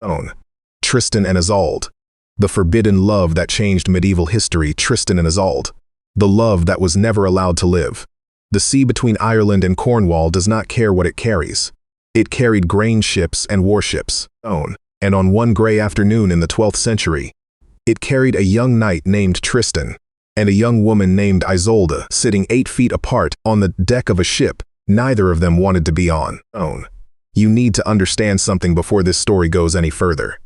Own. Tristan and Isolde. The forbidden love that changed medieval history. Tristan and Isolde. The love that was never allowed to live. The sea between Ireland and Cornwall does not care what it carries. It carried grain ships and warships. Own. And on one gray afternoon in the 12th century, it carried a young knight named Tristan and a young woman named Isolde sitting 8 feet apart on the deck of a ship neither of them wanted to be on. Own. You need to understand something before this story goes any further.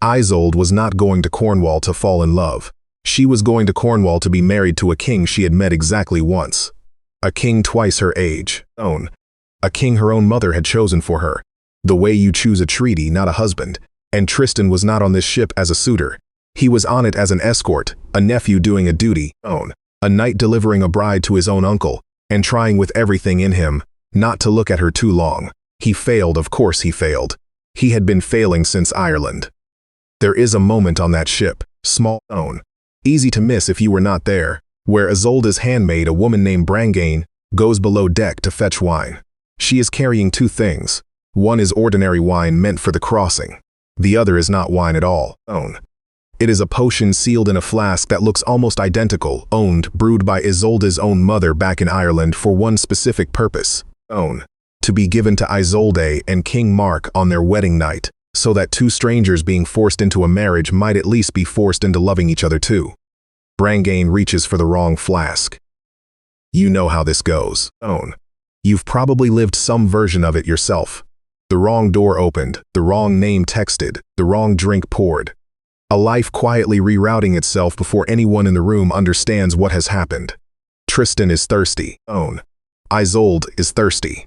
Isolde was not going to Cornwall to fall in love. She was going to Cornwall to be married to a king she had met exactly once. A king twice her age. Own. A king her own mother had chosen for her. The way you choose a treaty, not a husband. And Tristan was not on this ship as a suitor. He was on it as an escort, a nephew doing a duty. Own. A knight delivering a bride to his own uncle, and trying with everything in him not to look at her too long. He failed, of course he failed. He had been failing since Ireland. There is a moment on that ship, small, own, easy to miss if you were not there, where Isolde's handmaid, a woman named Brangane, goes below deck to fetch wine. She is carrying 2 things. One is ordinary wine meant for the crossing. The other is not wine at all. Own. It is a potion sealed in a flask that looks almost identical, owned, brewed by Isolde's own mother back in Ireland for one specific purpose. Own. To be given to Isolde and King Mark on their wedding night, so that 2 strangers being forced into a marriage might at least be forced into loving each other too. Brangane reaches for the wrong flask. You know how this goes. Own. You've probably lived some version of it yourself. The wrong door opened, the wrong name texted, the wrong drink poured. A life quietly rerouting itself before anyone in the room understands what has happened. Tristan is thirsty. Own. Isolde is thirsty.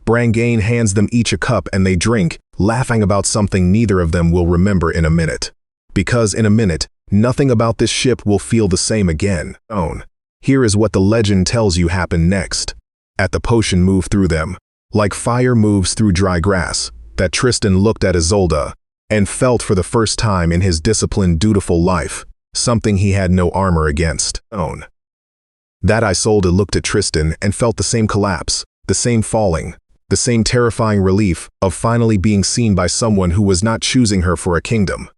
Brangane hands them each a cup and they drink, laughing about something neither of them will remember in a minute. Because in a minute, nothing about this ship will feel the same again. Own. Here is what the legend tells you happened next. At the potion moved through them, like fire moves through dry grass, that Tristan looked at Isolde and felt for the first time in his disciplined, dutiful life, something he had no armor against. Own. That Isolde looked at Tristan and felt the same collapse, the same falling, the same terrifying relief of finally being seen by someone who was not choosing her for a kingdom.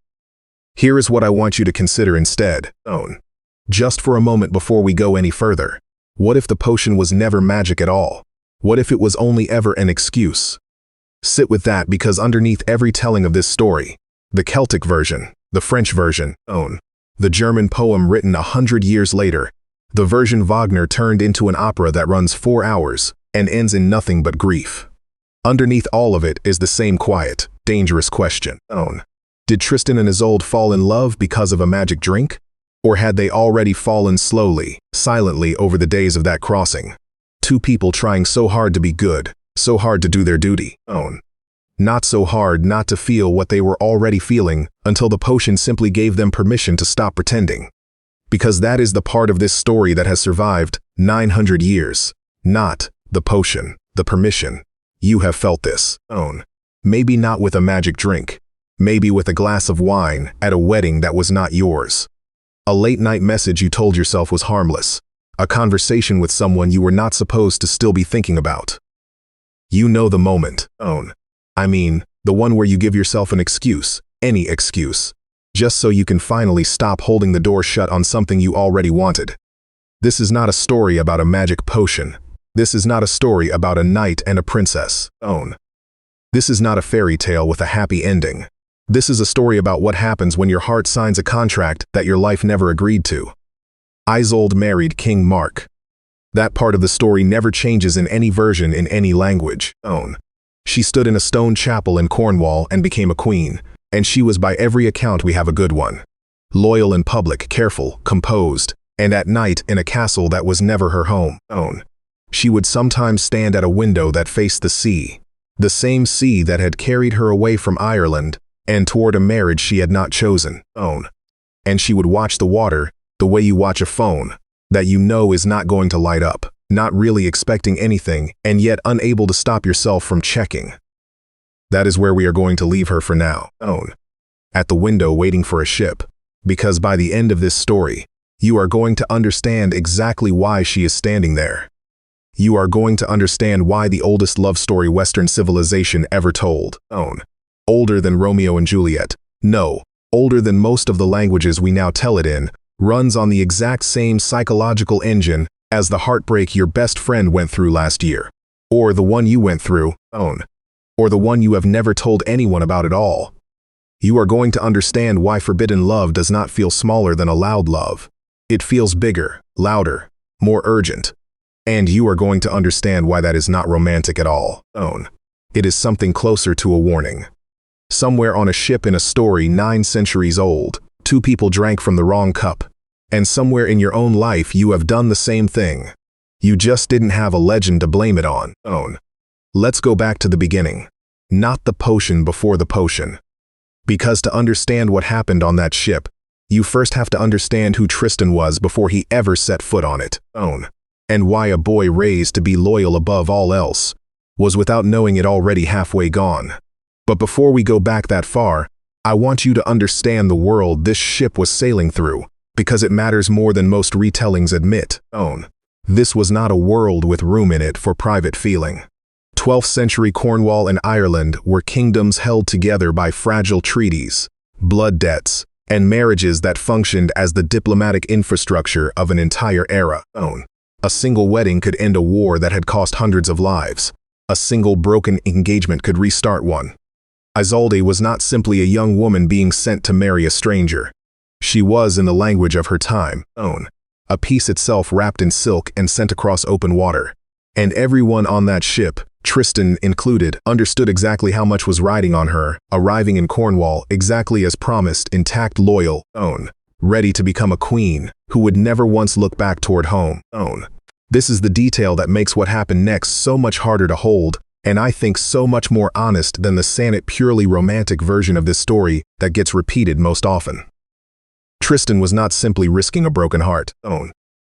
Here is what I want you to consider instead. Own. Just for a moment before we go any further. What if the potion was never magic at all? What if it was only ever an excuse? Sit with that, because underneath every telling of this story, the Celtic version, the French version, own, the German poem written 100 years later, the version Wagner turned into an opera that runs 4 hours and ends in nothing but grief. Underneath all of it is the same quiet, dangerous question. Own. Did Tristan and Isolde fall in love because of a magic drink? Or had they already fallen slowly, silently over the days of that crossing? 2 people trying so hard to be good, so hard to do their duty. Own. Not so hard not to feel what they were already feeling until the potion simply gave them permission to stop pretending. Because that is the part of this story that has survived 900 years. Not the potion, the permission. You have felt this. Own. Maybe not with a magic drink. Maybe with a glass of wine at a wedding that was not yours. A late-night message you told yourself was harmless. A conversation with someone you were not supposed to still be thinking about. You know the moment. Own. I mean, the one where you give yourself an excuse, any excuse, just so you can finally stop holding the door shut on something you already wanted. This is not a story about a magic potion. This is not a story about a knight and a princess. Own. This is not a fairy tale with a happy ending. This is a story about what happens when your heart signs a contract that your life never agreed to. Isolde married King Mark. That part of the story never changes in any version in any language. Own. She stood in a stone chapel in Cornwall and became a queen, and she was by every account we have a good one. Loyal in public, careful, composed, and at night in a castle that was never her home. Own. She would sometimes stand at a window that faced the sea, the same sea that had carried her away from Ireland and toward a marriage she had not chosen. Own. And she would watch the water the way you watch a phone, that you know is not going to light up, not really expecting anything, and yet unable to stop yourself from checking. That is where we are going to leave her for now. Own. At the window waiting for a ship, because by the end of this story, you are going to understand exactly why she is standing there. You are going to understand why the oldest love story Western civilization ever told. Own. older than Romeo and Juliet. No, older than most of the languages we now tell it in, runs on the exact same psychological engine as the heartbreak your best friend went through last year. Or the one you went through, or the one you have never told anyone about at all. You are going to understand why forbidden love does not feel smaller than a loud love. It feels bigger, louder, more urgent. And you are going to understand why that is not romantic at all. It is something closer to a warning. Somewhere on a ship in a story 9 centuries old, 2 people drank from the wrong cup. And somewhere in your own life you have done the same thing. You just didn't have a legend to blame it on. Let's go back to the beginning. Not the potion before the potion. Because to understand what happened on that ship, you first have to understand who Tristan was before he ever set foot on it. And why a boy raised to be loyal above all else was without knowing it already halfway gone. But before we go back that far, I want you to understand the world this ship was sailing through, because it matters more than most retellings admit. This was not a world with room in it for private feeling. 12th century Cornwall and Ireland were kingdoms held together by fragile treaties, blood debts, and marriages that functioned as the diplomatic infrastructure of an entire era. A single wedding could end a war that had cost hundreds of lives. A single broken engagement could restart one. Isolde was not simply a young woman being sent to marry a stranger. She was, in the language of her time, a piece itself wrapped in silk and sent across open water. And everyone on that ship, Tristan included, understood exactly how much was riding on her, arriving in Cornwall exactly as promised, intact, loyal, ready to become a queen, who would never once look back toward home. This is the detail that makes what happened next so much harder to hold, and I think so much more honest than the sonnet purely romantic version of this story that gets repeated most often. Tristan was not simply risking a broken heart.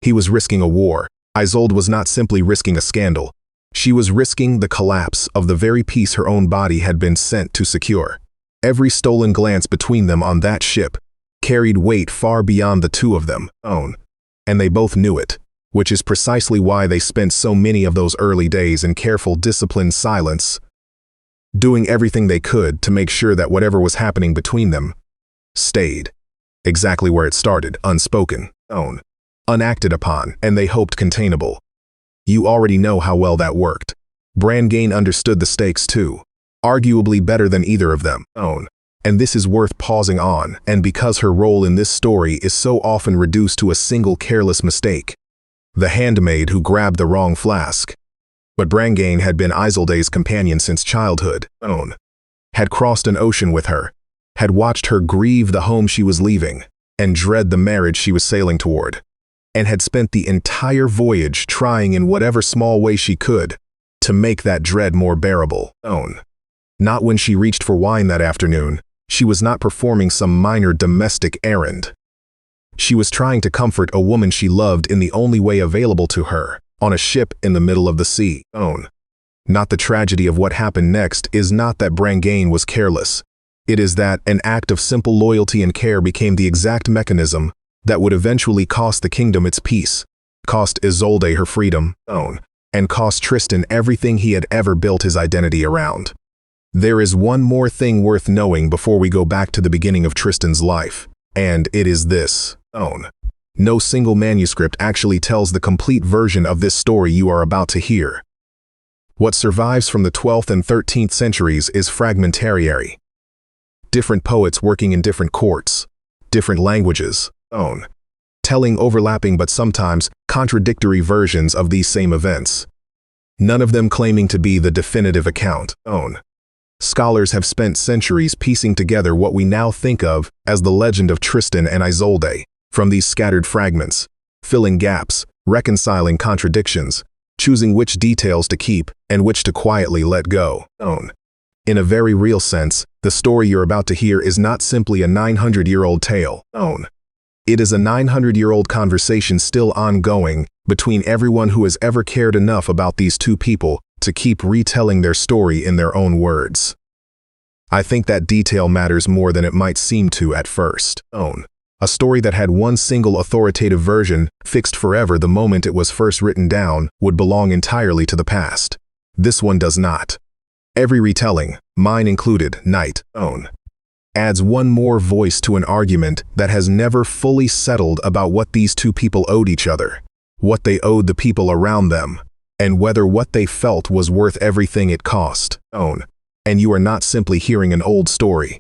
He was risking a war. Isolde was not simply risking a scandal. She was risking the collapse of the very peace her own body had been sent to secure. Every stolen glance between them on that ship carried weight far beyond the two of them. And they both knew it, which is precisely why they spent so many of those early days in careful, disciplined silence, doing everything they could to make sure that whatever was happening between them stayed exactly where it started, unspoken, unacted upon, and they hoped containable. You already know how well that worked. Brangane understood the stakes too, arguably better than either of them. And this is worth pausing on, and because her role in this story is so often reduced to a single careless mistake. The handmaid who grabbed the wrong flask. But Brangane had been Isolde's companion since childhood, had crossed an ocean with her, had watched her grieve the home she was leaving, and dread the marriage she was sailing toward, and had spent the entire voyage trying in whatever small way she could to make that dread more bearable. Not when she reached for wine that afternoon. She was not performing some minor domestic errand. She was trying to comfort a woman she loved in the only way available to her, on a ship in the middle of the sea. Not the tragedy of what happened next is not that Brangane was careless. It is that an act of simple loyalty and care became the exact mechanism that would eventually cost the kingdom its peace, cost Isolde her freedom, and cost Tristan everything he had ever built his identity around. There is one more thing worth knowing before we go back to the beginning of Tristan's life, and it is this. No single manuscript actually tells the complete version of this story you are about to hear. What survives from the 12th and 13th centuries is fragmentary. Different poets working in different courts, different languages, telling overlapping but sometimes contradictory versions of these same events. None of them claiming to be the definitive account. Scholars have spent centuries piecing together what we now think of as the legend of Tristan and Isolde from these scattered fragments, filling gaps, reconciling contradictions, choosing which details to keep and which to quietly let go. In a very real sense, the story you're about to hear is not simply a 900-year-old tale. It is a 900-year-old conversation still ongoing between everyone who has ever cared enough about these two people to keep retelling their story in their own words. I think that detail matters more than it might seem to at first. A story that had one single authoritative version, fixed forever the moment it was first written down, would belong entirely to the past. This one does not. Every retelling, mine included, night, own, adds one more voice to an argument that has never fully settled about what these two people owed each other, what they owed the people around them, and whether what they felt was worth everything it cost, own. And you are not simply hearing an old story.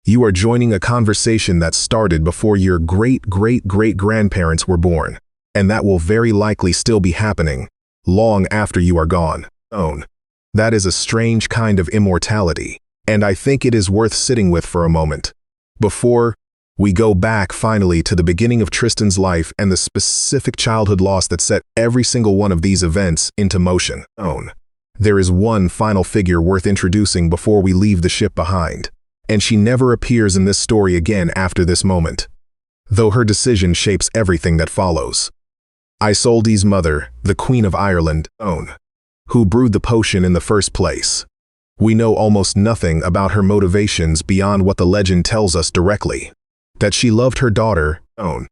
You are joining a conversation that started before your great-great-great-grandparents were born, and that will very likely still be happening long after you are gone, own. That is a strange kind of immortality, and I think it is worth sitting with for a moment, before we go back finally to the beginning of Tristan's life and the specific childhood loss that set every single one of these events into motion, own. There is one final figure worth introducing before we leave the ship behind, and she never appears in this story again after this moment, though her decision shapes everything that follows. Isolde's mother, the Queen of Ireland, own, who brewed the potion in the first place. We know almost nothing about her motivations beyond what the legend tells us directly. That she loved her daughter, own.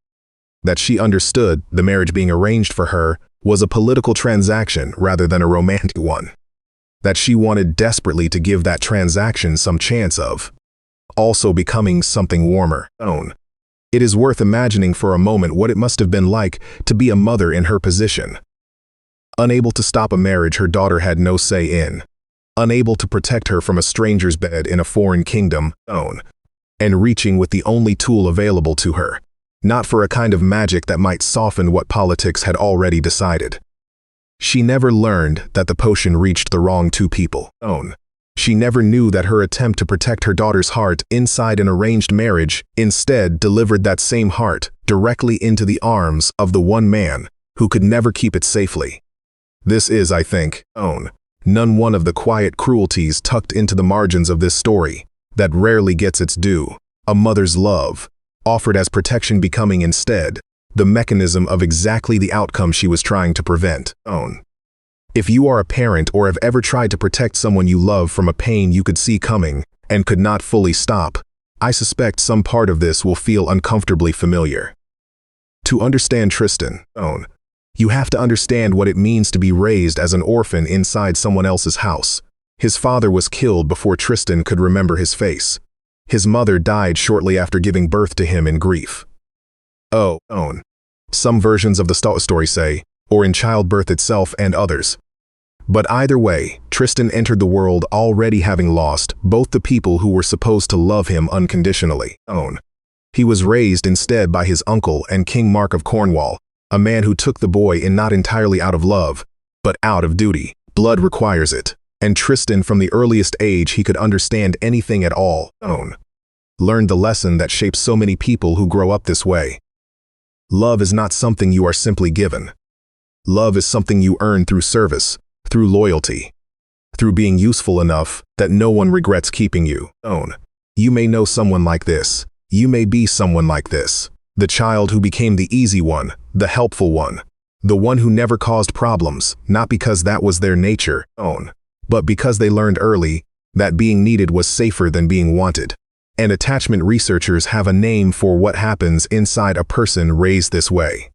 That she understood the marriage being arranged for her was a political transaction rather than a romantic one. That she wanted desperately to give that transaction some chance of also becoming something warmer, own. It is worth imagining for a moment what it must have been like to be a mother in her position. Unable to stop a marriage her daughter had no say in. Unable to protect her from a stranger's bed in a foreign kingdom, own. And reaching with the only tool available to her, not for a kind of magic that might soften what politics had already decided. She never learned that the potion reached the wrong two people, own. She never knew that her attempt to protect her daughter's heart inside an arranged marriage instead delivered that same heart directly into the arms of the one man who could never keep it safely. This is, I think, own, none one of the quiet cruelties tucked into the margins of this story that rarely gets its due, a mother's love, offered as protection becoming instead the mechanism of exactly the outcome she was trying to prevent, own. If you are a parent or have ever tried to protect someone you love from a pain you could see coming and could not fully stop, I suspect some part of this will feel uncomfortably familiar. To understand Tristan, own, you have to understand what it means to be raised as an orphan inside someone else's house. His father was killed before Tristan could remember his face. His mother died shortly after giving birth to him in grief. Oh, own. Some versions of the story say, or in childbirth itself and others. But either way, Tristan entered the world already having lost both the people who were supposed to love him unconditionally, own. He was raised instead by his uncle and King Mark of Cornwall, a man who took the boy in not entirely out of love, but out of duty. Blood requires it, and Tristan from the earliest age he could understand anything at all, own. Learned the lesson that shapes so many people who grow up this way. Love is not something you are simply given. Love is something you earn through service, through loyalty, through being useful enough that no one regrets keeping you, own. You may know someone like this. You may be someone like this. The child who became the easy one, the helpful one, the one who never caused problems, not because that was their nature, own, but because they learned early that being needed was safer than being wanted. And attachment researchers have a name for what happens inside a person raised this way.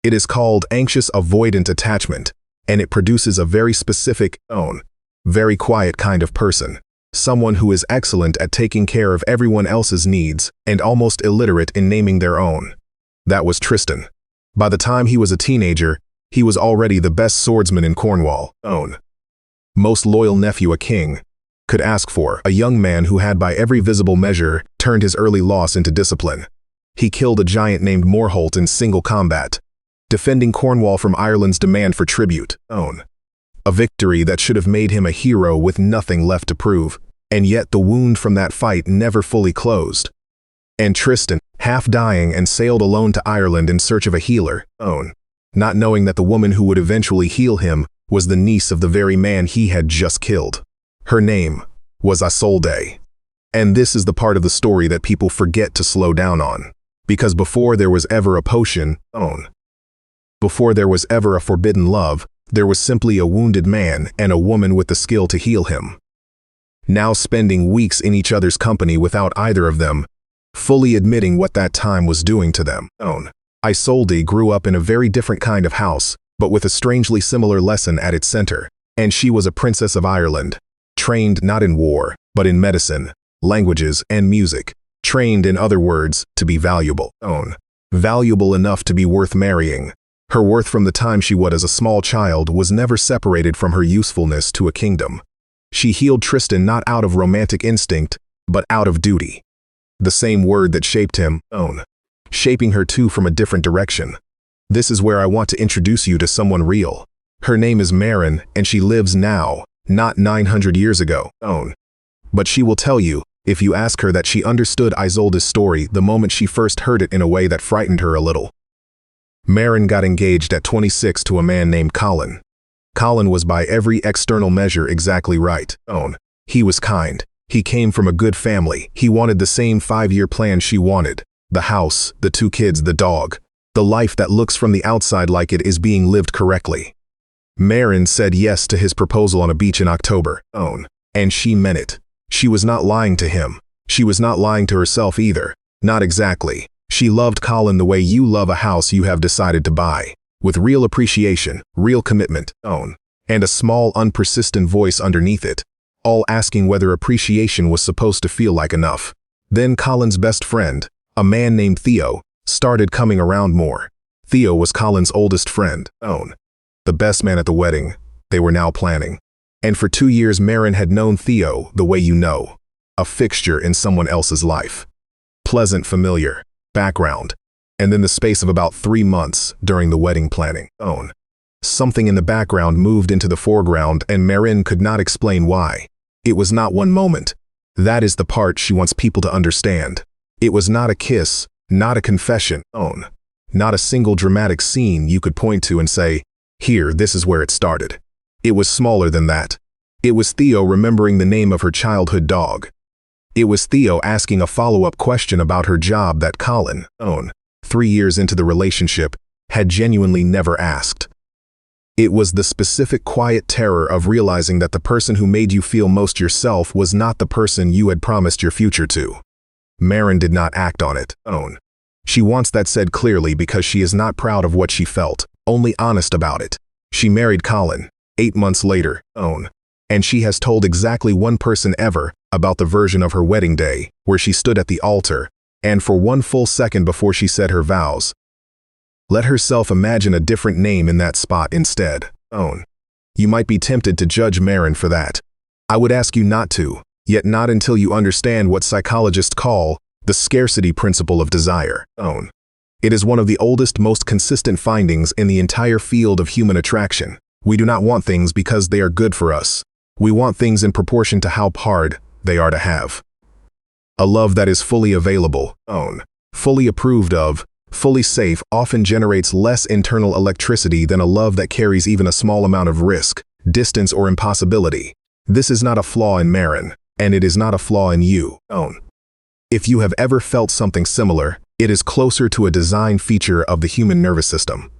It is called anxious avoidant attachment, and it produces a very specific, own, very quiet kind of person. Someone who is excellent at taking care of everyone else's needs and almost illiterate in naming their own. That was Tristan. By the time he was a teenager, he was already the best swordsman in Cornwall, own. Most loyal nephew a king could ask for, a young man who had by every visible measure turned his early loss into discipline. He killed a giant named Morholt in single combat, defending Cornwall from Ireland's demand for tribute, own. A victory that should have made him a hero with nothing left to prove, and yet the wound from that fight never fully closed. And Tristan, half dying and sailed alone to Ireland in search of a healer, own, not knowing that the woman who would eventually heal him was the niece of the very man he had just killed. Her name was Isolde. And this is the part of the story that people forget to slow down on. Because before there was ever a potion, own. Before there was ever a forbidden love, there was simply a wounded man and a woman with the skill to heal him. Now spending weeks in each other's company without either of them fully admitting what that time was doing to them, own. Isolde grew up in a very different kind of house, but with a strangely similar lesson at its center. And she was a princess of Ireland. Trained not in war, but in medicine, languages, and music, trained, in other words, to be valuable. Valuable enough to be worth marrying. Her worth from the time she was a small child was never separated from her usefulness to a kingdom. She healed Tristan not out of romantic instinct, but out of duty. The same word that shaped him, shaping her too from a different direction. This is where I want to introduce you to someone real. Her name is Maren, and she lives now, not 900 years ago. But she will tell you, if you ask her, that she understood Isolde's story the moment she first heard it in a way that frightened her a little. Maren got engaged at 26 to a man named Colin. Colin was by every external measure exactly right. He was kind. He came from a good family. He wanted the same 5-year plan she wanted. The house, the 2 kids, the dog. The life that looks from the outside like it is being lived correctly. Maren said yes to his proposal on a beach in October. And she meant it. She was not lying to him. She was not lying to herself either. Not exactly. She loved Colin the way you love a house you have decided to buy. With real appreciation, real commitment, and a small, unpersistent voice underneath it, all asking whether appreciation was supposed to feel like enough. Then Colin's best friend, a man named Theo, started coming around more. Theo was Colin's oldest friend, the best man at the wedding they were now planning. And for 2 years Maren had known Theo the way you know, a fixture in someone else's life. Pleasant, familiar, background. And then the space of about 3 months during the wedding planning, something in the background moved into the foreground, and Maren could not explain why. It was not one moment. That is the part she wants people to understand. It was not a kiss, not a confession, not a single dramatic scene you could point to and say, here, this is where it started. It was smaller than that. It was Theo remembering the name of her childhood dog. It was Theo asking a follow-up question about her job that Colin, 3 years into the relationship, had genuinely never asked. It was the specific quiet terror of realizing that the person who made you feel most yourself was not the person you had promised your future to. Maren did not act on it. She wants that said clearly because she is not proud of what she felt, only honest about it. She married Colin 8 months later, and she has told exactly one person ever about the version of her wedding day where she stood at the altar, and for 1 full second before she said her vows, let herself imagine a different name in that spot instead. You might be tempted to judge Maren for that. I would ask you not to, yet not until you understand what psychologists call the scarcity principle of desire. It is one of the oldest, most consistent findings in the entire field of human attraction. We do not want things because they are good for us. We want things in proportion to how hard they are to have. A love that is fully available, fully approved of, fully safe often generates less internal electricity than a love that carries even a small amount of risk, distance, or impossibility. This is not a flaw in Maren, and it is not a flaw in you. If you have ever felt something similar, it is closer to a design feature of the human nervous system.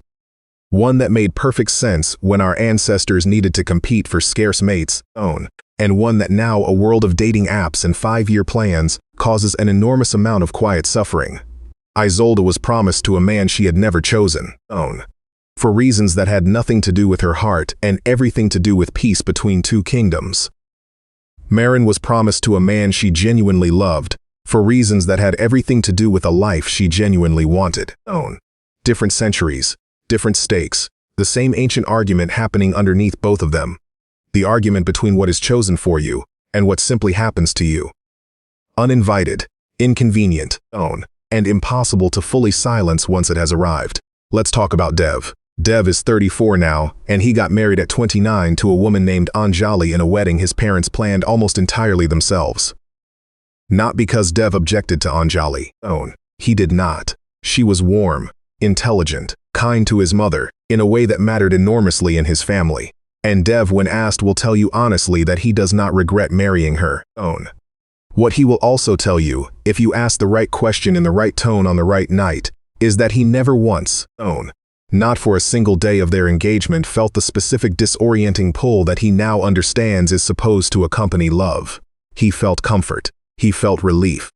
One that made perfect sense when our ancestors needed to compete for scarce mates, and one that now a world of dating apps and 5-year plans causes an enormous amount of quiet suffering. Isolde was promised to a man she had never chosen, for reasons that had nothing to do with her heart and everything to do with peace between 2 kingdoms. Maren was promised to a man she genuinely loved, for reasons that had everything to do with a life she genuinely wanted. Different centuries, different stakes, the same ancient argument happening underneath both of them. The argument between what is chosen for you and what simply happens to you. Uninvited, inconvenient, and impossible to fully silence once it has arrived. Let's talk about Dev. Dev is 34 now, and he got married at 29 to a woman named Anjali in a wedding his parents planned almost entirely themselves. Not because Dev objected to Anjali. He did not. She was warm, intelligent, kind to his mother, in a way that mattered enormously in his family. And Dev, when asked, will tell you honestly that he does not regret marrying her. What he will also tell you, if you ask the right question in the right tone on the right night, is that he never once, not for a single day of their engagement, felt the specific disorienting pull that he now understands is supposed to accompany love. He felt comfort. He felt relief.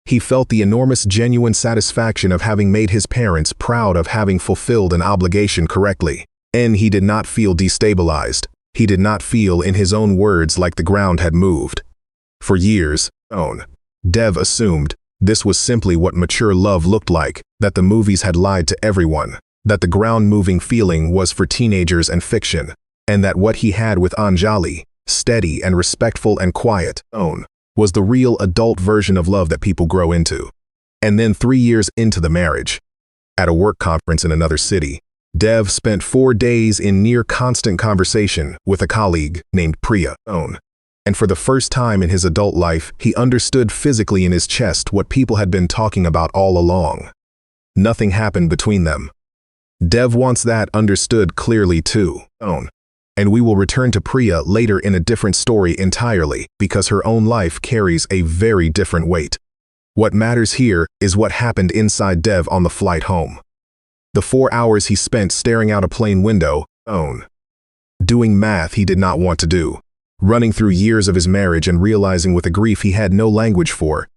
He felt the enormous genuine satisfaction of having made his parents proud of having fulfilled an obligation correctly. And he did not feel destabilized. He did not feel, in his own words, like the ground had moved. For years, Dev assumed this was simply what mature love looked like, that the movies had lied to everyone, that the ground-moving feeling was for teenagers and fiction, and that what he had with Anjali, steady and respectful and quiet, was the real adult version of love that people grow into. And then 3 years into the marriage, at a work conference in another city, Dev spent 4 days in near constant conversation with a colleague named Priya. And for the first time in his adult life, he understood physically in his chest what people had been talking about all along. Nothing happened between them. Dev wants that understood clearly too. And we will return to Priya later in a different story entirely, because her own life carries a very different weight. What matters here is what happened inside Dev on the flight home. The 4 hours he spent staring out a plane window, doing math he did not want to do, running through years of his marriage and realizing with a grief he had no language for,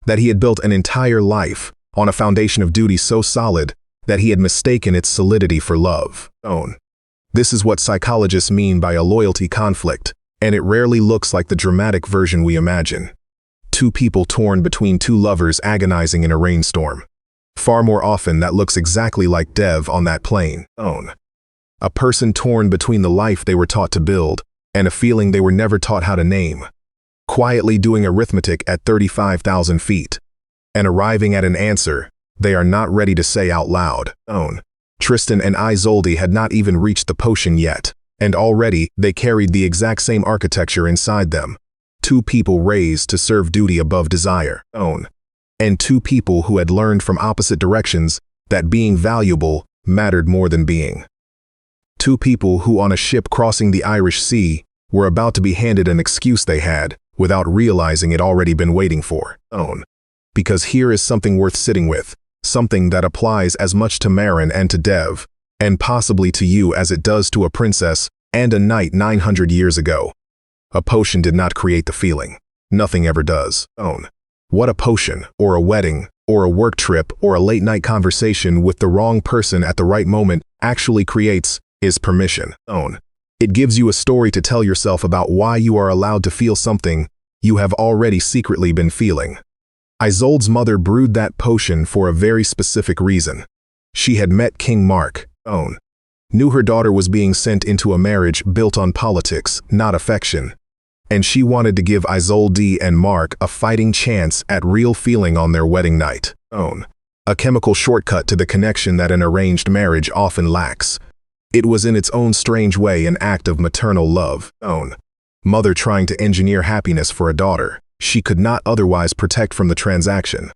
that he had built an entire life on a foundation of duty so solid that he had mistaken its solidity for love. This is what psychologists mean by a loyalty conflict, and it rarely looks like the dramatic version we imagine. Two people torn between two lovers agonizing in a rainstorm. Far more often that looks exactly like Dev on that plane. A person torn between the life they were taught to build and a feeling they were never taught how to name. Quietly doing arithmetic at 35,000 feet and arriving at an answer they are not ready to say out loud. Tristan and Isolde had not even reached the potion yet, and already they carried the exact same architecture inside them. Two people raised to serve duty above desire. And two people who had learned from opposite directions that being valuable mattered more than being. Two people who on a ship crossing the Irish Sea were about to be handed an excuse they had, without realizing it already been waiting for. Because here is something worth sitting with, something that applies as much to Marin and to Dev, and possibly to you as it does to a princess and a knight 900 years ago. A potion did not create the feeling. Nothing ever does. What a potion, or a wedding, or a work trip, or a late-night conversation with the wrong person at the right moment actually creates is permission. It gives you a story to tell yourself about why you are allowed to feel something you have already secretly been feeling. Isolde's mother brewed that potion for a very specific reason. She had met King Mark, knew her daughter was being sent into a marriage built on politics, not affection, and she wanted to give Isolde and Mark a fighting chance at real feeling on their wedding night. A chemical shortcut to the connection that an arranged marriage often lacks. It was in its own strange way an act of maternal love. Mother trying to engineer happiness for a daughter she could not otherwise protect from the transaction.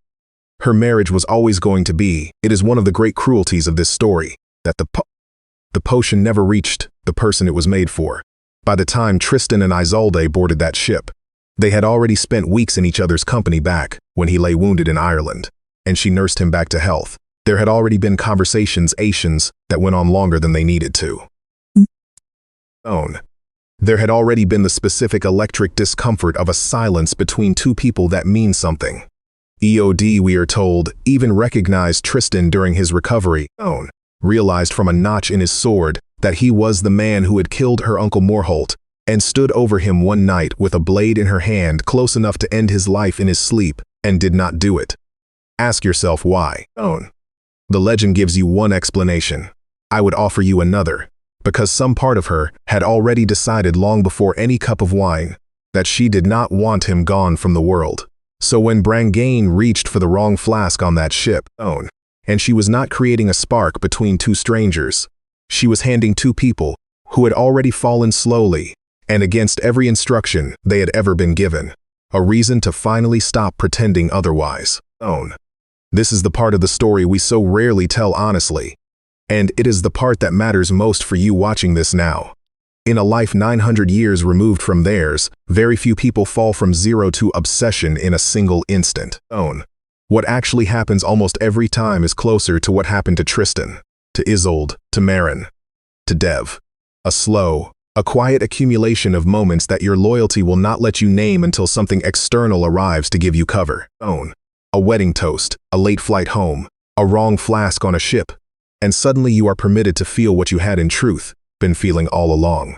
Her marriage was always going to be, it is one of the great cruelties of this story, that the potion never reached the person it was made for. By the time Tristan and Isolde boarded that ship, they had already spent weeks in each other's company back when he lay wounded in Ireland, and she nursed him back to health. There had already been conversations that went on longer than they needed to. There had already been the specific electric discomfort of a silence between two people that means something. EOD, we are told, even recognized Tristan during his recovery, realized from a notch in his sword that he was the man who had killed her Uncle Morholt, and stood over him one night with a blade in her hand close enough to end his life in his sleep, and did not do it. Ask yourself why. The legend gives you one explanation. I would offer you another. Because some part of her had already decided long before any cup of wine that she did not want him gone from the world. So when Brangain reached for the wrong flask on that ship, and she was not creating a spark between two strangers, she was handing two people who had already fallen slowly and against every instruction they had ever been given, a reason to finally stop pretending otherwise. This is the part of the story we so rarely tell honestly. And it is the part that matters most for you watching this now. In a life 900 years removed from theirs, very few people fall from zero to obsession in a single instant. What actually happens almost every time is closer to what happened to Tristan, to Isolde, to Marin, to Dev. A slow, a quiet accumulation of moments that your loyalty will not let you name until something external arrives to give you cover. A wedding toast, a late flight home, a wrong flask on a ship, and suddenly you are permitted to feel what you had in truth been feeling all along.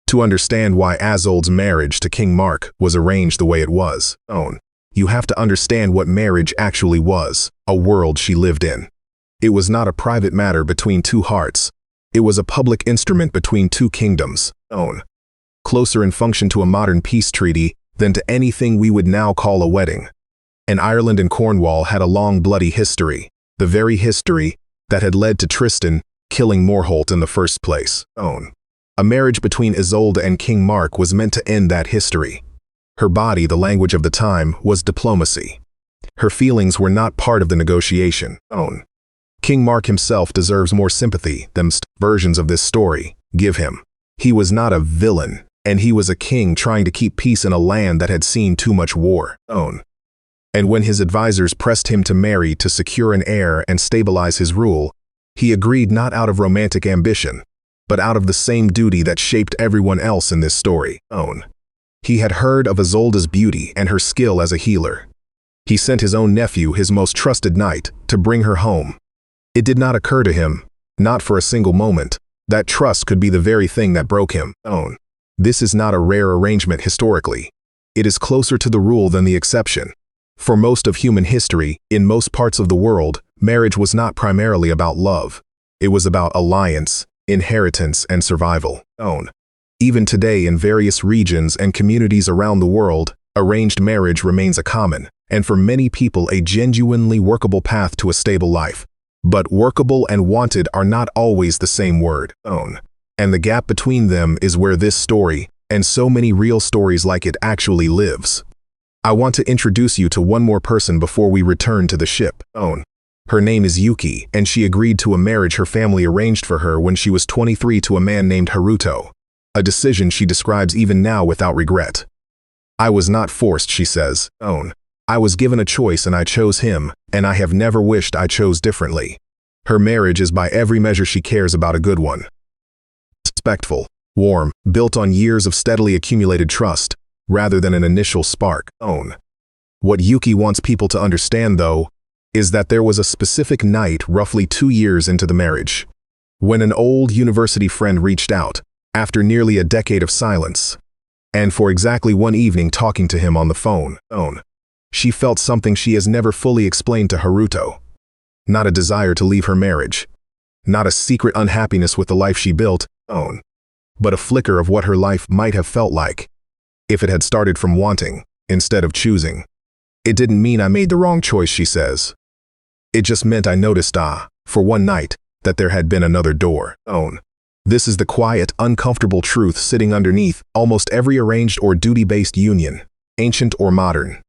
To understand why Isolde's marriage to King Mark was arranged the way it was, you have to understand what marriage actually was, a world she lived in. It was not a private matter between two hearts. It was a public instrument between two kingdoms, closer in function to a modern peace treaty than to anything we would now call a wedding. And Ireland and Cornwall had a long bloody history, the very history that had led to Tristan killing Morholt in the first place. A marriage between Isolde and King Mark was meant to end that history. Her body, the language of the time, was diplomacy. Her feelings were not part of the negotiation. King Mark himself deserves more sympathy than versions of this story give him. He was not a villain, and he was a king trying to keep peace in a land that had seen too much war. And when his advisors pressed him to marry to secure an heir and stabilize his rule, he agreed not out of romantic ambition, but out of the same duty that shaped everyone else in this story. He had heard of Isolde's beauty and her skill as a healer. He sent his own nephew, his most trusted knight, to bring her home. It did not occur to him, not for a single moment, that trust could be the very thing that broke him. This is not a rare arrangement historically. It is closer to the rule than the exception. For most of human history, in most parts of the world, marriage was not primarily about love. It was about alliance, inheritance, and survival. Even today in various regions and communities around the world, arranged marriage remains a common, and for many people a genuinely workable path to a stable life. But workable and wanted are not always the same word. And the gap between them is where this story, and so many real stories like it, actually lives. I want to introduce you to one more person before we return to the ship. Her name is Yuki, and she agreed to a marriage her family arranged for her when she was 23 to a man named Haruto, a decision she describes even now without regret. I was not forced, she says. I was given a choice and I chose him, and I have never wished I chose differently. Her marriage is by every measure she cares about a good one. Respectful, warm, built on years of steadily accumulated trust, rather than an initial spark. What Yuki wants people to understand, though, is that there was a specific night roughly 2 years into the marriage, when an old university friend reached out, after nearly a decade of silence, and for exactly one evening talking to him on the phone, she felt something she has never fully explained to Haruto. Not a desire to leave her marriage, not a secret unhappiness with the life she built, but a flicker of what her life might have felt like if it had started from wanting instead of choosing. It didn't mean I made the wrong choice, she says. It just meant I noticed, for one night, that there had been another door. This is the quiet, uncomfortable truth sitting underneath almost every arranged or duty-based union, ancient or modern.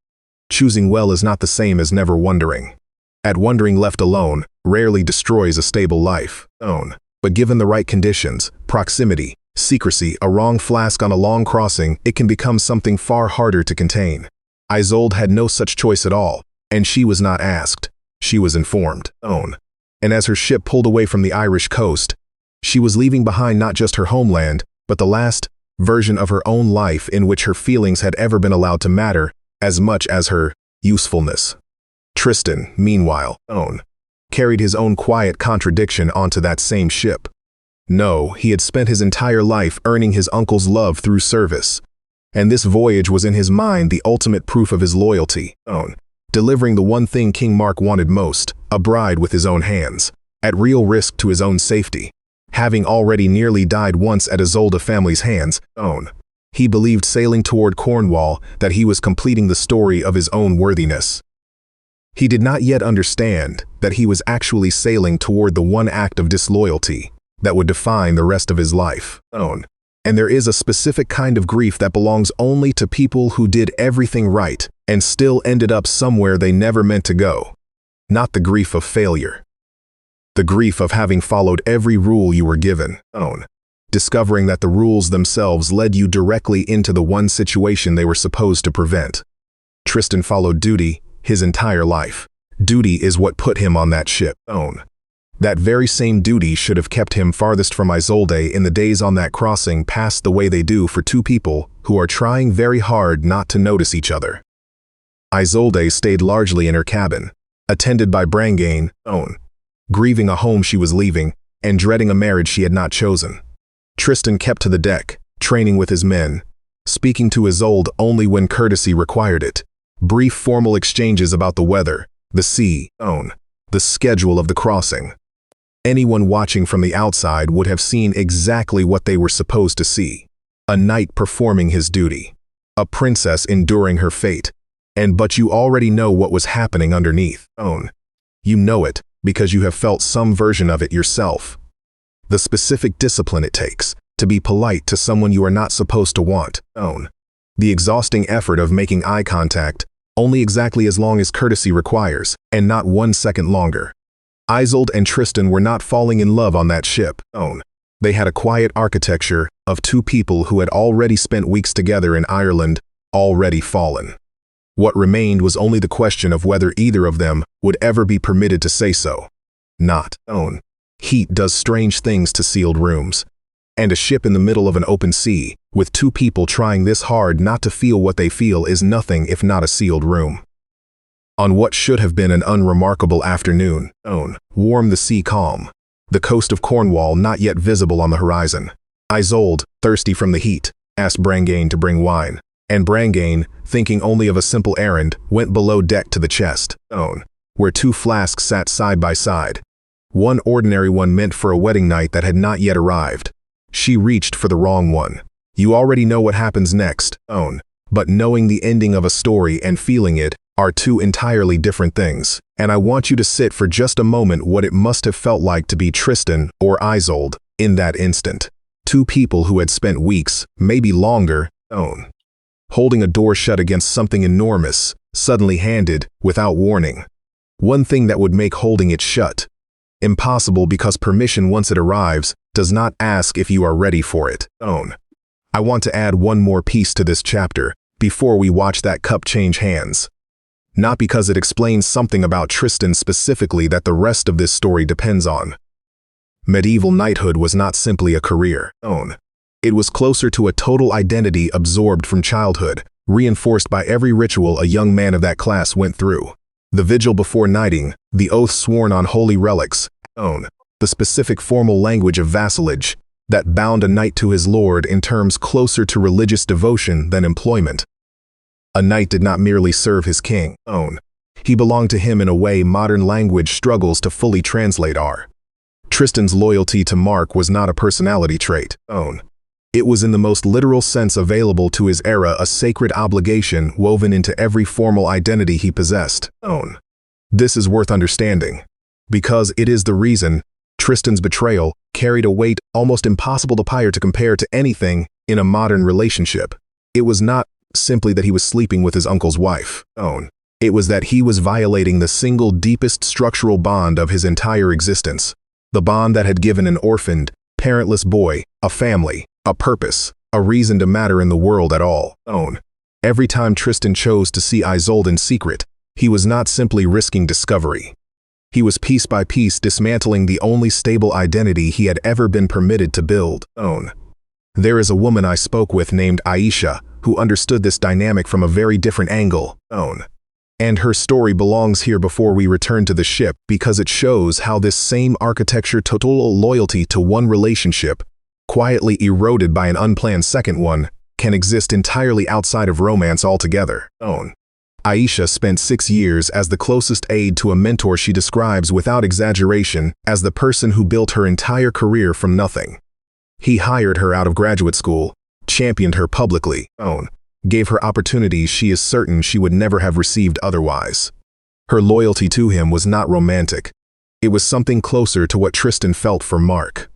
Choosing well is not the same as never wondering. At wondering left alone, rarely destroys a stable life. But given the right conditions, proximity, secrecy, a wrong flask on a long crossing, it can become something far harder to contain. Isolde had no such choice at all, and she was not asked. She was informed. And as her ship pulled away from the Irish coast, she was leaving behind not just her homeland, but the last version of her own life in which her feelings had ever been allowed to matter as much as her usefulness. Tristan, meanwhile, carried his own quiet contradiction onto that same ship. No, he had spent his entire life earning his uncle's love through service, and this voyage was in his mind the ultimate proof of his loyalty, delivering the one thing King Mark wanted most, a bride with his own hands, at real risk to his own safety. Having already nearly died once at Isolde family's hands, he believed sailing toward Cornwall that he was completing the story of his own worthiness. He did not yet understand that he was actually sailing toward the one act of disloyalty that would define the rest of his life. And there is a specific kind of grief that belongs only to people who did everything right and still ended up somewhere they never meant to go. Not the grief of failure. The grief of having followed every rule you were given. Discovering that the rules themselves led you directly into the one situation they were supposed to prevent. Tristan followed duty his entire life. Duty is what put him on that ship. That very same duty should have kept him farthest from Isolde in the days on that crossing passed the way they do for two people who are trying very hard not to notice each other. Isolde stayed largely in her cabin, attended by Brangain, grieving a home she was leaving and dreading a marriage she had not chosen. Tristan kept to the deck, training with his men, speaking to Isolde only when courtesy required it, brief formal exchanges about the weather, the sea, the schedule of the crossing. Anyone watching from the outside would have seen exactly what they were supposed to see. A knight performing his duty. A princess enduring her fate. But you already know what was happening underneath. You know it because you have felt some version of it yourself. The specific discipline it takes to be polite to someone you are not supposed to want. The exhausting effort of making eye contact only exactly as long as courtesy requires, and not 1 second longer. Isolde and Tristan were not falling in love on that ship. They had a quiet architecture of two people who had already spent weeks together in Ireland, already fallen. What remained was only the question of whether either of them would ever be permitted to say so. Not. Heat does strange things to sealed rooms. And a ship in the middle of an open sea, with two people trying this hard not to feel what they feel, is nothing if not a sealed room. On what should have been an unremarkable afternoon, warm the sea calm, the coast of Cornwall not yet visible on the horizon. Isolde, thirsty from the heat, asked Brangane to bring wine, and Brangane, thinking only of a simple errand, went below deck to the chest, where two flasks sat side by side. One ordinary one meant for a wedding night that had not yet arrived. She reached for the wrong one. You already know what happens next, but knowing the ending of a story and feeling it are two entirely different things, and I want you to sit for just a moment what it must have felt like to be Tristan or Isolde in that instant. Two people who had spent weeks, maybe longer, holding a door shut against something enormous, suddenly handed, without warning. One thing that would make holding it shut impossible because permission, once it arrives, does not ask if you are ready for it. I want to add one more piece to this chapter before we watch that cup change hands. Not because it explains something about Tristan specifically that the rest of this story depends on. Medieval knighthood was not simply a career. It was closer to a total identity absorbed from childhood, reinforced by every ritual a young man of that class went through. The vigil before knighting, the oath sworn on holy relics, the specific formal language of vassalage that bound a knight to his lord in terms closer to religious devotion than employment. A knight did not merely serve his king. He belonged to him in a way modern language struggles to fully translate. Tristan's loyalty to Mark was not a personality trait. It was in the most literal sense available to his era a sacred obligation woven into every formal identity he possessed. This is worth understanding, because it is the reason Tristan's betrayal carried a weight almost impossible to compare to anything in a modern relationship. It was not simply that he was sleeping with his uncle's wife. It was that he was violating the single deepest structural bond of his entire existence. The bond that had given an orphaned, parentless boy a family, a purpose, a reason to matter in the world at all. Every time Tristan chose to see Isolde in secret, he was not simply risking discovery. He was piece by piece dismantling the only stable identity he had ever been permitted to build. There is a woman I spoke with named Aisha who understood this dynamic from a very different angle. And her story belongs here before we return to the ship because it shows how this same architecture, total loyalty to one relationship, quietly eroded by an unplanned second one, can exist entirely outside of romance altogether. Aisha spent 6 years as the closest aide to a mentor she describes without exaggeration as the person who built her entire career from nothing. He hired her out of graduate school, championed her publicly, gave her opportunities she is certain she would never have received otherwise. Her loyalty to him was not romantic. It was something closer to what Tristan felt for Mark.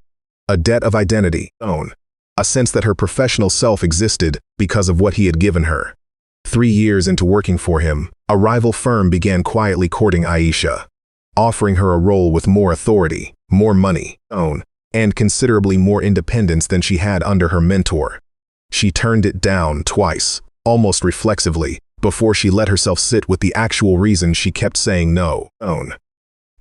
A debt of identity, a sense that her professional self existed because of what he had given her. 3 years into working for him, a rival firm began quietly courting Aisha, offering her a role with more authority, more money, and considerably more independence than she had under her mentor. She turned it down twice, almost reflexively, before she let herself sit with the actual reason she kept saying no.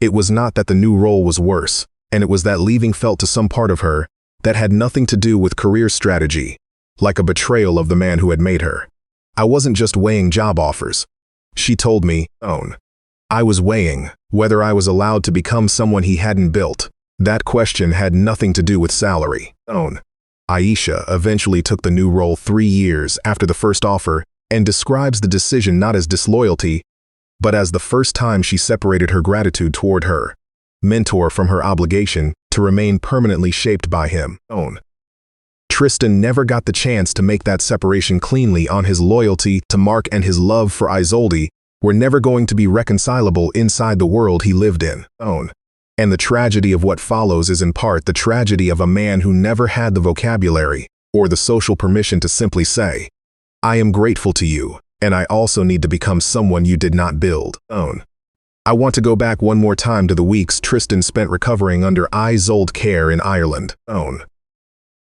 It was not that the new role was worse, and it was that leaving felt to some part of her that had nothing to do with career strategy, like a betrayal of the man who had made her. I wasn't just weighing job offers. She told me, I was weighing whether I was allowed to become someone he hadn't built. That question had nothing to do with salary. Aisha eventually took the new role 3 years after the first offer and describes the decision not as disloyalty, but as the first time she separated her gratitude toward her mentor from her obligation to remain permanently shaped by him. Tristan never got the chance to make that separation cleanly on his loyalty to Mark, and his love for Isolde were never going to be reconcilable inside the world he lived in. And the tragedy of what follows is in part the tragedy of a man who never had the vocabulary or the social permission to simply say, "I am grateful to you, and I also need to become someone you did not build." I want to go back one more time to the weeks Tristan spent recovering under Isolde care in Ireland.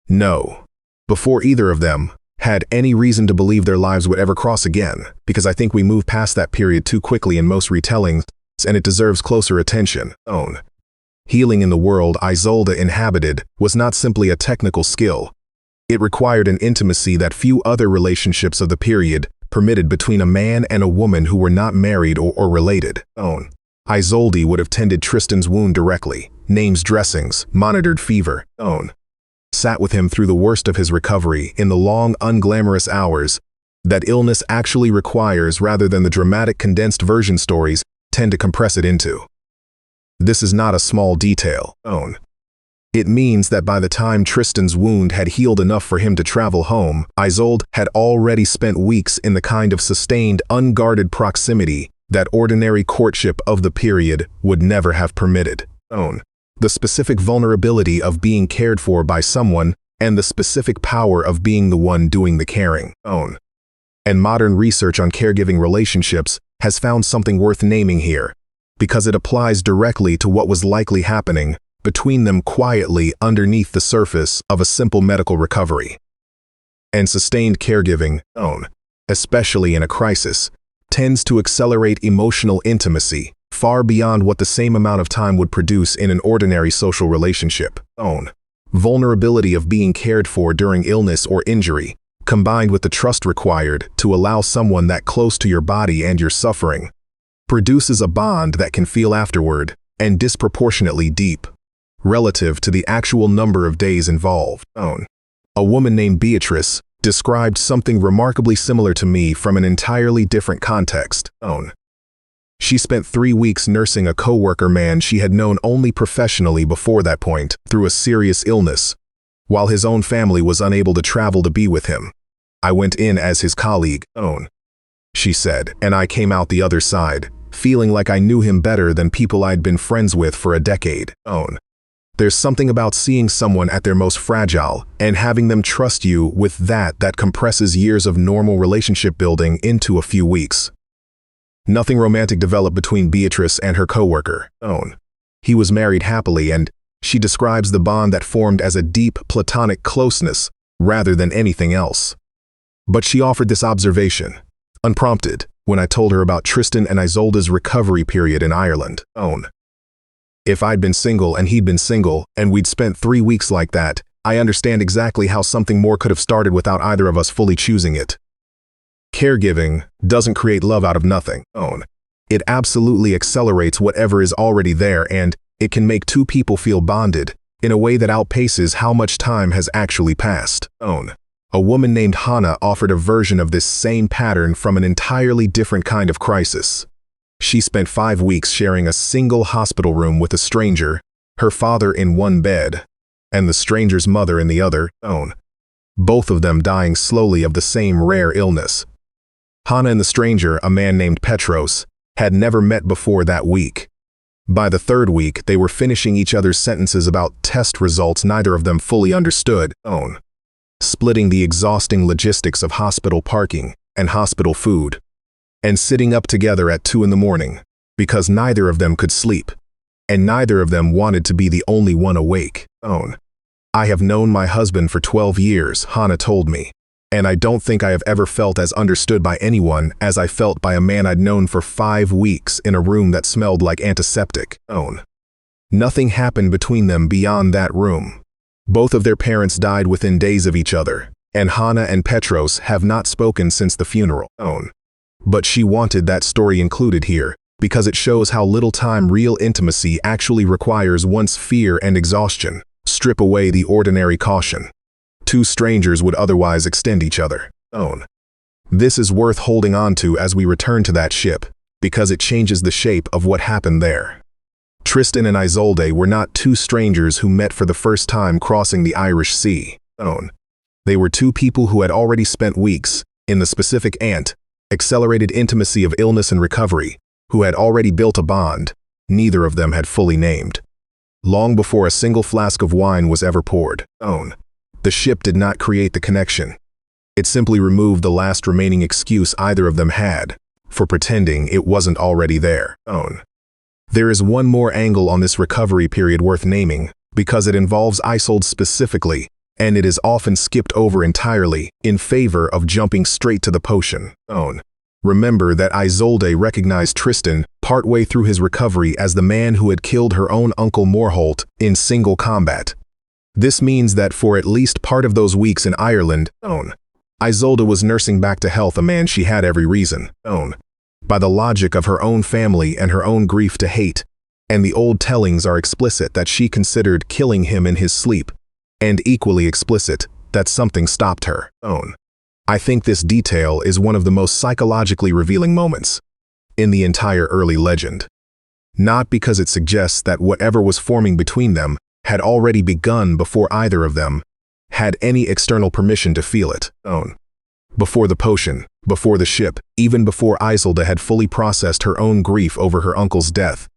No, before either of them had any reason to believe their lives would ever cross again, because I think we move past that period too quickly in most retellings, and it deserves closer attention. Healing in the world Isolde inhabited was not simply a technical skill. It required an intimacy that few other relationships of the period permitted between a man and a woman who were not married or related. Isolde would have tended Tristan's wound directly, names dressings, monitored fever, sat with him through the worst of his recovery in the long, unglamorous hours that illness actually requires rather than the dramatic condensed version stories tend to compress it into. This is not a small detail. It means that by the time Tristan's wound had healed enough for him to travel home, Isolde had already spent weeks in the kind of sustained, unguarded proximity that ordinary courtship of the period would never have permitted. The specific vulnerability of being cared for by someone and the specific power of being the one doing the caring. And modern research on caregiving relationships has found something worth naming here, because it applies directly to what was likely happening between them quietly underneath the surface of a simple medical recovery. And sustained caregiving, especially in a crisis, tends to accelerate emotional intimacy far beyond what the same amount of time would produce in an ordinary social relationship. Vulnerability of being cared for during illness or injury, combined with the trust required to allow someone that close to your body and your suffering, produces a bond that can feel afterward and disproportionately deep, relative to the actual number of days involved. A woman named Beatrice described something remarkably similar to me from an entirely different context. She spent 3 weeks nursing a co-worker man she had known only professionally before that point through a serious illness, while his own family was unable to travel to be with him. "I went in as his colleague," she said, "and I came out the other side, feeling like I knew him better than people I'd been friends with for a decade." There's something about seeing someone at their most fragile and having them trust you with that compresses years of normal relationship building into a few weeks. Nothing romantic developed between Beatrice and her coworker. He was married happily, and she describes the bond that formed as a deep platonic closeness rather than anything else. But she offered this observation, unprompted, when I told her about Tristan and Isolde's recovery period in Ireland. If I'd been single and he'd been single, and we'd spent 3 weeks like that, I understand exactly how something more could have started without either of us fully choosing it. Caregiving doesn't create love out of nothing. It absolutely accelerates whatever is already there, and it can make two people feel bonded in a way that outpaces how much time has actually passed. A woman named Hannah offered a version of this same pattern from an entirely different kind of crisis. She spent 5 weeks sharing a single hospital room with a stranger, her father in one bed, and the stranger's mother in the other, both of them dying slowly of the same rare illness. Hannah and the stranger, a man named Petros, had never met before that week. By the 3rd week, they were finishing each other's sentences about test results neither of them fully understood, splitting the exhausting logistics of hospital parking and hospital food, and sitting up together at 2 in the morning, because neither of them could sleep, and neither of them wanted to be the only one awake. "I have known my husband for 12 years, Hannah told me, and I don't think I have ever felt as understood by anyone as I felt by a man I'd known for 5 weeks in a room that smelled like antiseptic. Nothing happened between them beyond that room. Both of their parents died within days of each other, and Hannah and Petros have not spoken since the funeral. But she wanted that story included here, because it shows how little time real intimacy actually requires once fear and exhaustion strip away the ordinary caution. Two strangers would otherwise extend each other. Own. This is worth holding on to as we return to that ship, because it changes the shape of what happened there. Tristan and Isolde were not two strangers who met for the first time crossing the Irish Sea. Own. They were two people who had already spent weeks in the specific accelerated intimacy of illness and recovery, who had already built a bond neither of them had fully named. Long before a single flask of wine was ever poured. Own. The ship did not create the connection. It simply removed the last remaining excuse either of them had for pretending it wasn't already there. Own. There is one more angle on this recovery period worth naming, because it involves Isolde specifically, and it is often skipped over entirely in favor of jumping straight to the potion. Own. Remember that Isolde recognized Tristan partway through his recovery as the man who had killed her own uncle Morholt in single combat. This means that for at least part of those weeks in Ireland, Isolde was nursing back to health a man she had every reason, by the logic of her own family and her own grief to hate, and the old tellings are explicit that she considered killing him in his sleep, and equally explicit that something stopped her. I think this detail is one of the most psychologically revealing moments in the entire early legend. Not because it suggests that whatever was forming between them had already begun before either of them had any external permission to feel it. Before the potion, before the ship, even before Isolde had fully processed her own grief over her uncle's death,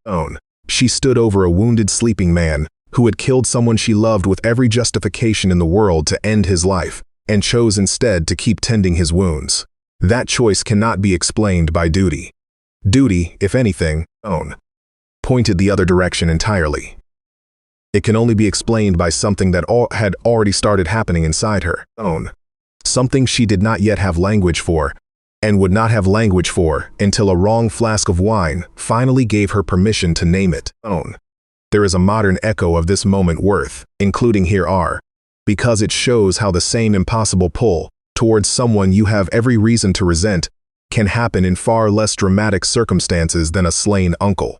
she stood over a wounded sleeping man who had killed someone she loved with every justification in the world to end his life, and chose instead to keep tending his wounds. That choice cannot be explained by duty. Duty, if anything, pointed the other direction entirely. It can only be explained by something that had already started happening inside her. Something she did not yet have language for, and would not have language for until a wrong flask of wine finally gave her permission to name it. There is a modern echo of this moment worth including here, because it shows how the same impossible pull towards someone you have every reason to resent can happen in far less dramatic circumstances than a slain uncle.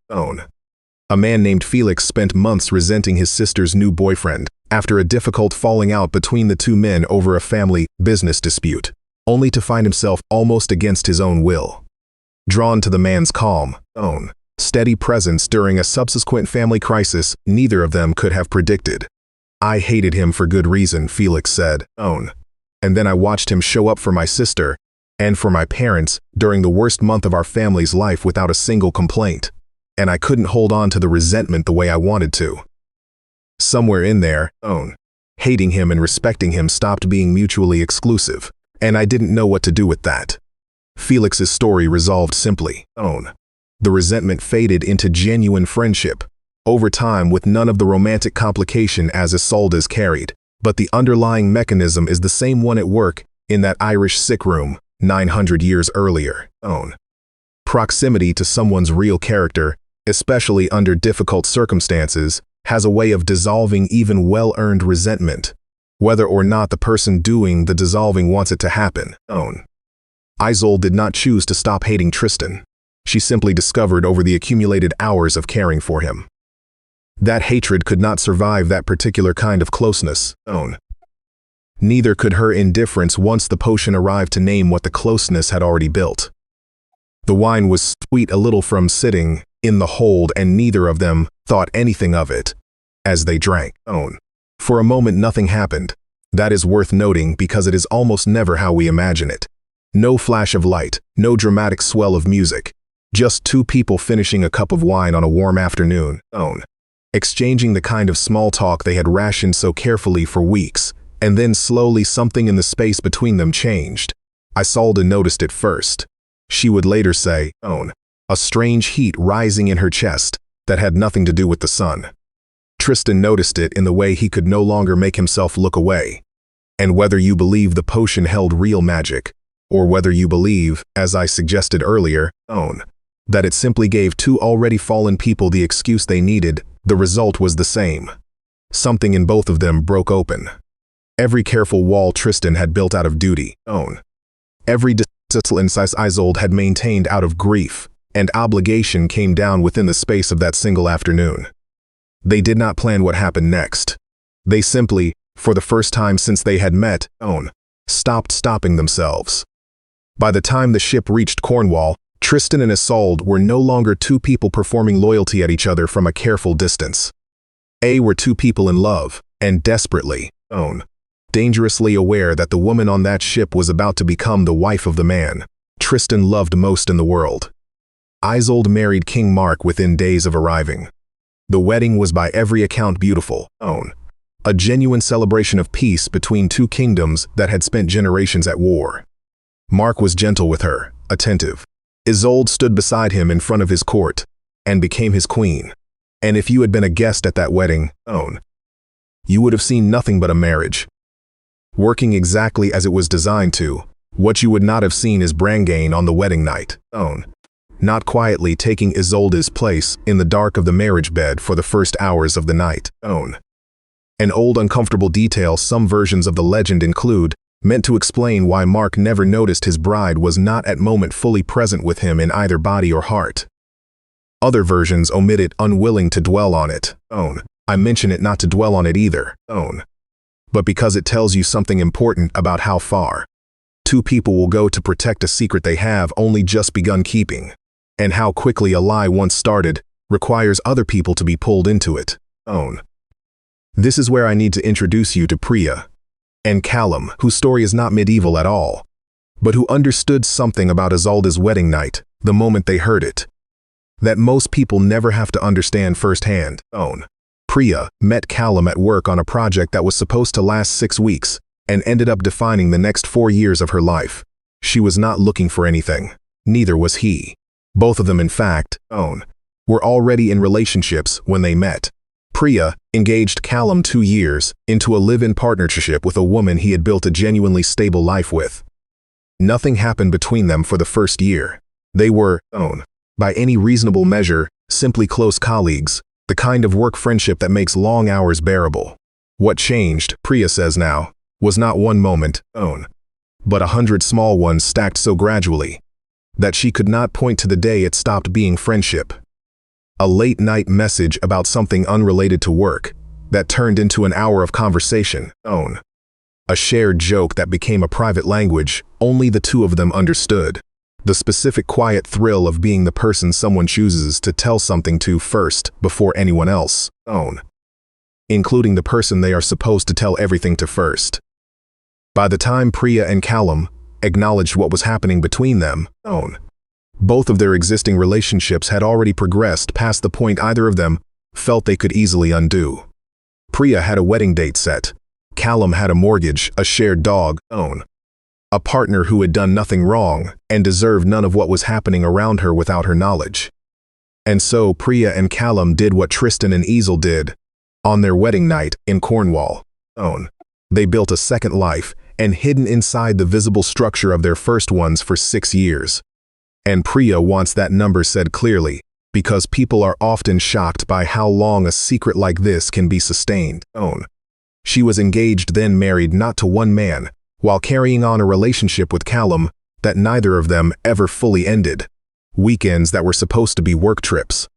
A man named Felix spent months resenting his sister's new boyfriend after a difficult falling out between the two men over a family business dispute, only to find himself almost against his own will drawn to the man's calm, steady presence during a subsequent family crisis neither of them could have predicted. I hated him for good reason, Felix said. And then I watched him show up for my sister and for my parents during the worst month of our family's life without a single complaint. And I couldn't hold on to the resentment the way I wanted to. Somewhere in there, hating him and respecting him stopped being mutually exclusive, and I didn't know what to do with that. Felix's story resolved simply. The resentment faded into genuine friendship, over time with none of the romantic complication as Isolde's carried, but the underlying mechanism is the same one at work in that Irish sick room 900 years earlier. Proximity to someone's real character, especially under difficult circumstances, has a way of dissolving even well-earned resentment, whether or not the person doing the dissolving wants it to happen. Isolde did not choose to stop hating Tristan. She simply discovered over the accumulated hours of caring for him that hatred could not survive that particular kind of closeness. Neither could her indifference once the potion arrived to name what the closeness had already built. The wine was sweet a little from sitting in the hold, and neither of them thought anything of it as they drank. For a moment nothing happened. That is worth noting because it is almost never how we imagine it. No flash of light, no dramatic swell of music. Just two people finishing a cup of wine on a warm afternoon. Exchanging the kind of small talk they had rationed so carefully for weeks, and then slowly something in the space between them changed. Isolde noticed it first. She would later say, a strange heat rising in her chest that had nothing to do with the sun. Tristan noticed it in the way he could no longer make himself look away. And whether you believe the potion held real magic, or whether you believe, as I suggested earlier, that it simply gave two already fallen people the excuse they needed, the result was the same. Something in both of them broke open. Every careful wall Tristan had built out of duty, every discipline Isolde had maintained out of grief and obligation came down within the space of that single afternoon. They did not plan what happened next. They simply for the first time since they had met, stopped stopping themselves. By the time the ship reached Cornwall, Tristan and Isolde were no longer two people performing loyalty at each other from a careful distance. They were two people in love, and desperately, dangerously aware that the woman on that ship was about to become the wife of the man Tristan loved most in the world. Isolde married King Mark within days of arriving. The wedding was by every account beautiful, a genuine celebration of peace between two kingdoms that had spent generations at war. Mark was gentle with her, attentive. Isolde stood beside him in front of his court, and became his queen. And if you had been a guest at that wedding, you would have seen nothing but a marriage, working exactly as it was designed to. What you would not have seen is Brangain on the wedding night, not quietly taking Isolde's place in the dark of the marriage bed for the first hours of the night, An old uncomfortable detail some versions of the legend include, meant to explain why Mark never noticed his bride was not at moment fully present with him in either body or heart. Other versions omit it, unwilling to dwell on it, I mention it not to dwell on it either, but because it tells you something important about how far two people will go to protect a secret they have only just begun keeping, and how quickly a lie once started requires other people to be pulled into it, This is where I need to introduce you to Priya and Callum, whose story is not medieval at all, but who understood something about Isolde's wedding night the moment they heard it, that most people never have to understand firsthand. Priya met Callum at work on a project that was supposed to last 6 weeks and ended up defining the next 4 years of her life. She was not looking for anything. Neither was he. Both of them, in fact, were already in relationships when they met. Priya engaged Callum 2 years into a live-in partnership with a woman he had built a genuinely stable life with. Nothing happened between them for the first year. They were, by any reasonable measure, simply close colleagues, the kind of work friendship that makes long hours bearable. What changed, Priya says now, was not one moment, but 100 small ones stacked so gradually that she could not point to the day it stopped being friendship. A late-night message about something unrelated to work that turned into an hour of conversation, a shared joke that became a private language only the two of them understood. The specific quiet thrill of being the person someone chooses to tell something to first before anyone else, including the person they are supposed to tell everything to first. By the time Priya and Callum acknowledged what was happening between them, both of their existing relationships had already progressed past the point either of them felt they could easily undo. Priya had a wedding date set. Callum had a mortgage, a shared dog, a partner who had done nothing wrong and deserved none of what was happening around her without her knowledge. And so Priya and Callum did what Tristan and Isolde did on their wedding night in Cornwall. They built a second life and hidden inside the visible structure of their first ones for 6 years. And Priya wants that number said clearly, because people are often shocked by how long a secret like this can be sustained. She was engaged then married not to one man, while carrying on a relationship with Callum that neither of them ever fully ended. Weekends that were supposed to be work trips.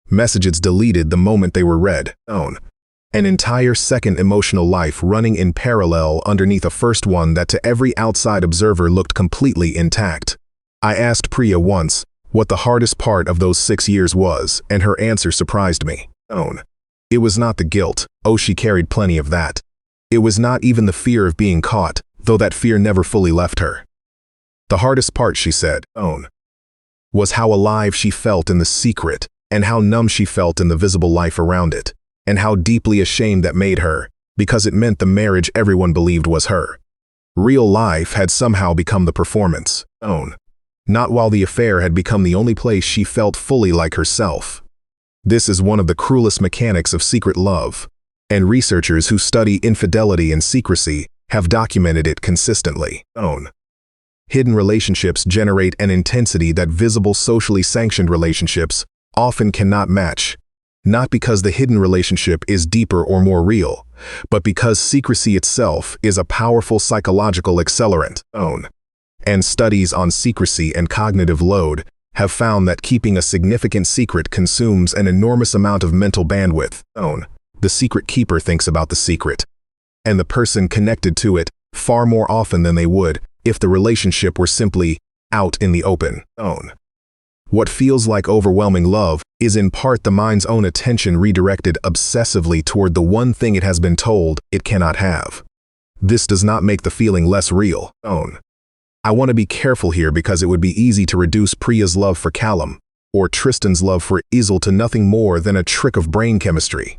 Messages deleted the moment they were read. An entire second emotional life running in parallel underneath a first one that to every outside observer looked completely intact. I asked Priya once what the hardest part of those 6 years was, and her answer surprised me. It was not the guilt. She carried plenty of that. It was not even the fear of being caught, though that fear never fully left her. The hardest part, she said, was how alive she felt in the secret, and how numb she felt in the visible life around it, and how deeply ashamed that made her, because it meant the marriage everyone believed was her. Real life had somehow become the performance. Not while the affair had become the only place she felt fully like herself. This is one of the cruelest mechanics of secret love, and researchers who study infidelity and secrecy have documented it consistently. Hidden relationships generate an intensity that visible socially sanctioned relationships often cannot match, not because the hidden relationship is deeper or more real, but because secrecy itself is a powerful psychological accelerant. And studies on secrecy and cognitive load have found that keeping a significant secret consumes an enormous amount of mental bandwidth. The secret keeper thinks about the secret. and the person connected to it far more often than they would if the relationship were simply out in the open. What feels like overwhelming love is in part the mind's own attention redirected obsessively toward the one thing it has been told it cannot have. This does not make the feeling less real. I want to be careful here because it would be easy to reduce Priya's love for Callum or Tristan's love for Isolde to nothing more than a trick of brain chemistry.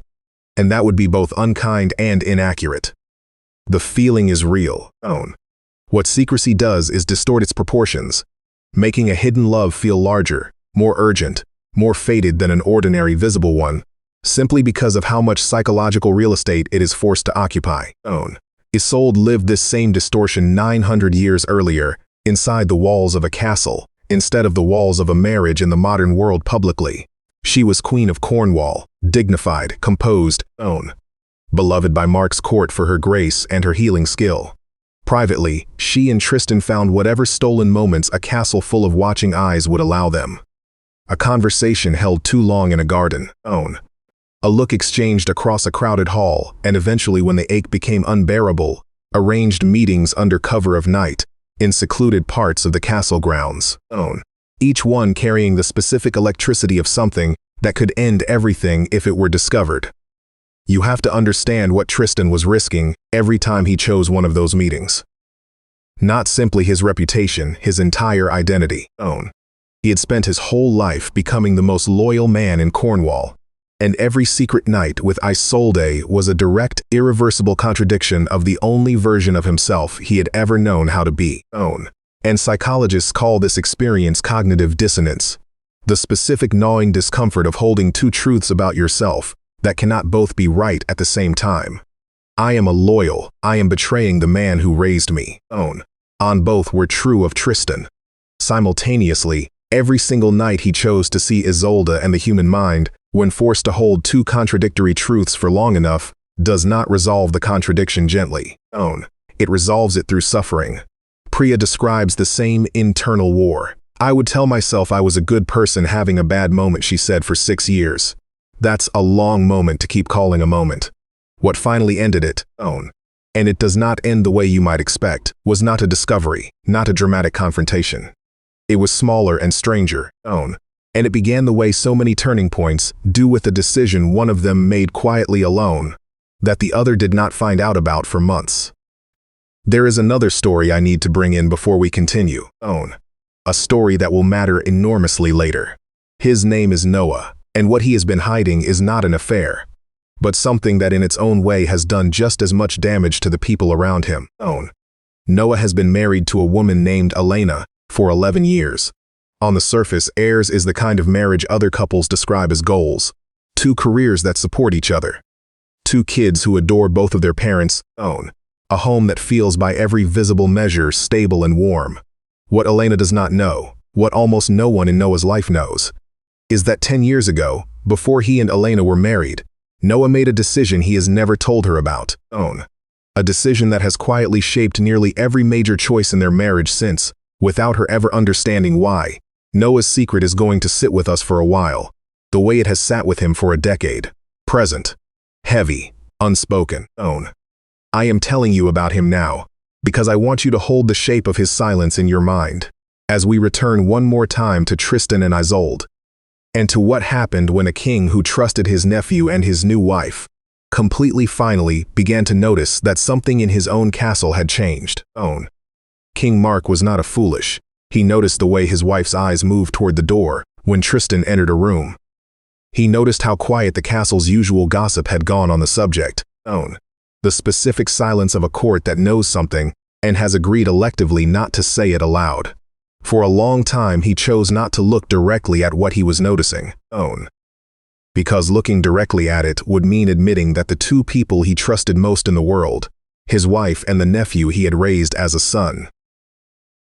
And that would be both unkind and inaccurate. The feeling is real. What secrecy does is distort its proportions, making a hidden love feel larger, more urgent, more fated than an ordinary visible one, simply because of how much psychological real estate it is forced to occupy. Isolde lived this same distortion 900 years earlier, inside the walls of a castle, instead of the walls of a marriage in the modern world publicly. She was Queen of Cornwall, dignified, composed, beloved by Mark's court for her grace and her healing skill. Privately, she and Tristan found whatever stolen moments a castle full of watching eyes would allow them. A conversation held too long in a garden. A look exchanged across a crowded hall, and eventually when the ache became unbearable, arranged meetings under cover of night, in secluded parts of the castle grounds. Each one carrying the specific electricity of something that could end everything if it were discovered. You have to understand what Tristan was risking every time he chose one of those meetings. Not simply his reputation, his entire identity. He had spent his whole life becoming the most loyal man in Cornwall, and every secret night with Isolde was a direct, irreversible contradiction of the only version of himself he had ever known how to be. And psychologists call this experience cognitive dissonance, the specific gnawing discomfort of holding two truths about yourself that cannot both be right at the same time. I am loyal, I am betraying the man who raised me. On both were true of Tristan. Simultaneously, every single night he chose to see Isolde, and the human mind, when forced to hold two contradictory truths for long enough, does not resolve the contradiction gently. It resolves it through suffering. Priya describes the same internal war. I would tell myself I was a good person having a bad moment, she said, for 6 years. That's a long moment to keep calling a moment. What finally ended it, and it does not end the way you might expect, was not a discovery, not a dramatic confrontation. It was smaller and stranger, and it began the way so many turning points do, with a decision one of them made quietly alone, that the other did not find out about for months. There is another story I need to bring in before we continue. A story that will matter enormously later. His name is Noah. And what he has been hiding is not an affair, but something that in its own way has done just as much damage to the people around him. Noah has been married to a woman named Elena for 11 years. On the surface, theirs is the kind of marriage other couples describe as goals. 2 careers that support each other. 2 kids who adore both of their parents. A home that feels by every visible measure stable and warm. What Elena does not know, what almost no one in Noah's life knows, is that 10 years ago, before he and Elena were married, Noah made a decision he has never told her about. A decision that has quietly shaped nearly every major choice in their marriage since, without her ever understanding why. Noah's secret is going to sit with us for a while, the way it has sat with him for a decade. Present. Heavy. Unspoken. I am telling you about him now, because I want you to hold the shape of his silence in your mind, as we return one more time to Tristan and Isolde, and to what happened when a king who trusted his nephew and his new wife completely finally began to notice that something in his own castle had changed. King Mark was not a foolish. He noticed the way his wife's eyes moved toward the door when Tristan entered a room. He noticed how quiet the castle's usual gossip had gone on the subject. The specific silence of a court that knows something and has agreed electively not to say it aloud. For a long time, he chose not to look directly at what he was noticing. Because looking directly at it would mean admitting that the 2 people he trusted most in the world, his wife and the nephew he had raised as a son,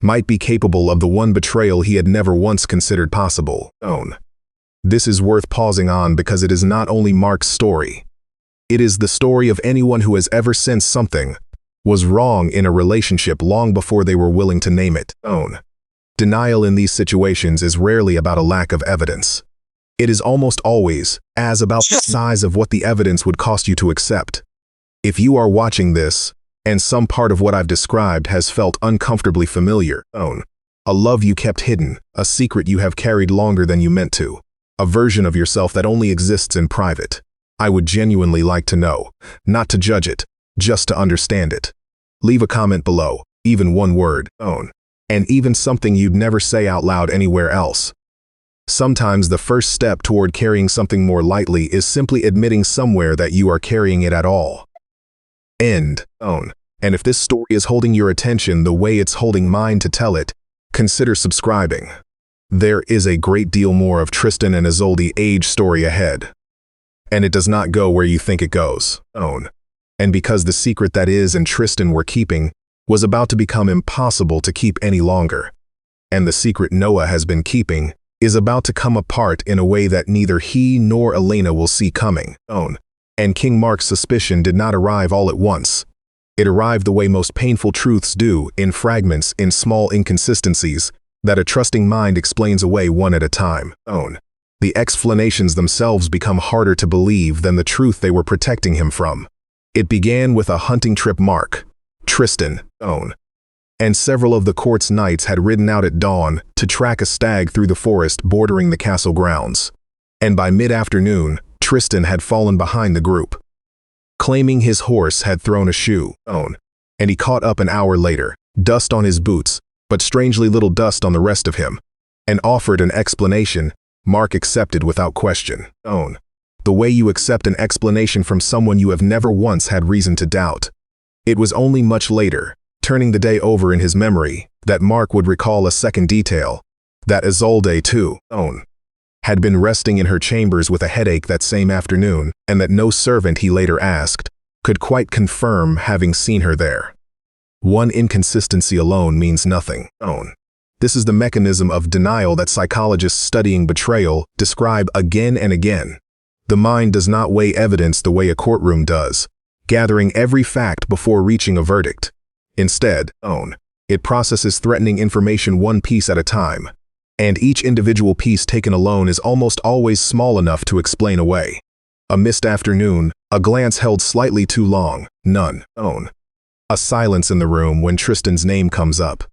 might be capable of the one betrayal he had never once considered possible. This is worth pausing on because it is not only Mark's story. It is the story of anyone who has ever sensed something was wrong in a relationship long before they were willing to name it. Denial in these situations is rarely about a lack of evidence. It is almost always about the size of what the evidence would cost you to accept. If you are watching this, and some part of what I've described has felt uncomfortably familiar, a love you kept hidden, a secret you have carried longer than you meant to, a version of yourself that only exists in private, I would genuinely like to know, not to judge it, just to understand it. Leave a comment below, even one word, and even something you'd never say out loud anywhere else. Sometimes the first step toward carrying something more lightly is simply admitting somewhere that you are carrying it at all. End. And if this story is holding your attention the way it's holding mine to tell it, consider subscribing. There is a great deal more of Tristan and Isolde age story ahead. And it does not go where you think it goes. And because the secret that Is and Tristan were keeping was about to become impossible to keep any longer, and the secret Noah has been keeping is about to come apart in a way that neither he nor Elena will see coming. And King Mark's suspicion did not arrive all at once. It arrived the way most painful truths do, in fragments, in small inconsistencies, that a trusting mind explains away one at a time. The explanations themselves become harder to believe than the truth they were protecting him from. It began with a hunting trip Mark, Tristan, and several of the court's knights had ridden out at dawn to track a stag through the forest bordering the castle grounds. And by mid-afternoon, Tristan had fallen behind the group, claiming his horse had thrown a shoe, and he caught up an hour later, dust on his boots, but strangely little dust on the rest of him, and offered an explanation Mark accepted without question. The way you accept an explanation from someone you have never once had reason to doubt. It was only much later, turning the day over in his memory, that Mark would recall a second detail, that Isolde, too, had been resting in her chambers with a headache that same afternoon, and that no servant, he later asked, could quite confirm having seen her there. One inconsistency alone means nothing. This is the mechanism of denial that psychologists studying betrayal describe again and again. The mind does not weigh evidence the way a courtroom does, gathering every fact before reaching a verdict. Instead, it processes threatening information one piece at a time, and each individual piece taken alone is almost always small enough to explain away. A missed afternoon, a glance held slightly too long, none. A silence in the room when Tristan's name comes up.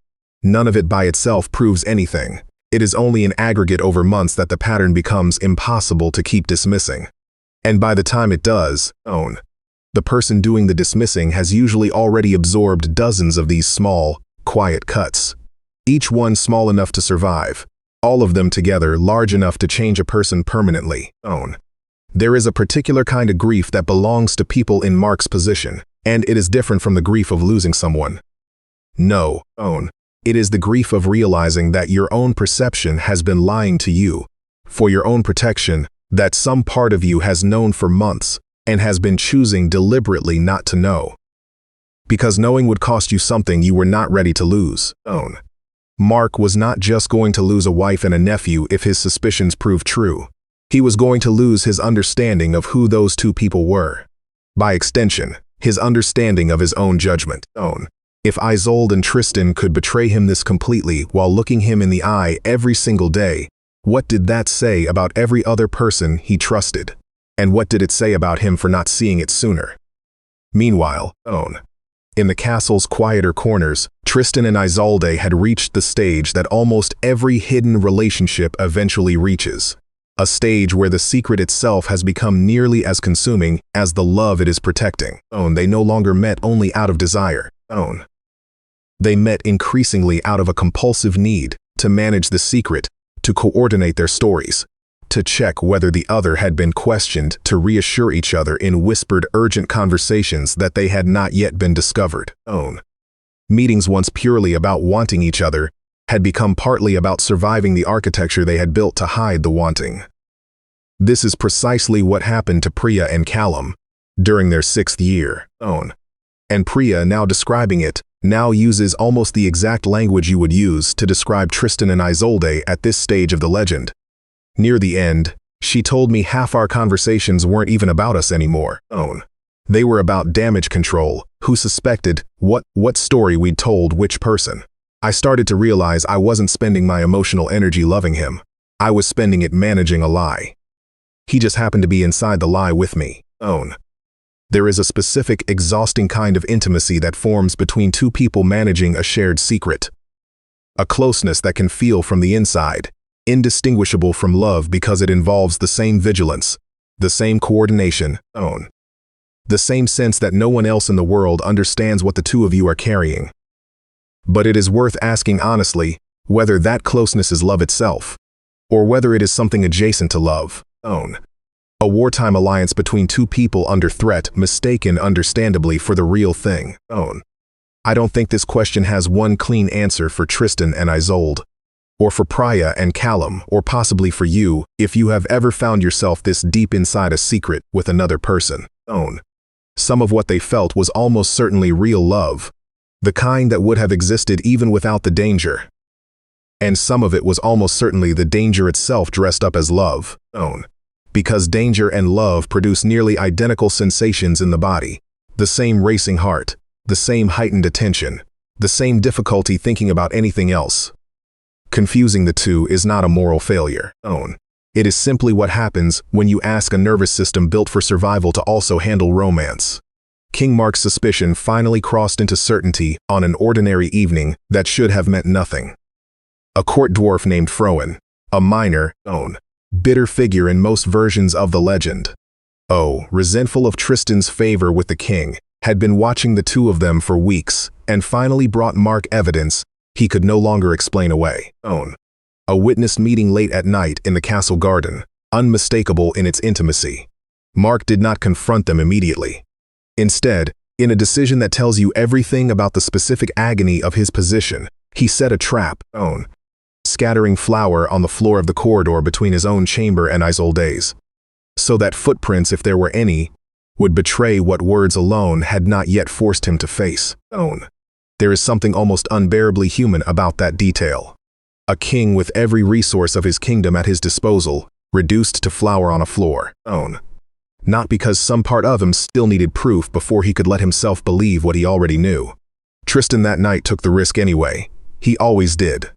None of it by itself proves anything. It is only in aggregate over months that the pattern becomes impossible to keep dismissing. And by the time it does, the person doing the dismissing has usually already absorbed dozens of these small, quiet cuts. Each one small enough to survive. All of them together large enough to change a person permanently. There is a particular kind of grief that belongs to people in Mark's position, and it is different from the grief of losing someone. No, it is the grief of realizing that your own perception has been lying to you, for your own protection, that some part of you has known for months, and has been choosing deliberately not to know. Because knowing would cost you something you were not ready to lose. Mark was not just going to lose a wife and a nephew if his suspicions proved true. He was going to lose his understanding of who those two people were. By extension, his understanding of his own judgment. If Isolde and Tristan could betray him this completely while looking him in the eye every single day, what did that say about every other person he trusted? And what did it say about him for not seeing it sooner? Meanwhile, in the castle's quieter corners, Tristan and Isolde had reached the stage that almost every hidden relationship eventually reaches. A stage where the secret itself has become nearly as consuming as the love it is protecting. They no longer met only out of desire. They met increasingly out of a compulsive need to manage the secret, to coordinate their stories, to check whether the other had been questioned, to reassure each other in whispered, urgent conversations that they had not yet been discovered. Meetings once purely about wanting each other had become partly about surviving the architecture they had built to hide the wanting. This is precisely what happened to Priya and Callum during their 6th year. And Priya, now describing it, now uses almost the exact language you would use to describe Tristan and Isolde at this stage of the legend. Near the end, she told me half our conversations weren't even about us anymore. They were about damage control, who suspected what story we'd told which person. I started to realize I wasn't spending my emotional energy loving him. I was spending it managing a lie. He just happened to be inside the lie with me. There is a specific, exhausting kind of intimacy that forms between two people managing a shared secret. A closeness that can feel from the inside, indistinguishable from love because it involves the same vigilance, the same coordination, the same sense that no one else in the world understands what the two of you are carrying. But it is worth asking honestly whether that closeness is love itself, or whether it is something adjacent to love. A wartime alliance between two people under threat, mistaken understandably for the real thing. I don't think this question has one clean answer for Tristan and Isolde, or for Priya and Callum, or possibly for you, if you have ever found yourself this deep inside a secret with another person. Some of what they felt was almost certainly real love, the kind that would have existed even without the danger. And some of it was almost certainly the danger itself dressed up as love. Because danger and love produce nearly identical sensations in the body, the same racing heart, the same heightened attention, the same difficulty thinking about anything else. Confusing the two is not a moral failure. It is simply what happens when you ask a nervous system built for survival to also handle romance. King Mark's suspicion finally crossed into certainty on an ordinary evening that should have meant nothing. A court dwarf named Frowen, a minor, bitter figure in most versions of the legend, resentful of Tristan's favor with the king, had been watching the two of them for weeks and finally brought Mark evidence he could no longer explain away. A witnessed meeting late at night in the castle garden, unmistakable in its intimacy. Mark did not confront them immediately. Instead, in a decision that tells you everything about the specific agony of his position, he set a trap, scattering flour on the floor of the corridor between his own chamber and Isolde's, so that footprints, if there were any, would betray what words alone had not yet forced him to face. There is something almost unbearably human about that detail. A king with every resource of his kingdom at his disposal, reduced to flour on a floor. Not because some part of him still needed proof before he could let himself believe what he already knew. Tristan that night took the risk anyway. He always did.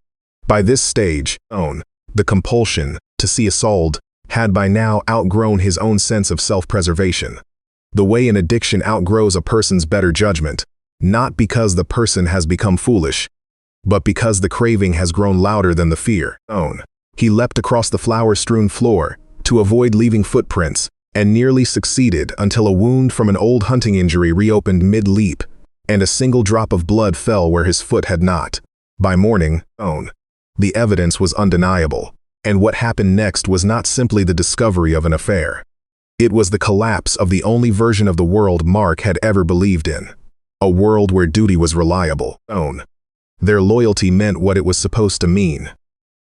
By this stage, the compulsion to see Isolde had by now outgrown his own sense of self-preservation. The way an addiction outgrows a person's better judgment, not because the person has become foolish, but because the craving has grown louder than the fear. He leapt across the flour-strewn floor to avoid leaving footprints, and nearly succeeded until a wound from an old hunting injury reopened mid-leap, and a single drop of blood fell where his foot had not. By morning, the evidence was undeniable, and what happened next was not simply the discovery of an affair. It was the collapse of the only version of the world Mark had ever believed in. A world where duty was reliable. Their loyalty meant what it was supposed to mean.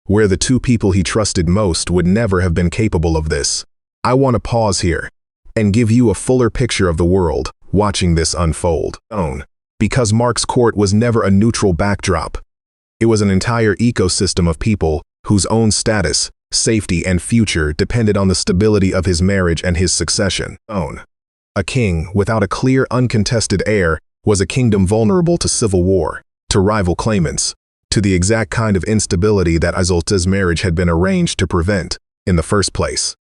Where the two people he trusted most would never have been capable of this. I want to pause here and give you a fuller picture of the world watching this unfold. Because Mark's court was never a neutral backdrop. It was an entire ecosystem of people whose own status, safety, and future depended on the stability of his marriage and his succession. A king without a clear, uncontested heir was a kingdom vulnerable to civil war, to rival claimants, to the exact kind of instability that Isolde's marriage had been arranged to prevent in the first place.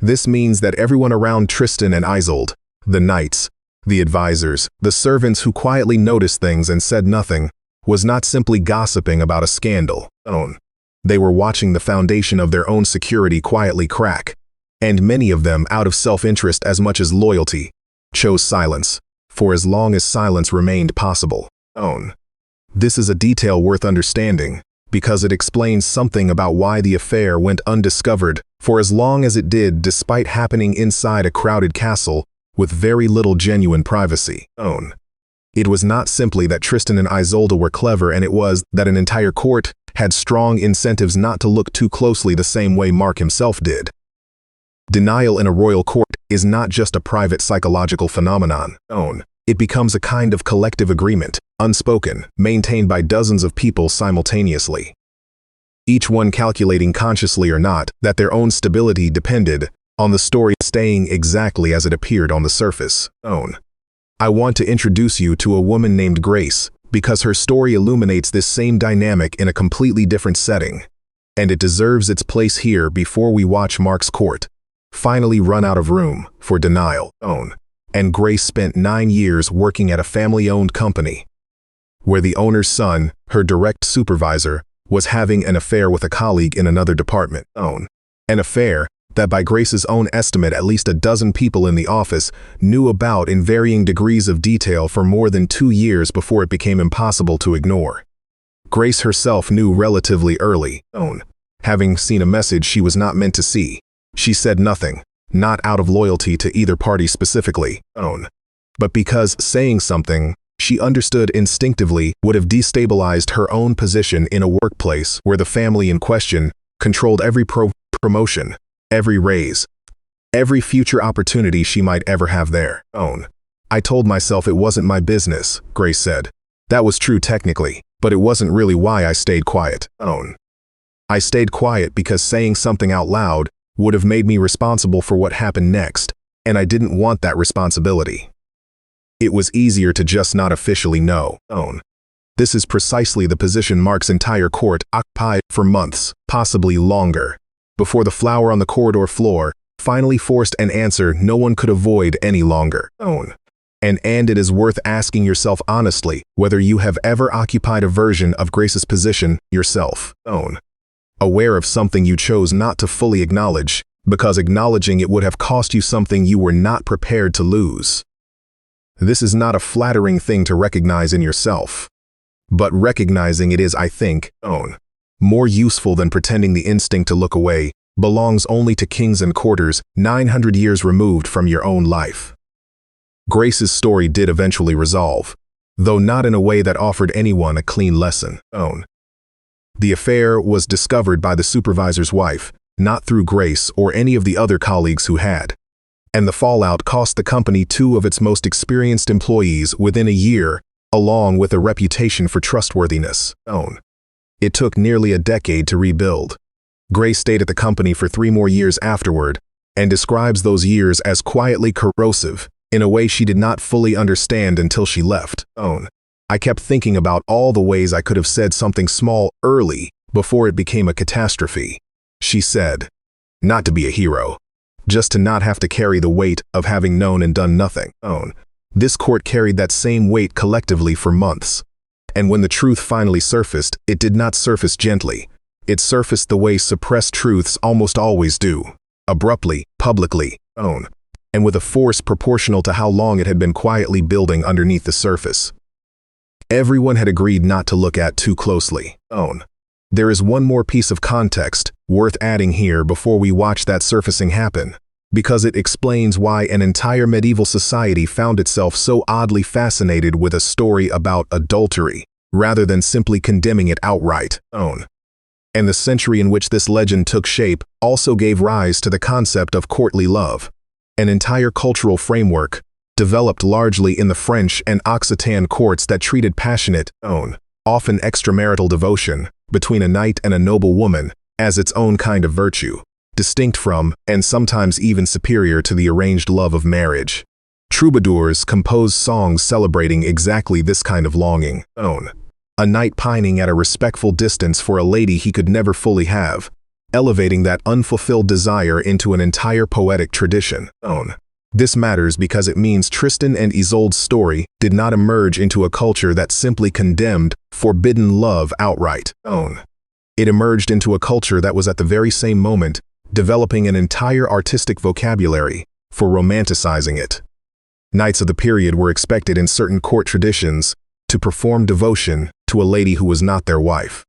This means that everyone around Tristan and Isolde, the knights, the advisors, the servants who quietly noticed things and said nothing, was not simply gossiping about a scandal. They were watching the foundation of their own security quietly crack, and many of them, out of self-interest as much as loyalty, chose silence, for as long as silence remained possible. This is a detail worth understanding, because it explains something about why the affair went undiscovered for as long as it did, despite happening inside a crowded castle with very little genuine privacy. It was not simply that Tristan and Isolde were clever, and it was that an entire court had strong incentives not to look too closely the same way Mark himself did. Denial in a royal court is not just a private psychological phenomenon. It becomes a kind of collective agreement, unspoken, maintained by dozens of people simultaneously. Each one calculating, consciously or not, that their own stability depended on the story staying exactly as it appeared on the surface. I want to introduce you to a woman named Grace, because her story illuminates this same dynamic in a completely different setting, and it deserves its place here before we watch Mark's court finally run out of room for denial. and Grace spent 9 years working at a family-owned company, where the owner's son, her direct supervisor, was having an affair with a colleague in another department. An affair that by Grace's own estimate at least a dozen people in the office knew about in varying degrees of detail for more than 2 years before it became impossible to ignore. Grace herself knew relatively early, having seen a message she was not meant to see. She said nothing, not out of loyalty to either party specifically, but because saying something she understood instinctively would have destabilized her own position in a workplace where the family in question controlled every promotion, every raise, every future opportunity she might ever have there. I told myself it wasn't my business, Grace said. That was true technically, but it wasn't really why I stayed quiet. I stayed quiet because saying something out loud would have made me responsible for what happened next, and I didn't want that responsibility. It was easier to just not officially know. This is precisely the position Mark's entire court occupied for months, possibly longer, before the flower on the corridor floor finally forced an answer no one could avoid any longer. And it is worth asking yourself honestly whether you have ever occupied a version of Grace's position yourself. Aware of something you chose not to fully acknowledge, because acknowledging it would have cost you something you were not prepared to lose. This is not a flattering thing to recognize in yourself, but recognizing it is, I think, more useful than pretending the instinct to look away belongs only to kings and courtiers 900 years removed from your own life. Grace's story did eventually resolve, though not in a way that offered anyone a clean lesson. The affair was discovered by the supervisor's wife, not through Grace or any of the other colleagues who had. And the fallout cost the company 2 of its most experienced employees within a year, along with a reputation for trustworthiness. It took nearly a decade to rebuild. Grace stayed at the company for 3 more years afterward, and describes those years as quietly corrosive, in a way she did not fully understand until she left. I kept thinking about all the ways I could have said something small early before it became a catastrophe. She said, not to be a hero, just to not have to carry the weight of having known and done nothing. This court carried that same weight collectively for months. And when the truth finally surfaced, it did not surface gently. It surfaced the way suppressed truths almost always do, abruptly, publicly, and with a force proportional to how long it had been quietly building underneath the surface. Everyone had agreed not to look at too closely. There is one more piece of context worth adding here before we watch that surfacing happen, because it explains why an entire medieval society found itself so oddly fascinated with a story about adultery, rather than simply condemning it outright. And the century in which this legend took shape also gave rise to the concept of courtly love, an entire cultural framework developed largely in the French and Occitan courts that treated passionate, often extramarital devotion between a knight and a noble woman as its own kind of virtue, distinct from, and sometimes even superior to, the arranged love of marriage. Troubadours composed songs celebrating exactly this kind of longing. A knight pining at a respectful distance for a lady he could never fully have, elevating that unfulfilled desire into an entire poetic tradition. This matters because it means Tristan and Isolde's story did not emerge into a culture that simply condemned forbidden love outright. It emerged into a culture that was at the very same moment developing an entire artistic vocabulary for romanticizing it. Knights of the period were expected in certain court traditions to perform devotion to a lady who was not their wife.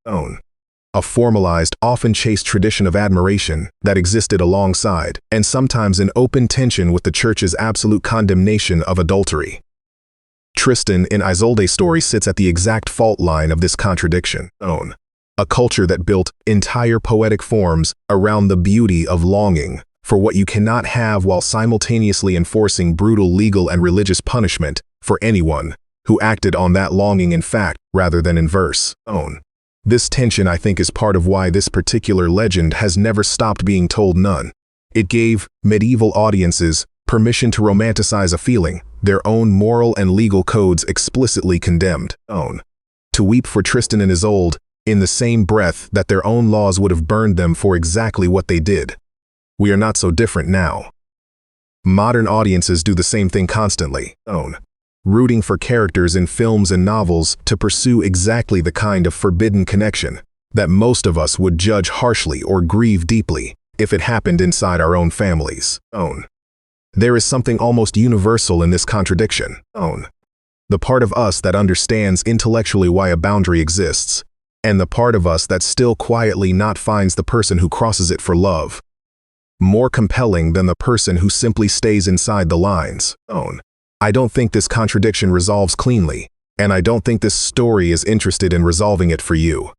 A formalized, often chaste tradition of admiration that existed alongside, and sometimes in open tension with, the church's absolute condemnation of adultery. Tristan and Isolde's story sits at the exact fault line of this contradiction. A culture that built entire poetic forms around the beauty of longing for what you cannot have, while simultaneously enforcing brutal legal and religious punishment for anyone who acted on that longing in fact rather than in verse. This tension, I think, is part of why this particular legend has never stopped being told. It gave medieval audiences permission to romanticize a feeling their own moral and legal codes explicitly condemned. To weep for Tristan and Isolde in the same breath that their own laws would have burned them for exactly what they did. We are not so different now. Modern audiences do the same thing constantly, rooting for characters in films and novels to pursue exactly the kind of forbidden connection that most of us would judge harshly or grieve deeply if it happened inside our own families. There is something almost universal in this contradiction. The part of us that understands intellectually why a boundary exists, and the part of us that still quietly not finds the person who crosses it for love more compelling than the person who simply stays inside the lines. I don't think this contradiction resolves cleanly, and I don't think this story is interested in resolving it for you.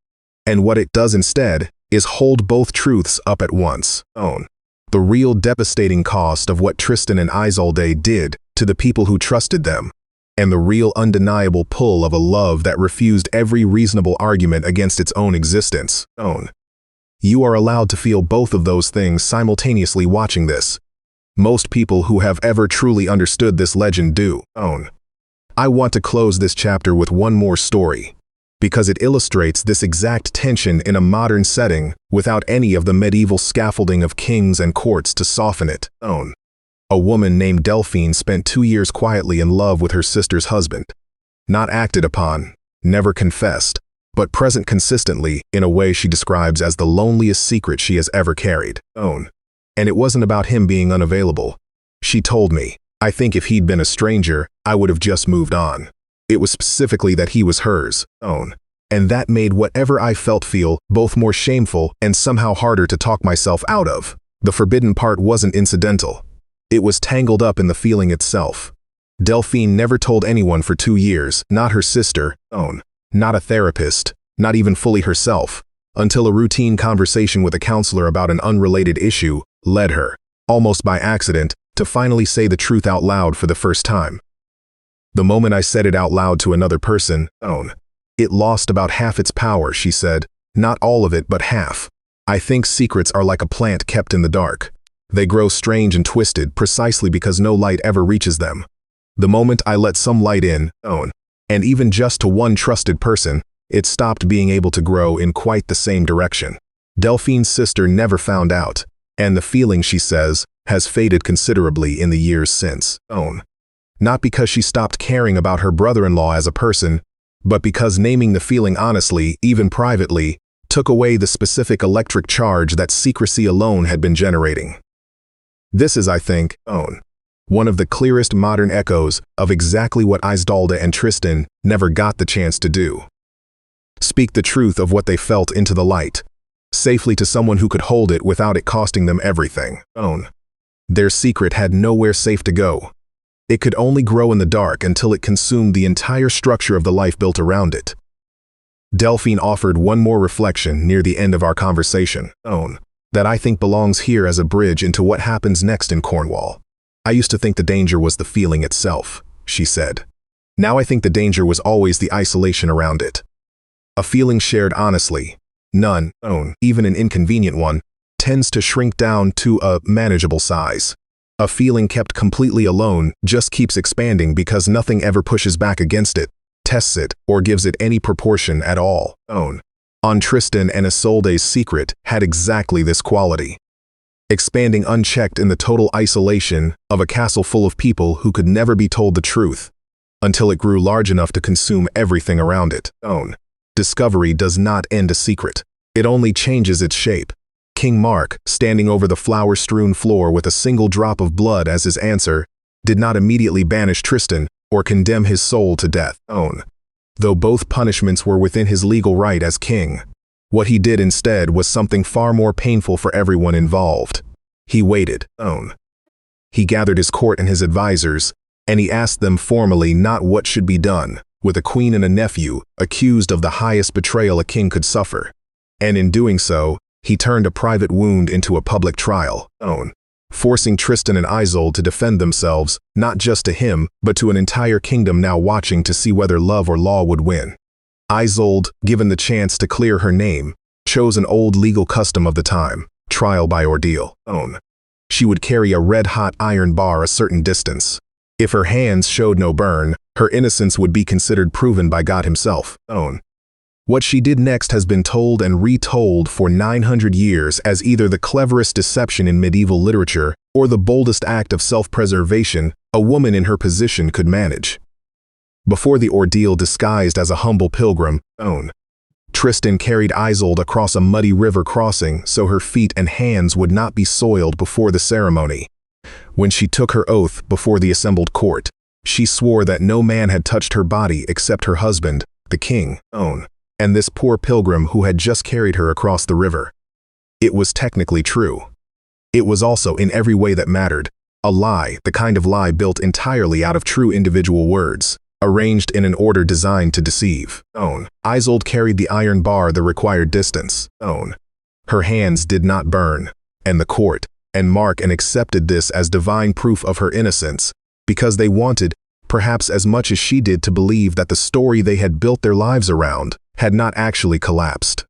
And what it does instead is hold both truths up at once. The real devastating cost of what Tristan and Isolde did to the people who trusted them, and the real undeniable pull of a love that refused every reasonable argument against its own existence. You are allowed to feel both of those things simultaneously watching this. Most people who have ever truly understood this legend do. I want to close this chapter with one more story, because it illustrates this exact tension in a modern setting without any of the medieval scaffolding of kings and courts to soften it. A woman named Delphine spent 2 years quietly in love with her sister's husband. Not acted upon, never confessed, but present consistently in a way she describes as the loneliest secret she has ever carried. And it wasn't about him being unavailable. She told me, I think if he'd been a stranger, I would have just moved on. It was specifically that he was hers. And that made whatever I felt feel both more shameful and somehow harder to talk myself out of. The forbidden part wasn't incidental. It was tangled up in the feeling itself. Delphine never told anyone for 2 years, not her sister, not a therapist, not even fully herself, until a routine conversation with a counselor about an unrelated issue led her, almost by accident, to finally say the truth out loud for the first time. The moment I said it out loud to another person, it lost about half its power, she said. Not all of it, but half. I think secrets are like a plant kept in the dark. They grow strange and twisted precisely because no light ever reaches them. The moment I let some light in, and even just to one trusted person, it stopped being able to grow in quite the same direction. Delphine's sister never found out, and the feeling, she says, has faded considerably in the years since. Not because she stopped caring about her brother-in-law as a person, but because naming the feeling honestly, even privately, took away the specific electric charge that secrecy alone had been generating. This is, I think, one of the clearest modern echoes of exactly what Isolde and Tristan never got the chance to do. Speak the truth of what they felt into the light, safely to someone who could hold it without it costing them everything. Their secret had nowhere safe to go. It could only grow in the dark until it consumed the entire structure of the life built around it. Delphine offered one more reflection near the end of our conversation, that I think belongs here as a bridge into what happens next in Cornwall. I used to think the danger was the feeling itself, she said. Now I think the danger was always the isolation around it. A feeling shared honestly, none, even an inconvenient one, tends to shrink down to a manageable size. A feeling kept completely alone just keeps expanding because nothing ever pushes back against it, tests it, or gives it any proportion at all. On Tristan and Isolde's secret had exactly this quality. Expanding unchecked in the total isolation of a castle full of people who could never be told the truth, until it grew large enough to consume everything around it. Discovery does not end a secret. It only changes its shape. King Mark, standing over the flower-strewn floor with a single drop of blood as his answer, did not immediately banish Tristan or condemn his soul to death. Though both punishments were within his legal right as king, what he did instead was something far more painful for everyone involved. He waited. He gathered his court and his advisors, and he asked them formally not what should be done with a queen and a nephew accused of the highest betrayal a king could suffer. And in doing so, he turned a private wound into a public trial, forcing Tristan and Isolde to defend themselves, not just to him, but to an entire kingdom now watching to see whether love or law would win. Isolde, given the chance to clear her name, chose an old legal custom of the time, trial by ordeal. She would carry a red-hot iron bar a certain distance. If her hands showed no burn, her innocence would be considered proven by God himself. What she did next has been told and retold for 900 years as either the cleverest deception in medieval literature or the boldest act of self-preservation a woman in her position could manage. Before the ordeal disguised as a humble pilgrim, Tristan carried Isolde across a muddy river crossing so her feet and hands would not be soiled before the ceremony. When she took her oath before the assembled court, she swore that no man had touched her body except her husband, the king, and this poor pilgrim who had just carried her across the river. It was technically true. It was also, in every way that mattered, a lie, the kind of lie built entirely out of true individual words, arranged in an order designed to deceive. Isolde carried the iron bar the required distance. Her hands did not burn, and the court and Mark accepted this as divine proof of her innocence, because they wanted, perhaps as much as she did, to believe that the story they had built their lives around had not actually collapsed.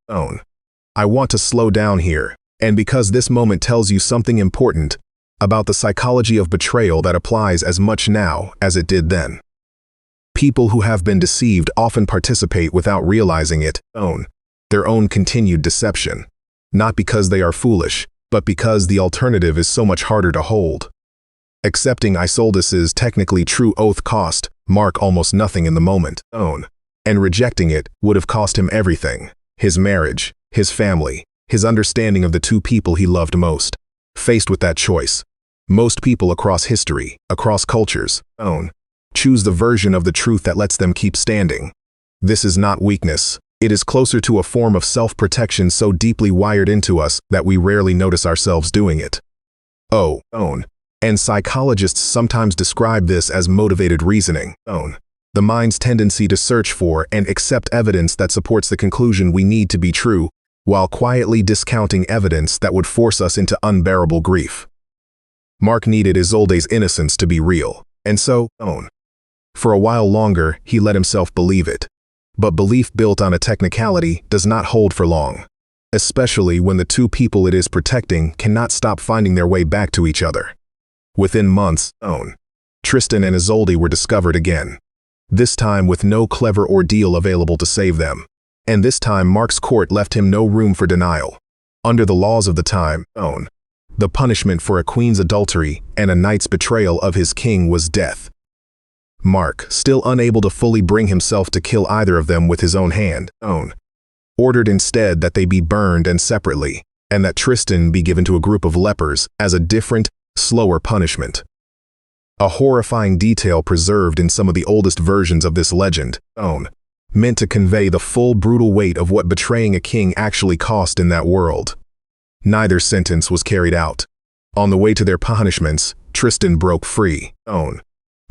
I want to slow down here, and because this moment tells you something important about the psychology of betrayal that applies as much now as it did then. People who have been deceived often participate without realizing it, their own continued deception, not because they are foolish, but because the alternative is so much harder to hold. Accepting Isolde's technically true oath cost Mark almost nothing in the moment, and rejecting it would have cost him everything: his marriage, his family, his understanding of the two people he loved most. Faced with that choice, most people across history, across cultures, choose the version of the truth that lets them keep standing. This is not weakness. It is closer to a form of self-protection so deeply wired into us that we rarely notice ourselves doing it. And psychologists sometimes describe this as motivated reasoning, the mind's tendency to search for and accept evidence that supports the conclusion we need to be true, while quietly discounting evidence that would force us into unbearable grief. Mark needed Isolde's innocence to be real, and so, for a while longer, he let himself believe it. But belief built on a technicality does not hold for long, especially when the two people it is protecting cannot stop finding their way back to each other. Within months, Tristan and Isolde were discovered again, this time with no clever ordeal available to save them. And this time Mark's court left him no room for denial. Under the laws of the time, the punishment for a queen's adultery and a knight's betrayal of his king was death. Mark, still unable to fully bring himself to kill either of them with his own hand, ordered instead that they be burned and separately, and that Tristan be given to a group of lepers as a different, slower punishment. A horrifying detail preserved in some of the oldest versions of this legend, meant to convey the full brutal weight of what betraying a king actually cost in that world. Neither sentence was carried out. On the way to their punishments, Tristan broke free,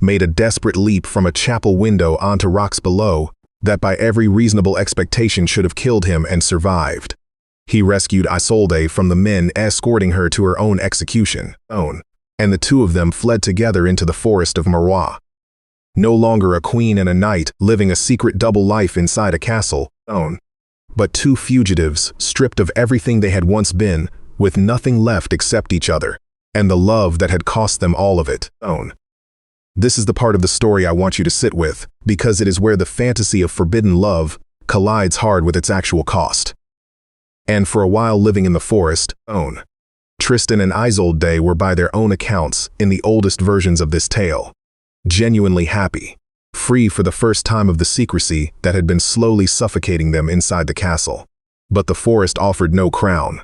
made a desperate leap from a chapel window onto rocks below that by every reasonable expectation should have killed him, and survived. He rescued Isolde from the men escorting her to her own execution, and the two of them fled together into the forest of Marwa. No longer a queen and a knight living a secret double life inside a castle, but two fugitives stripped of everything they had once been, with nothing left except each other, and the love that had cost them all of it. This is the part of the story I want you to sit with, because it is where the fantasy of forbidden love collides hard with its actual cost. And for a while living in the forest, Tristan and Isolde were, by their own accounts, in the oldest versions of this tale, genuinely happy, free for the first time of the secrecy that had been slowly suffocating them inside the castle. But the forest offered no crown,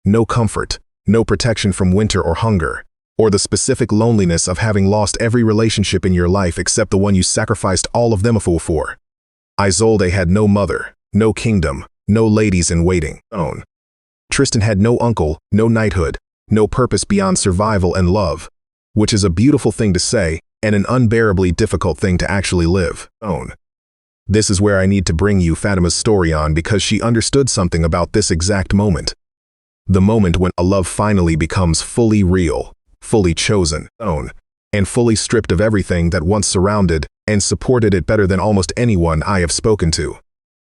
no comfort, no protection from winter or hunger, or the specific loneliness of having lost every relationship in your life except the one you sacrificed all of them for. Isolde had no mother, no kingdom, no ladies in waiting. Tristan had no uncle, no knighthood, no purpose beyond survival and love, which is a beautiful thing to say and an unbearably difficult thing to actually live. This is where I need to bring you Fatima's story on, because she understood something about this exact moment. The moment when a love finally becomes fully real, fully chosen, and fully stripped of everything that once surrounded and supported it better than almost anyone I have spoken to.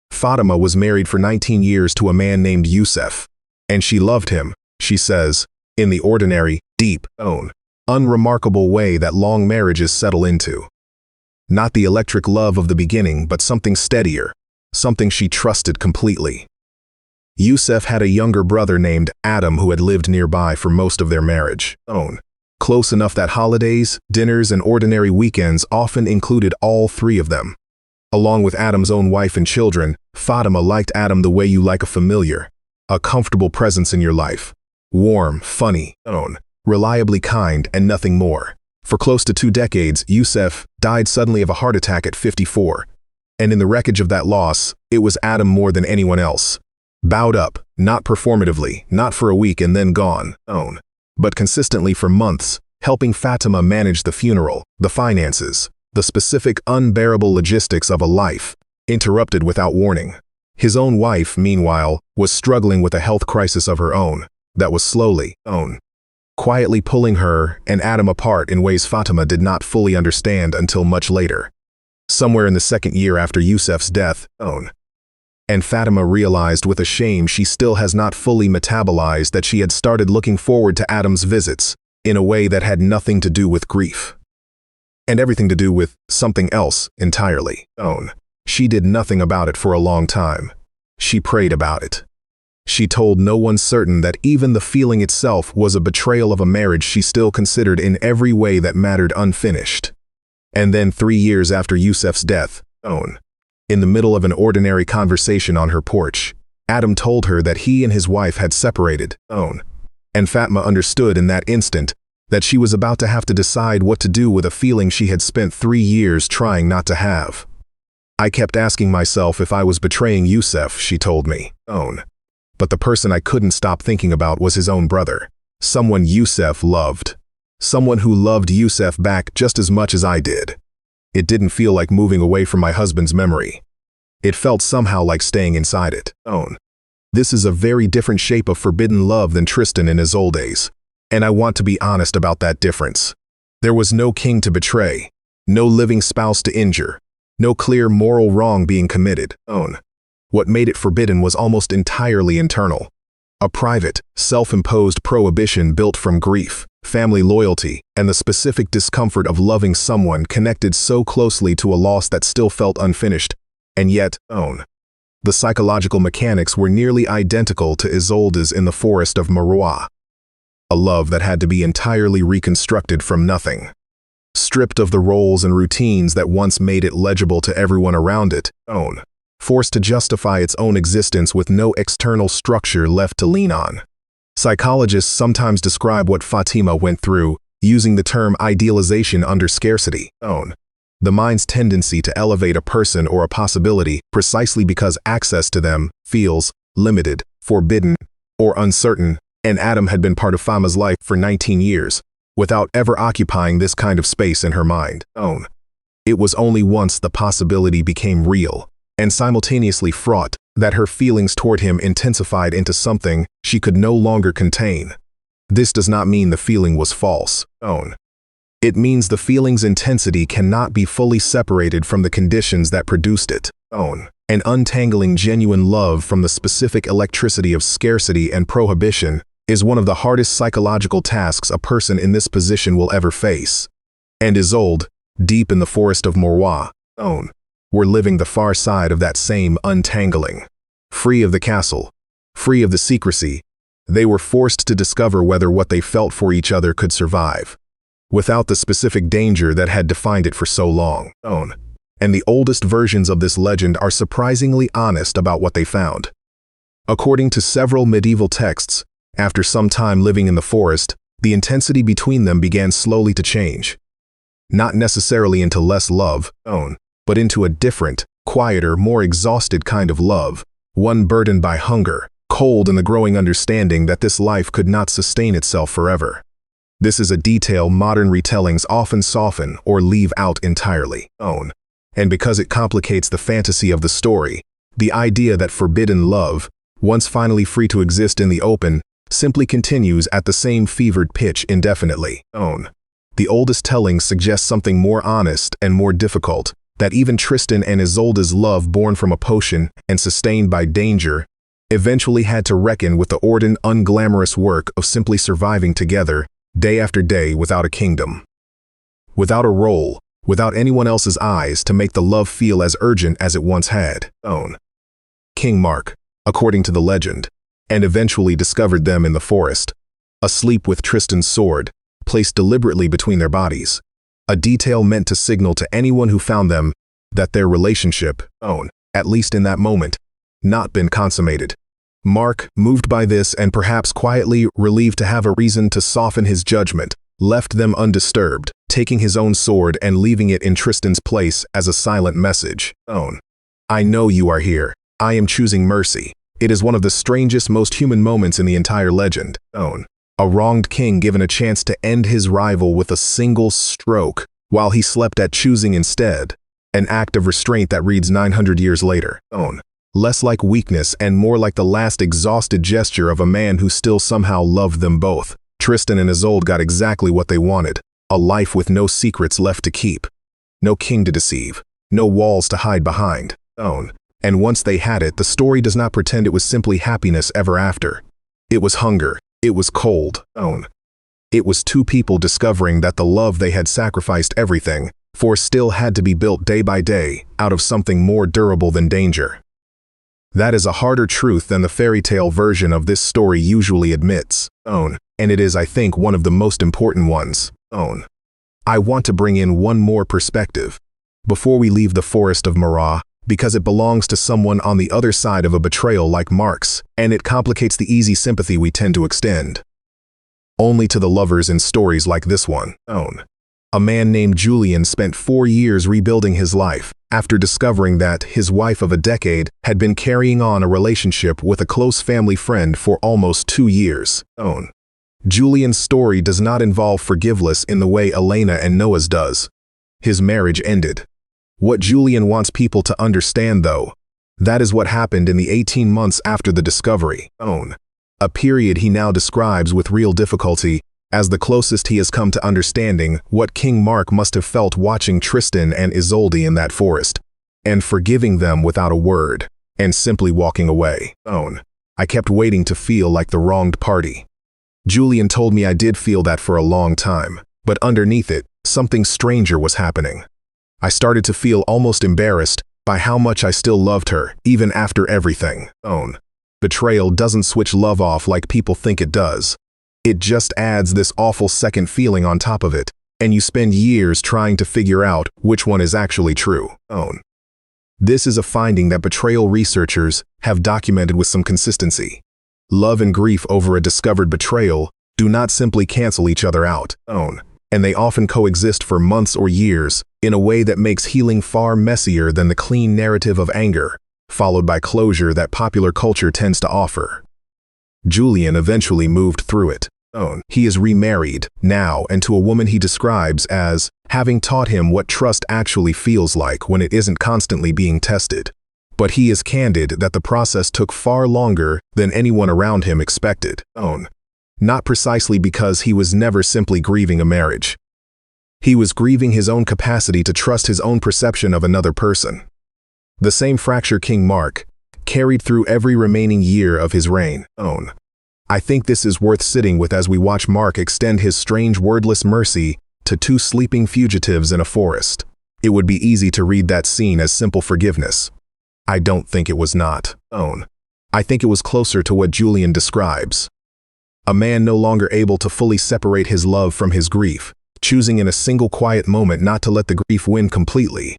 Fatima was married for 19 years to a man named Youssef, and she loved him, she says, in the ordinary, deep, unremarkable way that long marriages settle into. Not the electric love of the beginning, but something steadier, something she trusted completely. Yusuf had a younger brother named Adam who had lived nearby for most of their marriage. Close enough that holidays, dinners, and ordinary weekends often included all three of them. Along with Adam's own wife and children, Fatima liked Adam the way you like a familiar, a comfortable presence in your life. Warm, funny, reliably kind, and nothing more. For close to 2 decades, Yusuf died suddenly of a heart attack at 54. And in the wreckage of that loss, it was Adam more than anyone else. Bowed up, not performatively, not for a week and then gone, but consistently for months, helping Fatima manage the funeral, the finances, the specific unbearable logistics of a life, interrupted without warning. His own wife, meanwhile, was struggling with a health crisis of her own, that was slowly, quietly pulling her and Adam apart in ways Fatima did not fully understand until much later. Somewhere in the 2nd year after Yusuf's death, and Fatima realized with a shame she still has not fully metabolized that she had started looking forward to Adam's visits in a way that had nothing to do with grief. And everything to do with something else entirely. She did nothing about it for a long time. She prayed about it. She told no one certain that even the feeling itself was a betrayal of a marriage she still considered in every way that mattered unfinished. And then 3 years after Yusuf's death, in the middle of an ordinary conversation on her porch, Adam told her that he and his wife had separated, and Fatima understood in that instant that she was about to have to decide what to do with a feeling she had spent 3 years trying not to have. I kept asking myself if I was betraying Yusuf, she told me, but the person I couldn't stop thinking about was his own brother, someone Yusuf loved, someone who loved Yusuf back just as much as I did. It didn't feel like moving away from my husband's memory. It felt somehow like staying inside it. This is a very different shape of forbidden love than Tristan and Isolde's, and I want to be honest about that difference. There was no king to betray, no living spouse to injure, no clear moral wrong being committed. What made it forbidden was almost entirely internal. A private, self-imposed prohibition built from grief, family loyalty, and the specific discomfort of loving someone connected so closely to a loss that still felt unfinished. And yet, the psychological mechanics were nearly identical to Isolde's in the forest of Marwa. A love that had to be entirely reconstructed from nothing. Stripped of the roles and routines that once made it legible to everyone around it, forced to justify its own existence with no external structure left to lean on. Psychologists sometimes describe what Fatima went through using the term idealization under scarcity. The mind's tendency to elevate a person or a possibility precisely because access to them feels limited, forbidden, or uncertain, and Adam had been part of Fatima's life for 19 years, without ever occupying this kind of space in her mind. It was only once the possibility became real, and simultaneously fraught, that her feelings toward him intensified into something she could no longer contain. This does not mean the feeling was false. It means the feeling's intensity cannot be fully separated from the conditions that produced it. And untangling genuine love from the specific electricity of scarcity and prohibition is one of the hardest psychological tasks a person in this position will ever face. And Isolde, deep in the forest of Marwa, were living the far side of that same untangling. Free of the castle, free of the secrecy, they were forced to discover whether what they felt for each other could survive, without the specific danger that had defined it for so long. And the oldest versions of this legend are surprisingly honest about what they found. According to several medieval texts, after some time living in the forest, the intensity between them began slowly to change. Not necessarily into less love, but into a different, quieter, more exhausted kind of love, one burdened by hunger, cold in the growing understanding that this life could not sustain itself forever. This is a detail modern retellings often soften or leave out entirely. And because it complicates the fantasy of the story, the idea that forbidden love, once finally free to exist in the open, simply continues at the same fevered pitch indefinitely. The oldest tellings suggest something more honest and more difficult, that even Tristan and Isolde's love born from a potion and sustained by danger eventually had to reckon with the ordinary, unglamorous work of simply surviving together, day after day without a kingdom. Without a role, without anyone else's eyes to make the love feel as urgent as it once had. King Mark. according to the legend, and eventually discovered them in the forest, asleep with Tristan's sword, placed deliberately between their bodies, a detail meant to signal to anyone who found them that their relationship, at least in that moment, not been consummated. Mark, moved by this and perhaps quietly relieved to have a reason to soften his judgment, left them undisturbed, taking his own sword and leaving it in Tristan's place as a silent message. I know you are here. I am choosing mercy. It is one of the strangest, most human moments in the entire legend. A wronged king given a chance to end his rival with a single stroke while he slept at choosing instead, an act of restraint that reads 900 years later. Less like weakness and more like the last exhausted gesture of a man who still somehow loved them both. Tristan and Isolde got exactly what they wanted, a life with no secrets left to keep, no king to deceive, no walls to hide behind. And once they had it, the story does not pretend it was simply happiness ever after. It was hunger, it was cold. It was two people discovering that the love they had sacrificed everything for still had to be built day by day out of something more durable than danger. That is a harder truth than the fairy tale version of this story usually admits. And it is, I think, one of the most important ones. I want to bring in one more perspective before we leave the forest of Morat, because it belongs to someone on the other side of a betrayal like Mark's, and it complicates the easy sympathy we tend to extend only to the lovers in stories like this one. A man named Julian spent 4 years rebuilding his life after discovering that his wife of a decade had been carrying on a relationship with a close family friend for almost 2 years. Julian's story does not involve forgiveness in the way Elena and Noah's does. His marriage ended. What Julian wants people to understand, though, that is what happened in the 18 months after the discovery. A period he now describes with real difficulty as the closest he has come to understanding what King Mark must have felt watching Tristan and Isolde in that forest, and forgiving them without a word, and simply walking away. I kept waiting to feel like the wronged party. Julian told me I did feel that for a long time, but underneath it, something stranger was happening. I started to feel almost embarrassed by how much I still loved her, even after everything. Betrayal doesn't switch love off like people think it does. It just adds this awful second feeling on top of it, and you spend years trying to figure out which one is actually true. This is a finding that betrayal researchers have documented with some consistency. Love and grief over a discovered betrayal do not simply cancel each other out, and they often coexist for months or years in a way that makes healing far messier than the clean narrative of anger, followed by closure that popular culture tends to offer. Julian eventually moved through it. He is remarried now, and to a woman he describes as having taught him what trust actually feels like when it isn't constantly being tested. But he is candid that the process took far longer than anyone around him expected. Not precisely because he was never simply grieving a marriage. He was grieving his own capacity to trust his own perception of another person. The same fracture King Mark carried through every remaining year of his reign. I think this is worth sitting with as we watch Mark extend his strange wordless mercy to two sleeping fugitives in a forest. It would be easy to read that scene as simple forgiveness. I don't think it was not. I think it was closer to what Julian describes. A man no longer able to fully separate his love from his grief, choosing in a single quiet moment not to let the grief win completely,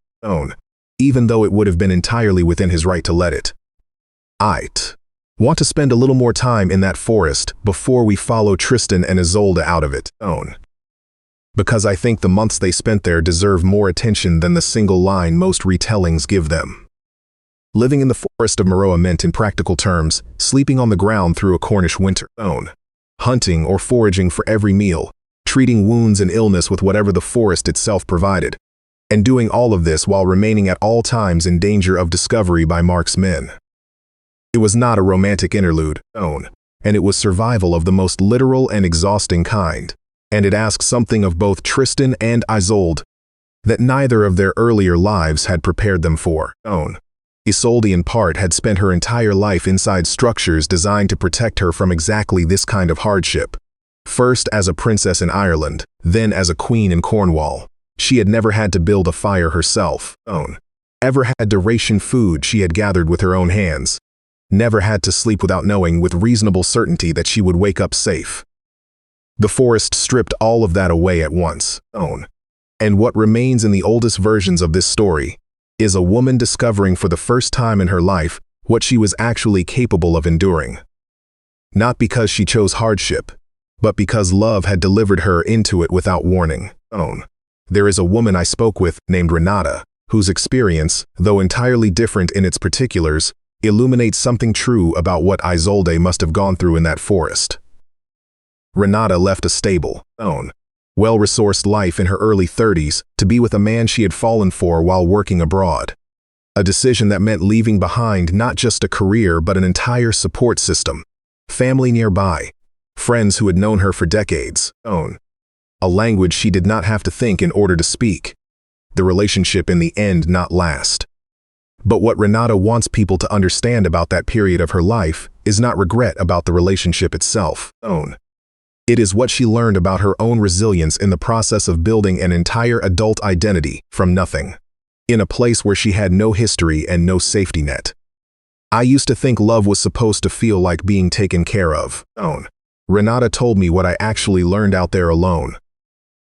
even though it would have been entirely within his right to let it. I'd want to spend a little more time in that forest before we follow Tristan and Isolde out of it, because I think the months they spent there deserve more attention than the single line most retellings give them. Living in the forest of Morat meant, in practical terms, sleeping on the ground through a Cornish winter. Hunting or foraging for every meal, treating wounds and illness with whatever the forest itself provided, and doing all of this while remaining at all times in danger of discovery by Mark's men. It was not a romantic interlude, and it was survival of the most literal and exhausting kind, and it asked something of both Tristan and Isolde that neither of their earlier lives had prepared them for. Isolde, in part, had spent her entire life inside structures designed to protect her from exactly this kind of hardship. First as a princess in Ireland, then as a queen in Cornwall. She had never had to build a fire herself, ever had to ration food she had gathered with her own hands. never had to sleep without knowing with reasonable certainty that she would wake up safe. The forest stripped all of that away at once. And what remains in the oldest versions of this story is a woman discovering for the first time in her life what she was actually capable of enduring. Not because she chose hardship, but because love had delivered her into it without warning. There is a woman I spoke with named Renata, whose experience, though entirely different in its particulars, illuminates something true about what Isolde must have gone through in that forest. Renata left a stable, well-resourced life in her early 30s to be with a man she had fallen for while working abroad. A decision that meant leaving behind not just a career but an entire support system, family nearby, friends who had known her for decades, a language she did not have to think in order to speak. The relationship in the end not last. But what Renata wants people to understand about that period of her life is not regret about the relationship itself. It is what she learned about her own resilience in the process of building an entire adult identity from nothing, in a place where she had no history and no safety net. I used to think love was supposed to feel like being taken care of. Renata told me what I actually learned out there alone.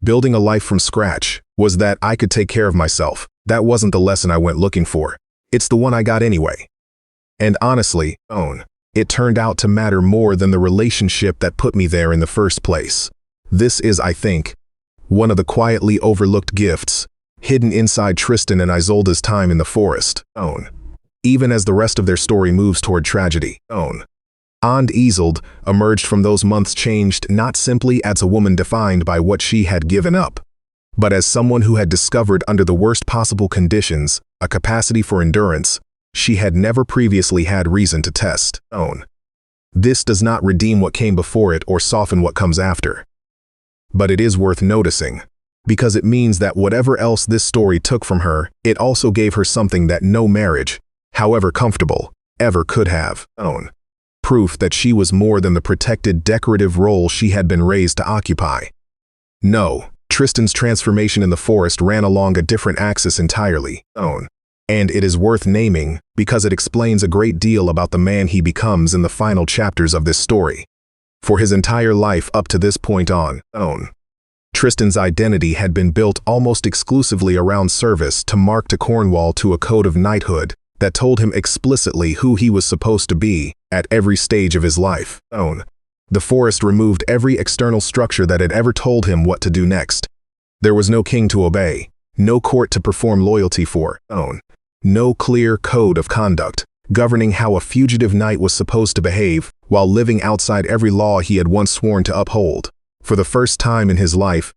Building a life from scratch was that I could take care of myself. That wasn't the lesson I went looking for. It's the one I got anyway. And honestly, it turned out to matter more than the relationship that put me there in the first place. This is, I think, one of the quietly overlooked gifts hidden inside Tristan and Isolde's time in the forest. Even as the rest of their story moves toward tragedy. And Isolde emerged from those months changed not simply as a woman defined by what she had given up, but as someone who had discovered under the worst possible conditions a capacity for endurance she had never previously had reason to test. This does not redeem what came before it or soften what comes after. But it is worth noticing, because it means that whatever else this story took from her, it also gave her something that no marriage, however comfortable, ever could have. Proof that she was more than the protected decorative role she had been raised to occupy. No, Tristan's transformation in the forest ran along a different axis entirely. And it is worth naming because it explains a great deal about the man he becomes in the final chapters of this story. For his entire life up to this point on, Tristan's identity had been built almost exclusively around service to Mark to Cornwall, to a code of knighthood that told him explicitly who he was supposed to be at every stage of his life. The forest removed every external structure that had ever told him what to do next. There was no king to obey, no court to perform loyalty for, no clear code of conduct governing how a fugitive knight was supposed to behave while living outside every law he had once sworn to uphold. For the first time in his life,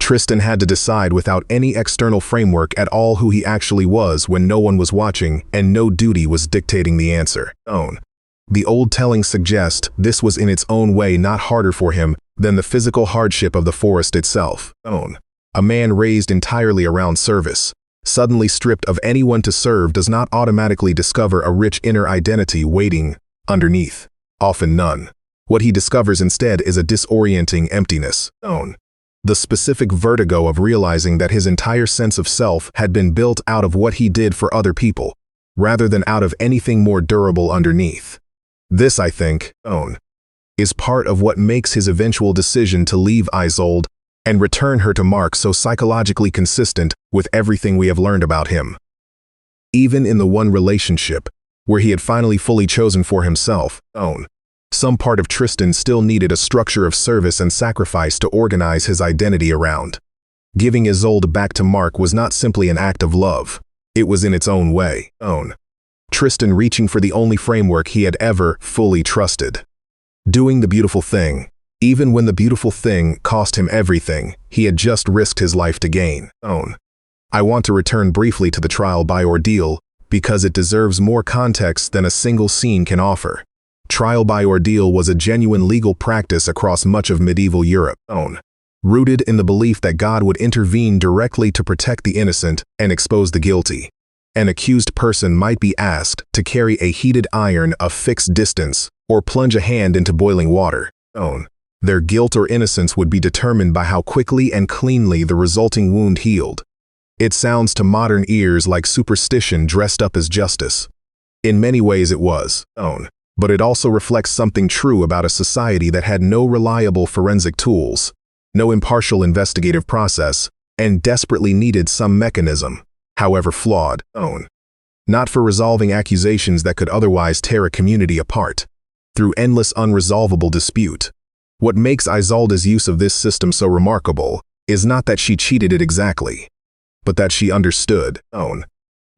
Tristan had to decide without any external framework at all who he actually was when no one was watching and no duty was dictating the answer. The old tellings suggest this was in its own way not harder for him than the physical hardship of the forest itself. A man raised entirely around service, suddenly stripped of anyone to serve, does not automatically discover a rich inner identity waiting underneath. Often none. What he discovers instead is a disorienting emptiness. The specific vertigo of realizing that his entire sense of self had been built out of what he did for other people, rather than out of anything more durable underneath. This, I think, is part of what makes his eventual decision to leave Isolde and return her to Mark so psychologically consistent with everything we have learned about him. Even in the one relationship where he had finally fully chosen for himself, some part of Tristan still needed a structure of service and sacrifice to organize his identity around. Giving Isolde back to Mark was not simply an act of love, it was in its own way. Tristan reaching for the only framework he had ever fully trusted. Doing the beautiful thing, even when the beautiful thing cost him everything he had just risked his life to gain. I want to return briefly to the trial by ordeal because it deserves more context than a single scene can offer. Trial by ordeal was a genuine legal practice across much of medieval Europe, rooted in the belief that God would intervene directly to protect the innocent and expose the guilty. An accused person might be asked to carry a heated iron a fixed distance or plunge a hand into boiling water. Their guilt or innocence would be determined by how quickly and cleanly the resulting wound healed. It sounds to modern ears like superstition dressed up as justice. In many ways it was, but it also reflects something true about a society that had no reliable forensic tools, no impartial investigative process, and desperately needed some mechanism, however flawed, not for resolving accusations that could otherwise tear a community apart, through endless unresolvable dispute. What makes Isolde's use of this system so remarkable is not that she cheated it exactly, but that she understood,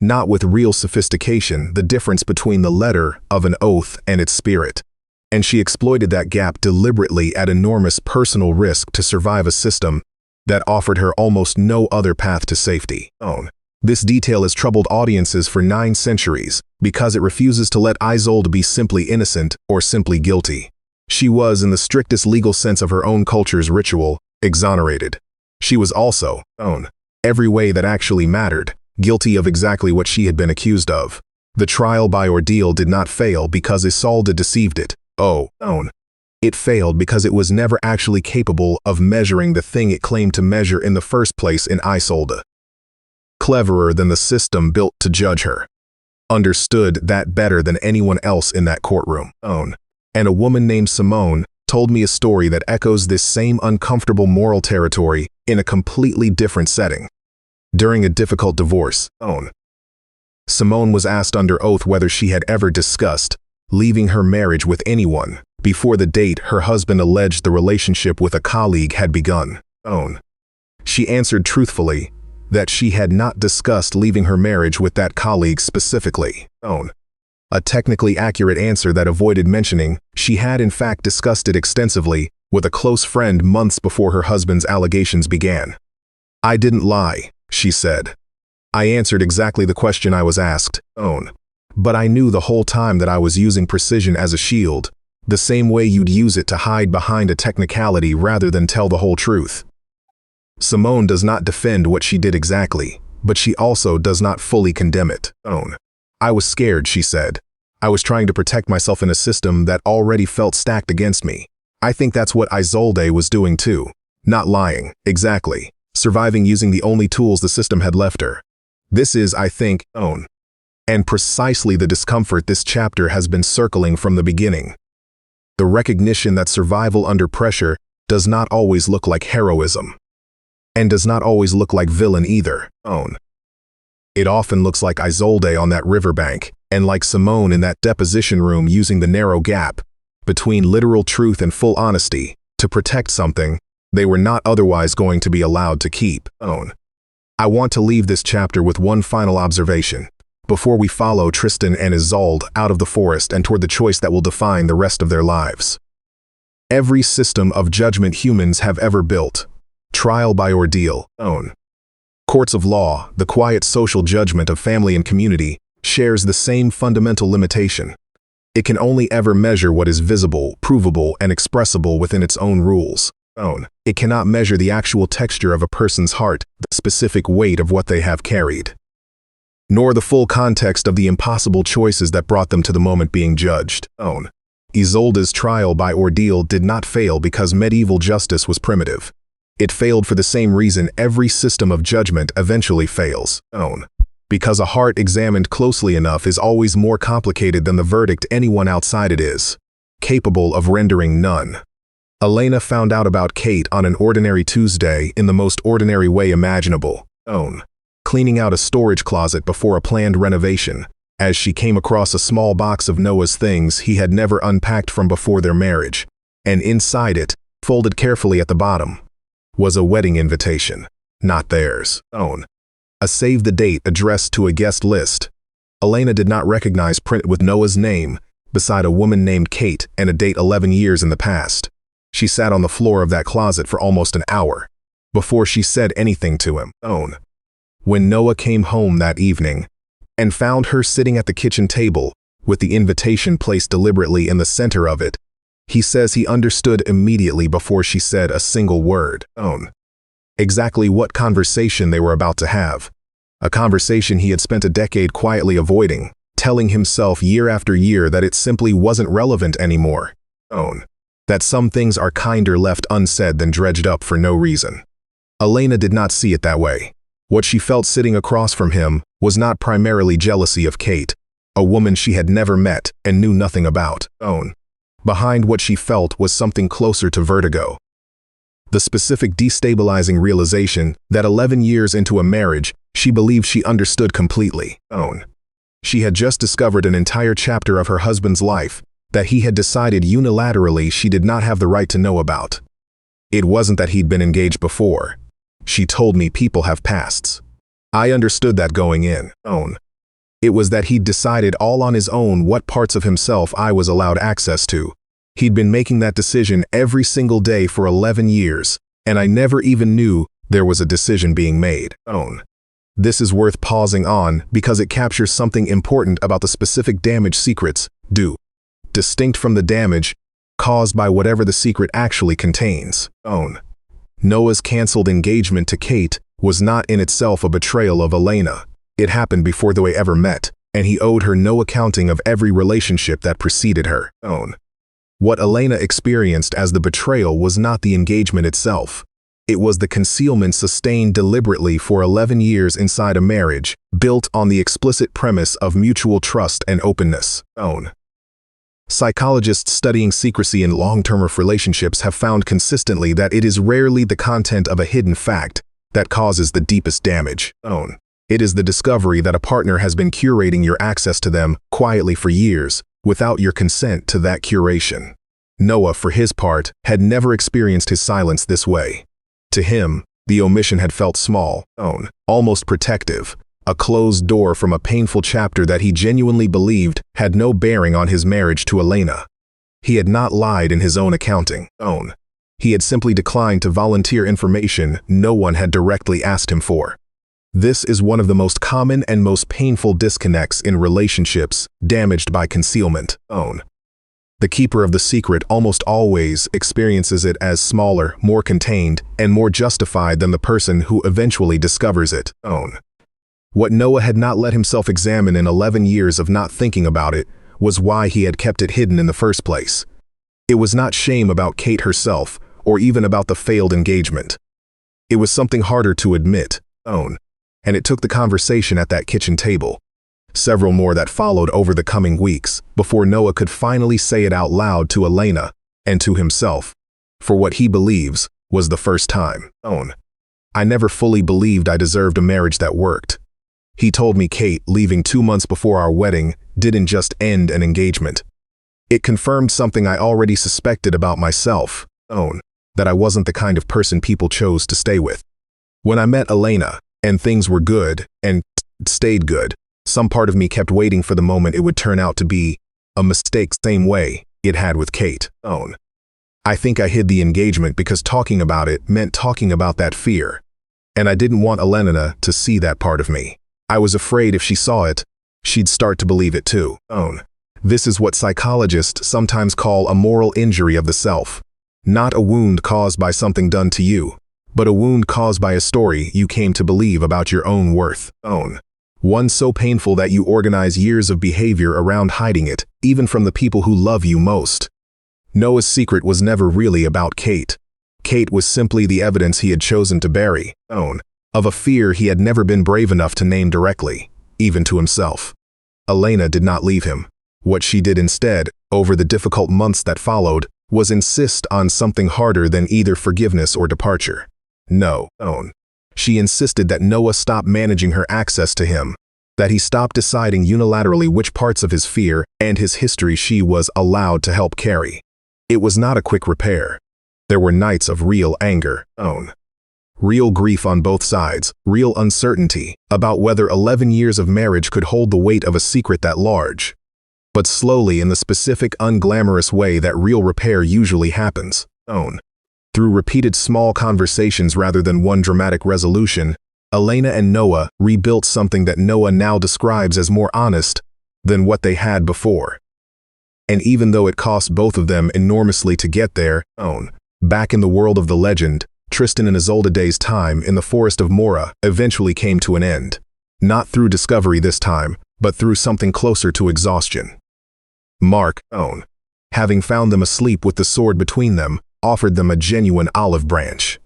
not with real sophistication, the difference between the letter of an oath and its spirit. And she exploited that gap deliberately at enormous personal risk to survive a system that offered her almost no other path to safety. This detail has troubled audiences for 9 centuries because it refuses to let Isolde be simply innocent or simply guilty. She was, in the strictest legal sense of her own culture's ritual, exonerated. She was also, every way that actually mattered, guilty of exactly what she had been accused of. The trial by ordeal did not fail because Isolde deceived it. It failed because it was never actually capable of measuring the thing it claimed to measure in the first place in Isolde. Cleverer than the system built to judge her. Understood that better than anyone else in that courtroom. And a woman named Simone told me a story that echoes this same uncomfortable moral territory in a completely different setting. During a difficult divorce, Simone was asked under oath whether she had ever discussed leaving her marriage with anyone before the date her husband alleged the relationship with a colleague had begun. She answered truthfully that she had not discussed leaving her marriage with that colleague specifically. A technically accurate answer that avoided mentioning she had in fact discussed it extensively with a close friend months before her husband's allegations began. "I didn't lie," she said. "I answered exactly the question I was asked, but I knew the whole time that I was using precision as a shield, the same way you'd use it to hide behind a technicality rather than tell the whole truth." Simone does not defend what she did exactly, but she also does not fully condemn it. "I was scared," she said. "I was trying to protect myself in a system that already felt stacked against me." I think that's what Isolde was doing too. Not lying, exactly. Surviving using the only tools the system had left her. This is, I think, and precisely the discomfort this chapter has been circling from the beginning. The recognition that survival under pressure does not always look like heroism, and does not always look like villain either. It often looks like Isolde on that riverbank, and like Simone in that deposition room using the narrow gap between literal truth and full honesty to protect something they were not otherwise going to be allowed to keep. I want to leave this chapter with one final observation, before we follow Tristan and Isolde out of the forest and toward the choice that will define the rest of their lives. Every system of judgment humans have ever built, trial by ordeal, courts of law, the quiet social judgment of family and community, shares the same fundamental limitation. It can only ever measure what is visible, provable, and expressible within its own rules. It cannot measure the actual texture of a person's heart, the specific weight of what they have carried, nor the full context of the impossible choices that brought them to the moment being judged. Isolde's trial by ordeal did not fail because medieval justice was primitive. It failed for the same reason every system of judgment eventually fails. Because a heart examined closely enough is always more complicated than the verdict anyone outside it is capable of rendering none. Elena found out about Kate on an ordinary Tuesday in the most ordinary way imaginable, cleaning out a storage closet before a planned renovation, as she came across a small box of Noah's things he had never unpacked from before their marriage, and inside it, folded carefully at the bottom, was a wedding invitation, not theirs, a save-the-date addressed to a guest list. Elena did not recognize print with Noah's name beside a woman named Kate and a date 11 years in the past. She sat on the floor of that closet for almost an hour before she said anything to him. When Noah came home that evening and found her sitting at the kitchen table with the invitation placed deliberately in the center of it, he says he understood immediately before she said a single word. Exactly what conversation they were about to have. A conversation he had spent a decade quietly avoiding, telling himself year after year that it simply wasn't relevant anymore. That some things are kinder left unsaid than dredged up for no reason. Elena did not see it that way. What she felt sitting across from him was not primarily jealousy of Kate, a woman she had never met and knew nothing about. Behind what she felt was something closer to vertigo. The specific destabilizing realization that 11 years into a marriage, she believed she understood completely. She had just discovered an entire chapter of her husband's life that he had decided unilaterally she did not have the right to know about. It wasn't that he'd been engaged before. She told me people have pasts. I understood that going in. It was that he'd decided all on his own what parts of himself I was allowed access to. He'd been making that decision every single day for 11 years, and I never even knew there was a decision being made. This is worth pausing on because it captures something important about the specific damage secrets do, distinct from the damage caused by whatever the secret actually contains. Noah's canceled engagement to Kate was not in itself a betrayal of Elena. It happened before they ever met, and he owed her no accounting of every relationship that preceded her. What Elena experienced as the betrayal was not the engagement itself. It was the concealment sustained deliberately for 11 years inside a marriage, built on the explicit premise of mutual trust and openness. Psychologists studying secrecy in long-term relationships have found consistently that it is rarely the content of a hidden fact that causes the deepest damage. It is the discovery that a partner has been curating your access to them quietly for years, without your consent to that curation. Noah, for his part, had never experienced his silence this way. To him, the omission had felt small, almost protective, a closed door from a painful chapter that he genuinely believed had no bearing on his marriage to Elena. He had not lied in his own accounting. He had simply declined to volunteer information no one had directly asked him for. This is one of the most common and most painful disconnects in relationships damaged by concealment. The keeper of the secret almost always experiences it as smaller, more contained, and more justified than the person who eventually discovers it. What Noah had not let himself examine in 11 years of not thinking about it was why he had kept it hidden in the first place. It was not shame about Kate herself, or even about the failed engagement. It was something harder to admit. And it took the conversation at that kitchen table. Several more that followed over the coming weeks before Noah could finally say it out loud to Elena and to himself, for what he believes was the first time. I never fully believed I deserved a marriage that worked. He told me Kate leaving 2 months before our wedding didn't just end an engagement. It confirmed something I already suspected about myself, that I wasn't the kind of person people chose to stay with. When I met Elena, and things were good, and stayed good, some part of me kept waiting for the moment it would turn out to be a mistake, same way it had with Kate. I think I hid the engagement because talking about it meant talking about that fear. And I didn't want Elena to see that part of me. I was afraid if she saw it, she'd start to believe it too. This is what psychologists sometimes call a moral injury of the self. Not a wound caused by something done to you, but a wound caused by a story you came to believe about your own worth. One so painful that you organize years of behavior around hiding it, even from the people who love you most. Noah's secret was never really about Kate. Kate was simply the evidence he had chosen to bury, of a fear he had never been brave enough to name directly, even to himself. Elena did not leave him. What she did instead, over the difficult months that followed, was insist on something harder than either forgiveness or departure. No. She insisted that Noah stop managing her access to him, that he stop deciding unilaterally which parts of his fear and his history she was allowed to help carry. It was not a quick repair. There were nights of real anger, real grief on both sides, real uncertainty about whether 11 years of marriage could hold the weight of a secret that large. But slowly, in the specific, unglamorous way that real repair usually happens, through repeated small conversations rather than one dramatic resolution, Elena and Noah rebuilt something that Noah now describes as more honest than what they had before. And even though it cost both of them enormously to get there, back in the world of the legend, Tristan and Isolde Day's time in the forest of Mora eventually came to an end. Not through discovery this time, but through something closer to exhaustion. Mark, having found them asleep with the sword between them, offered them a genuine olive branch.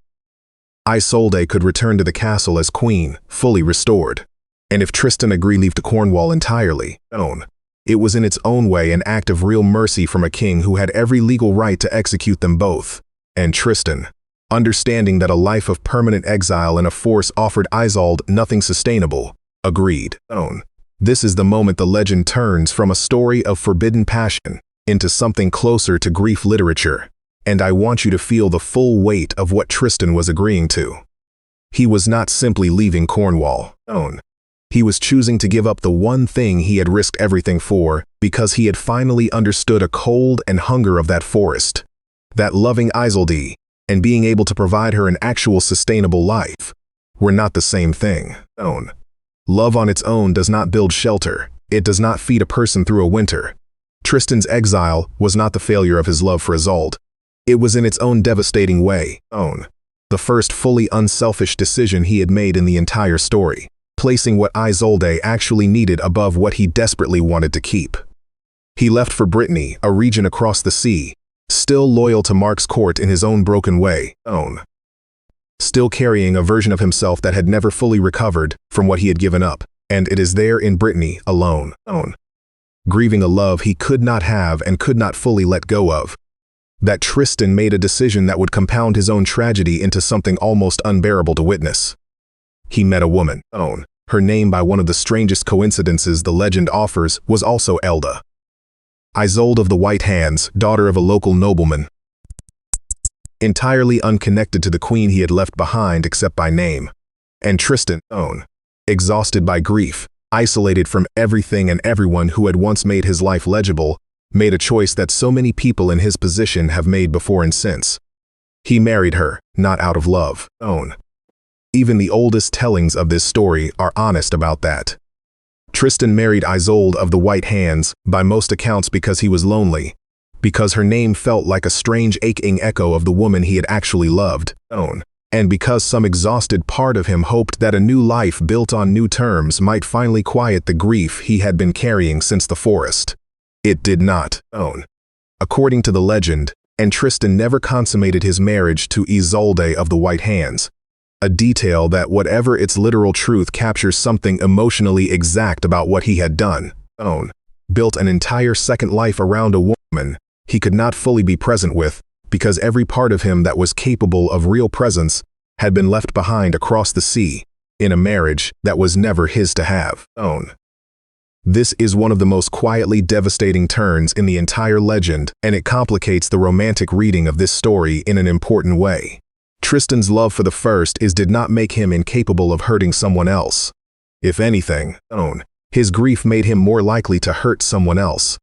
Isolde could return to the castle as queen, fully restored. And if Tristan agreed leave to Cornwall entirely, It was in its own way an act of real mercy from a king who had every legal right to execute them both. And Tristan, understanding that a life of permanent exile in a force offered Isolde nothing sustainable, agreed. This is the moment the legend turns from a story of forbidden passion into something closer to grief literature, and I want you to feel the full weight of what Tristan was agreeing to. He was not simply leaving Cornwall. He was choosing to give up the one thing he had risked everything for, because he had finally understood a cold and hunger of that forest. That loving Isolde, and being able to provide her an actual sustainable life, were not the same thing. Love on its own does not build shelter. It does not feed a person through a winter. Tristan's exile was not the failure of his love for Isolde. It was in its own devastating way. The first fully unselfish decision he had made in the entire story, placing what Isolde actually needed above what he desperately wanted to keep. He left for Brittany, a region across the sea, still loyal to Mark's court in his own broken way, still carrying a version of himself that had never fully recovered from what he had given up, and it is there in Brittany, alone, grieving a love he could not have and could not fully let go of, that Tristan made a decision that would compound his own tragedy into something almost unbearable to witness. He met a woman. Her name, by one of the strangest coincidences the legend offers, was also Elda. Isolde of the White Hands, daughter of a local nobleman, entirely unconnected to the queen he had left behind except by name. And Tristan, exhausted by grief, isolated from everything and everyone who had once made his life legible, made a choice that so many people in his position have made before and since. He married her, not out of love. Even the oldest tellings of this story are honest about that. Tristan married Isolde of the White Hands, by most accounts because he was lonely, because her name felt like a strange aching echo of the woman he had actually loved, and because some exhausted part of him hoped that a new life built on new terms might finally quiet the grief he had been carrying since the forest. It did not. According to the legend, and Tristan never consummated his marriage to Isolde of the White Hands, a detail that, whatever its literal truth, captures something emotionally exact about what he had done. Built an entire second life around a woman he could not fully be present with, because every part of him that was capable of real presence had been left behind across the sea, in a marriage that was never his to have. This is one of the most quietly devastating turns in the entire legend, and it complicates the romantic reading of this story in an important way. Tristan's love for the first did not make him incapable of hurting someone else. If anything, his grief made him more likely to hurt someone else.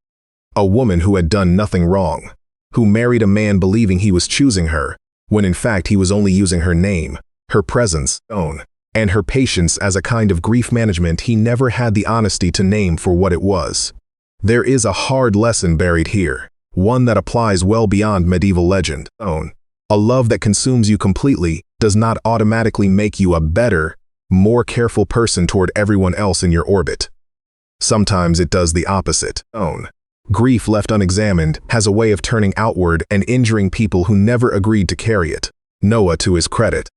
A woman who had done nothing wrong, who married a man believing he was choosing her, when in fact he was only using her name, her presence, and her patience as a kind of grief management he never had the honesty to name for what it was. There is a hard lesson buried here, one that applies well beyond medieval legend. A love that consumes you completely does not automatically make you a better, more careful person toward everyone else in your orbit. Sometimes it does the opposite. Grief left unexamined has a way of turning outward and injuring people who never agreed to carry it. Noah, to his credit,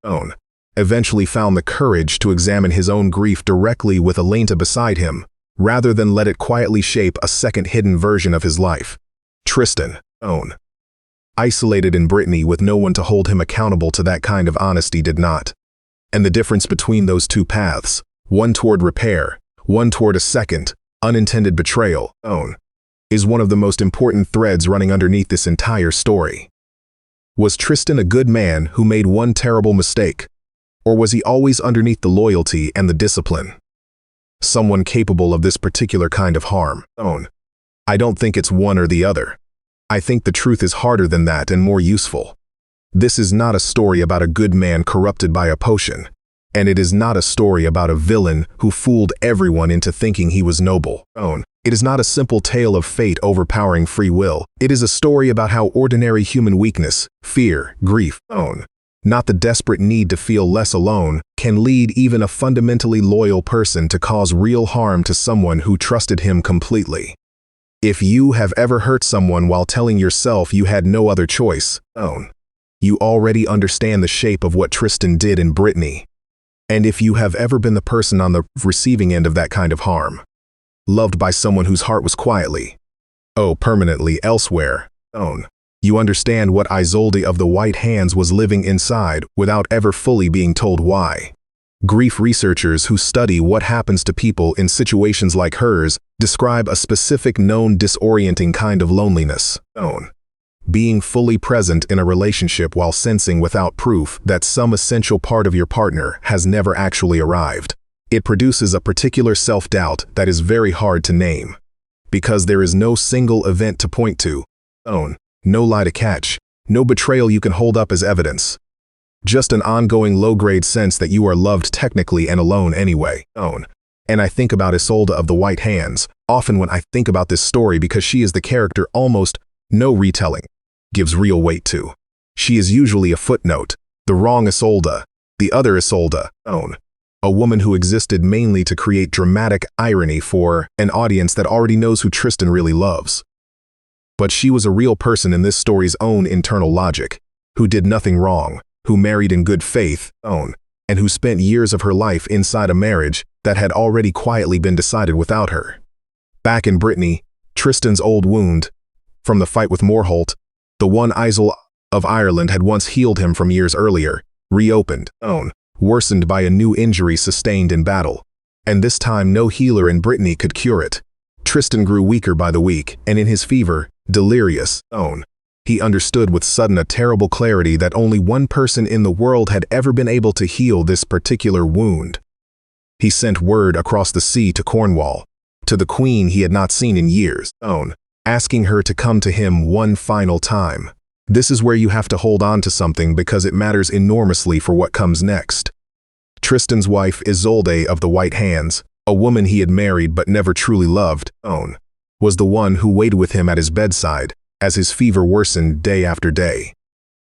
eventually found the courage to examine his own grief directly with Elenta beside him, rather than let it quietly shape a second hidden version of his life. Tristan, isolated in Brittany with no one to hold him accountable to that kind of honesty, did not. And the difference between those two paths, one toward repair, one toward a second, unintended betrayal, is one of the most important threads running underneath this entire story. Was Tristan a good man who made one terrible mistake? Or was he always underneath the loyalty and the discipline? Someone capable of this particular kind of harm? I don't think it's one or the other. I think the truth is harder than that and more useful. This is not a story about a good man corrupted by a potion, and it is not a story about a villain who fooled everyone into thinking he was noble. It is not a simple tale of fate overpowering free will. It is a story about how ordinary human weakness, fear, grief, not the desperate need to feel less alone, can lead even a fundamentally loyal person to cause real harm to someone who trusted him completely. If you have ever hurt someone while telling yourself you had no other choice, you already understand the shape of what Tristan did in Brittany. And if you have ever been the person on the receiving end of that kind of harm, loved by someone whose heart was quietly, permanently elsewhere. You understand what Isolde of the White Hands was living inside without ever fully being told why. Grief researchers who study what happens to people in situations like hers describe a specific known disorienting kind of loneliness. Being fully present in a relationship while sensing without proof that some essential part of your partner has never actually arrived. It produces a particular self-doubt that is very hard to name. Because there is no single event to point to. No lie to catch. No betrayal you can hold up as evidence. Just an ongoing low-grade sense that you are loved technically and alone anyway. And I think about Isolde of the White Hands often when I think about this story because she is the character almost no retelling gives real weight to. She is usually a footnote, the wrong Isolde, the other Isolde, a woman who existed mainly to create dramatic irony for an audience that already knows who Tristan really loves. But she was a real person in this story's own internal logic, who did nothing wrong, who married in good faith, and who spent years of her life inside a marriage that had already quietly been decided without her. Back in Brittany, Tristan's old wound, from the fight with Morholt, the one Isolde of Ireland had once healed him from years earlier, reopened, worsened by a new injury sustained in battle. And this time no healer in Brittany could cure it. Tristan grew weaker by the week, and in his fever, delirious, he understood with sudden a terrible clarity that only one person in the world had ever been able to heal this particular wound. He sent word across the sea to Cornwall, to the queen he had not seen in years, asking her to come to him one final time. This is where you have to hold on to something because it matters enormously for what comes next. Tristan's wife Isolde of the White Hands, a woman he had married but never truly loved, was the one who waited with him at his bedside as his fever worsened day after day,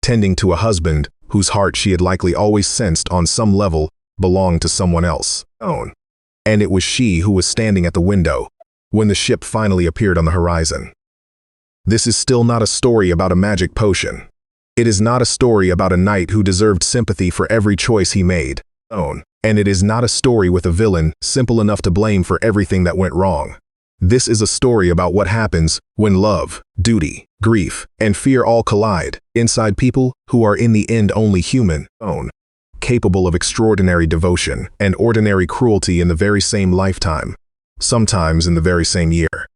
tending to a husband whose heart she had likely always sensed on some level belonged to someone else. And it was she who was standing at the window when the ship finally appeared on the horizon. This is still not a story about a magic potion. It is not a story about a knight who deserved sympathy for every choice he made. And it is not a story with a villain simple enough to blame for everything that went wrong. This is a story about what happens when love, duty, grief, and fear all collide inside people who are in the end only human, capable of extraordinary devotion and ordinary cruelty in the very same lifetime, sometimes in the very same year.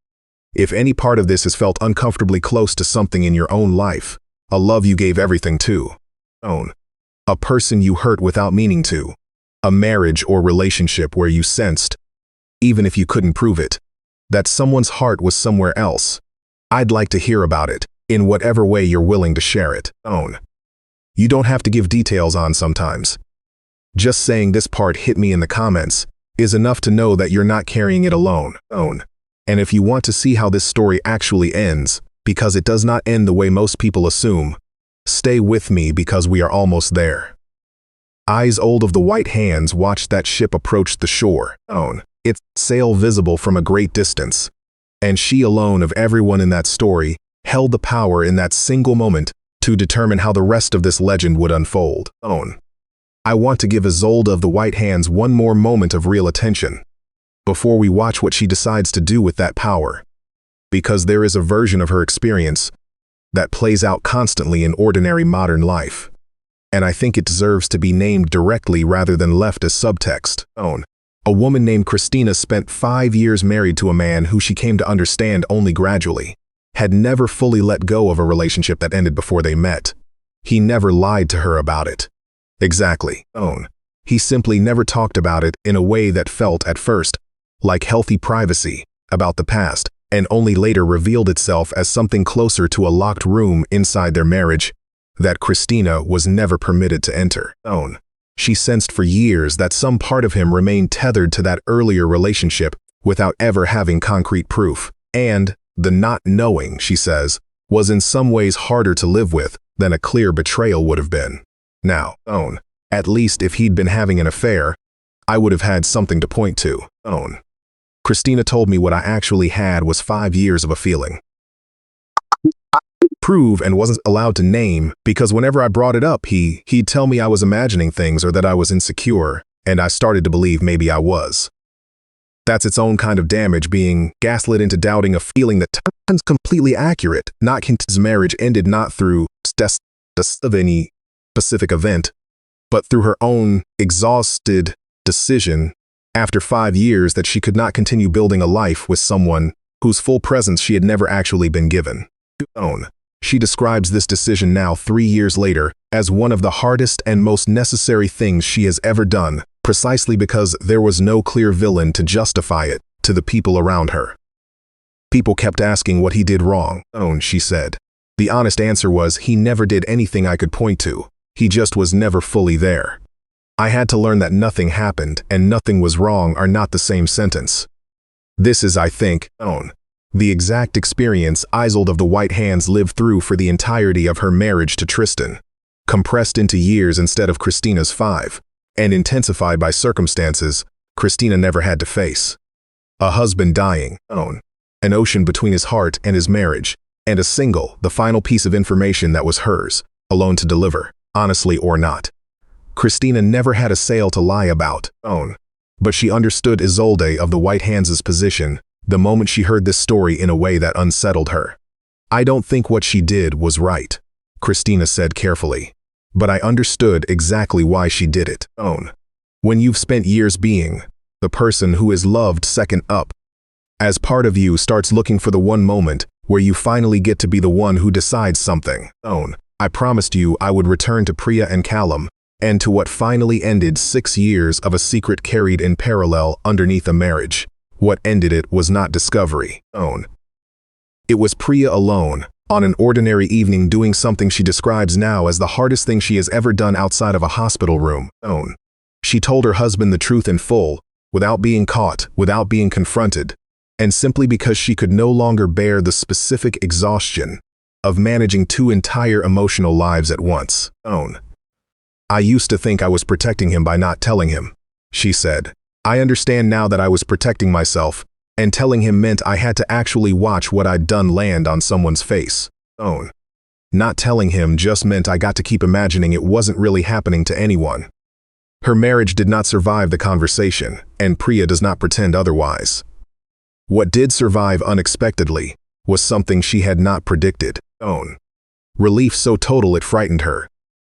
If any part of this has felt uncomfortably close to something in your own life, a love you gave everything to, a person you hurt without meaning to, a marriage or relationship where you sensed, even if you couldn't prove it, that someone's heart was somewhere else, I'd like to hear about it, in whatever way you're willing to share it. You don't have to give details on sometimes. Just saying this part hit me in the comments is enough to know that you're not carrying it alone. And if you want to see how this story actually ends, because it does not end the way most people assume, stay with me because we are almost there. Isolde of the White Hands watched that ship approach the shore, its sail visible from a great distance. And she alone of everyone in that story held the power in that single moment to determine how the rest of this legend would unfold. I want to give Isolde of the White Hands one more moment of real attention before we watch what she decides to do with that power, because there is a version of her experience that plays out constantly in ordinary modern life, and I think it deserves to be named directly rather than left as subtext. A woman named Christina spent 5 years married to a man who she came to understand only gradually, had never fully let go of a relationship that ended before they met. He never lied to her about it. Exactly. He simply never talked about it in a way that felt, at first, like healthy privacy about the past, and only later revealed itself as something closer to a locked room inside their marriage that Christina was never permitted to enter. She sensed for years that some part of him remained tethered to that earlier relationship without ever having concrete proof. And the not knowing, she says, was in some ways harder to live with than a clear betrayal would have been. Now, at least if he'd been having an affair, I would have had something to point to. Christina told me what I actually had was 5 years of a feeling. Prove and wasn't allowed to name because whenever I brought it up, he'd tell me I was imagining things or that I was insecure, and I started to believe maybe I was. That's its own kind of damage, being gaslit into doubting a feeling that turns completely accurate. Not his marriage ended not through of any specific event, but through her own exhausted decision after 5 years that she could not continue building a life with someone whose full presence she had never actually been given. She describes this decision now, 3 years later, as one of the hardest and most necessary things she has ever done, precisely because there was no clear villain to justify it to the people around her. People kept asking what he did wrong, she said. The honest answer was he never did anything I could point to. He just was never fully there. I had to learn that nothing happened and nothing was wrong are not the same sentence. This is, I think, the exact experience Isolde of the White Hands lived through for the entirety of her marriage to Tristan, compressed into years instead of Christina's 5, and intensified by circumstances Christina never had to face. A husband dying, an ocean between his heart and his marriage, and the final piece of information that was hers, alone to deliver, honestly or not. Christina never had a sale to lie about, but she understood Isolde of the White Hands' position the moment she heard this story in a way that unsettled her. I don't think what she did was right, Christina said carefully, but I understood exactly why she did it. When you've spent years being the person who is loved second up, as part of you starts looking for the one moment where you finally get to be the one who decides something. I promised you I would return to Priya and Callum, and to what finally ended 6 years of a secret carried in parallel underneath a marriage. What ended it was not discovery. It was Priya alone, on an ordinary evening, doing something she describes now as the hardest thing she has ever done outside of a hospital room. She told her husband the truth in full, without being caught, without being confronted, and simply because she could no longer bear the specific exhaustion of managing 2 entire emotional lives at once. I used to think I was protecting him by not telling him, she said. I understand now that I was protecting myself, and telling him meant I had to actually watch what I'd done land on someone's face. Not telling him just meant I got to keep imagining it wasn't really happening to anyone. Her marriage did not survive the conversation, and Priya does not pretend otherwise. What did survive unexpectedly was something she had not predicted. Relief so total it frightened her.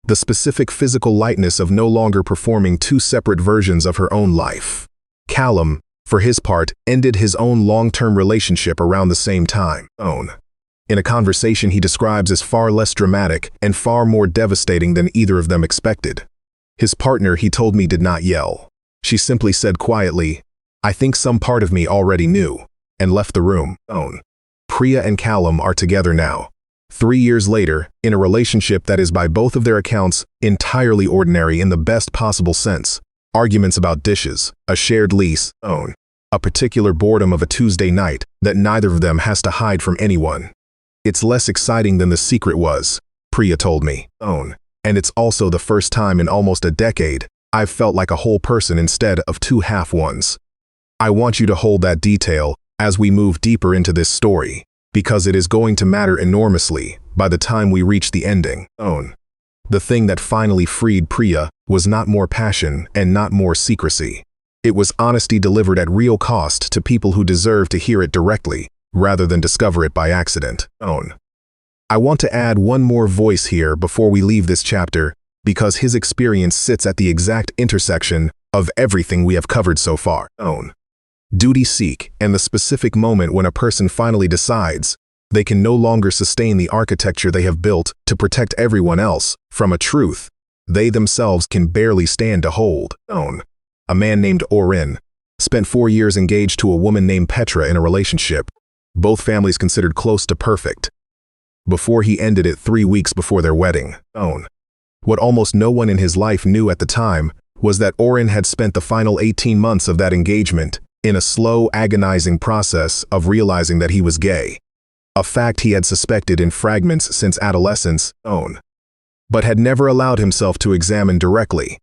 The specific physical lightness of no longer performing 2 separate versions of her own life. Callum, for his part, ended his own long-term relationship around the same time. In a conversation he describes as far less dramatic and far more devastating than either of them expected. His partner, he told me, did not yell. She simply said quietly, I think some part of me already knew, and left the room. Priya and Callum are together now. 3 years later, in a relationship that is by both of their accounts entirely ordinary in the best possible sense. Arguments about dishes, a shared lease, a particular boredom of a Tuesday night that neither of them has to hide from anyone. It's less exciting than the secret was, Priya told me. And it's also the first time in almost a decade I've felt like a whole person instead of 2 half ones. I want you to hold that detail as we move deeper into this story, because it is going to matter enormously by the time we reach the ending. The thing that finally freed Priya was not more passion and not more secrecy. It was honesty delivered at real cost to people who deserve to hear it directly, rather than discover it by accident. I want to add one more voice here before we leave this chapter, because his experience sits at the exact intersection of everything we have covered so far. Duty seek, and the specific moment when a person finally decides they can no longer sustain the architecture they have built to protect everyone else from a truth they themselves can barely stand to hold. A man named Oren spent 4 years engaged to a woman named Petra in a relationship, both families considered close to perfect, before he ended it 3 weeks before their wedding. What almost no one in his life knew at the time was that Oren had spent the final 18 months of that engagement in a slow, agonizing process of realizing that he was gay, a fact he had suspected in fragments since adolescence, but had never allowed himself to examine directly,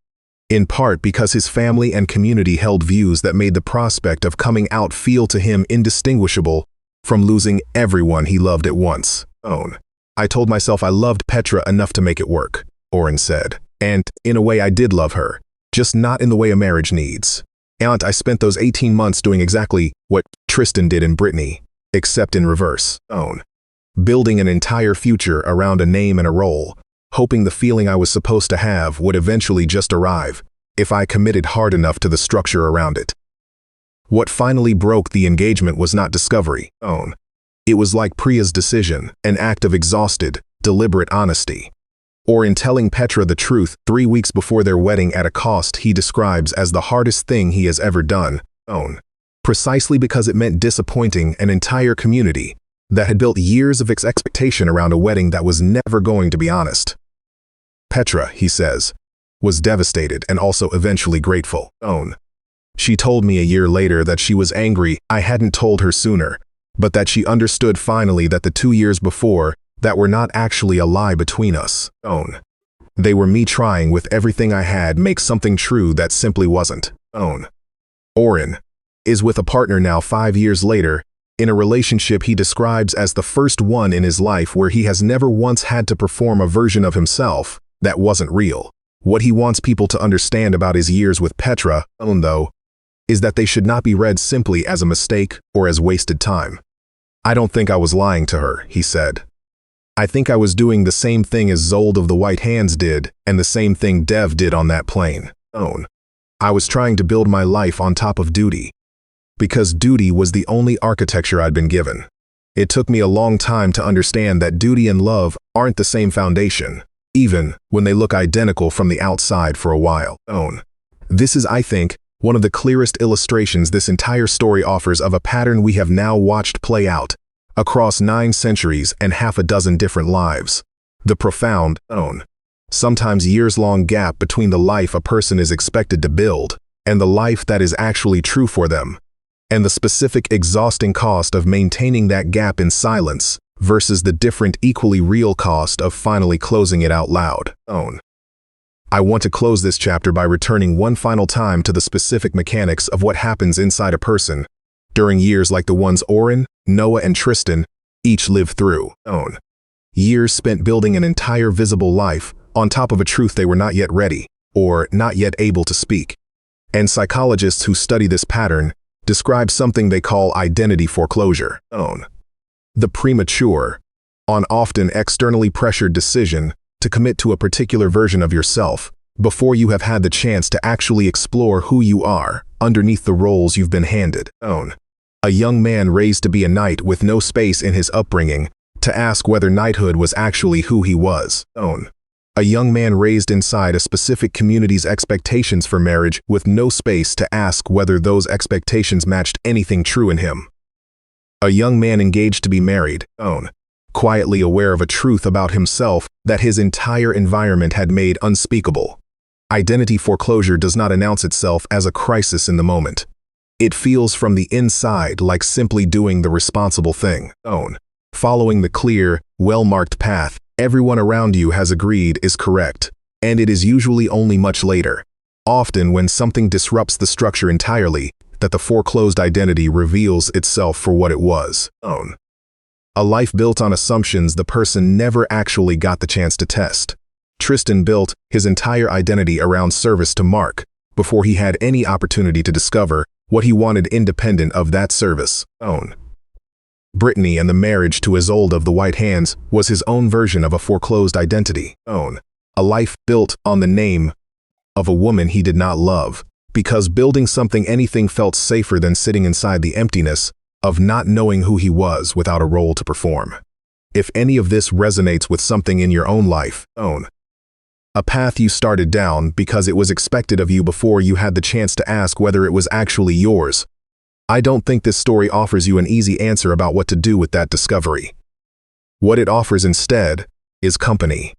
in part because his family and community held views that made the prospect of coming out feel to him indistinguishable from losing everyone he loved at once. I told myself I loved Petra enough to make it work, Oren said, and in a way I did love her, just not in the way a marriage needs. And I spent those 18 months doing exactly what Tristan did in Brittany, except in reverse. Building an entire future around a name and a role, hoping the feeling I was supposed to have would eventually just arrive if I committed hard enough to the structure around it. What finally broke the engagement was not discovery. It was like Priya's decision, an act of exhausted, deliberate honesty. Or in telling Petra the truth 3 weeks before their wedding at a cost he describes as the hardest thing he has ever done. Precisely because it meant disappointing an entire community that had built years of expectation around a wedding that was never going to be honest. Petra, he says, was devastated and also eventually grateful. She told me a year later that she was angry I hadn't told her sooner, but that she understood finally that the 2 years before that were not actually a lie between us. They were me trying with everything I had make something true that simply wasn't. Oren is with a partner now 5 years later, in a relationship he describes as the first one in his life where he has never once had to perform a version of himself that wasn't real. What he wants people to understand about his years with Petra, though, is that they should not be read simply as a mistake or as wasted time. I don't think I was lying to her, he said. I think I was doing the same thing as Isolde of the White Hands did, and the same thing Dev did on that plane. I was trying to build my life on top of duty, because duty was the only architecture I'd been given. It took me a long time to understand that duty and love aren't the same foundation, even when they look identical from the outside for a while. This is, I think, one of the clearest illustrations this entire story offers of a pattern we have now watched play out across 9 centuries and half a dozen different lives. The profound, sometimes years-long gap between the life a person is expected to build and the life that is actually true for them, and the specific exhausting cost of maintaining that gap in silence versus the different equally real cost of finally closing it out loud. I want to close this chapter by returning one final time to the specific mechanics of what happens inside a person during years like the ones Oren, Noah, and Tristan each lived through. Years spent building an entire visible life on top of a truth they were not yet ready or not yet able to speak. And psychologists who study this pattern describe something they call identity foreclosure. The premature, often externally pressured decision to commit to a particular version of yourself before you have had the chance to actually explore who you are underneath the roles you've been handed. A young man raised to be a knight with no space in his upbringing to ask whether knighthood was actually who he was. A young man raised inside a specific community's expectations for marriage with no space to ask whether those expectations matched anything true in him. A young man engaged to be married, quietly aware of a truth about himself that his entire environment had made unspeakable. Identity foreclosure does not announce itself as a crisis in the moment. It feels from the inside like simply doing the responsible thing. Following the clear, well-marked path everyone around you has agreed is correct, and it is usually only much later, often when something disrupts the structure entirely, that the foreclosed identity reveals itself for what it was. A life built on assumptions the person never actually got the chance to test. Tristan built his entire identity around service to Mark before he had any opportunity to discover what he wanted independent of that service. Brittany and the marriage to Isolde of the White Hands was his own version of a foreclosed identity. A life built on the name of a woman he did not love, because building something anything felt safer than sitting inside the emptiness of not knowing who he was without a role to perform. If any of this resonates with something in your own life, a path you started down because it was expected of you before you had the chance to ask whether it was actually yours, I don't think this story offers you an easy answer about what to do with that discovery. What it offers instead is company.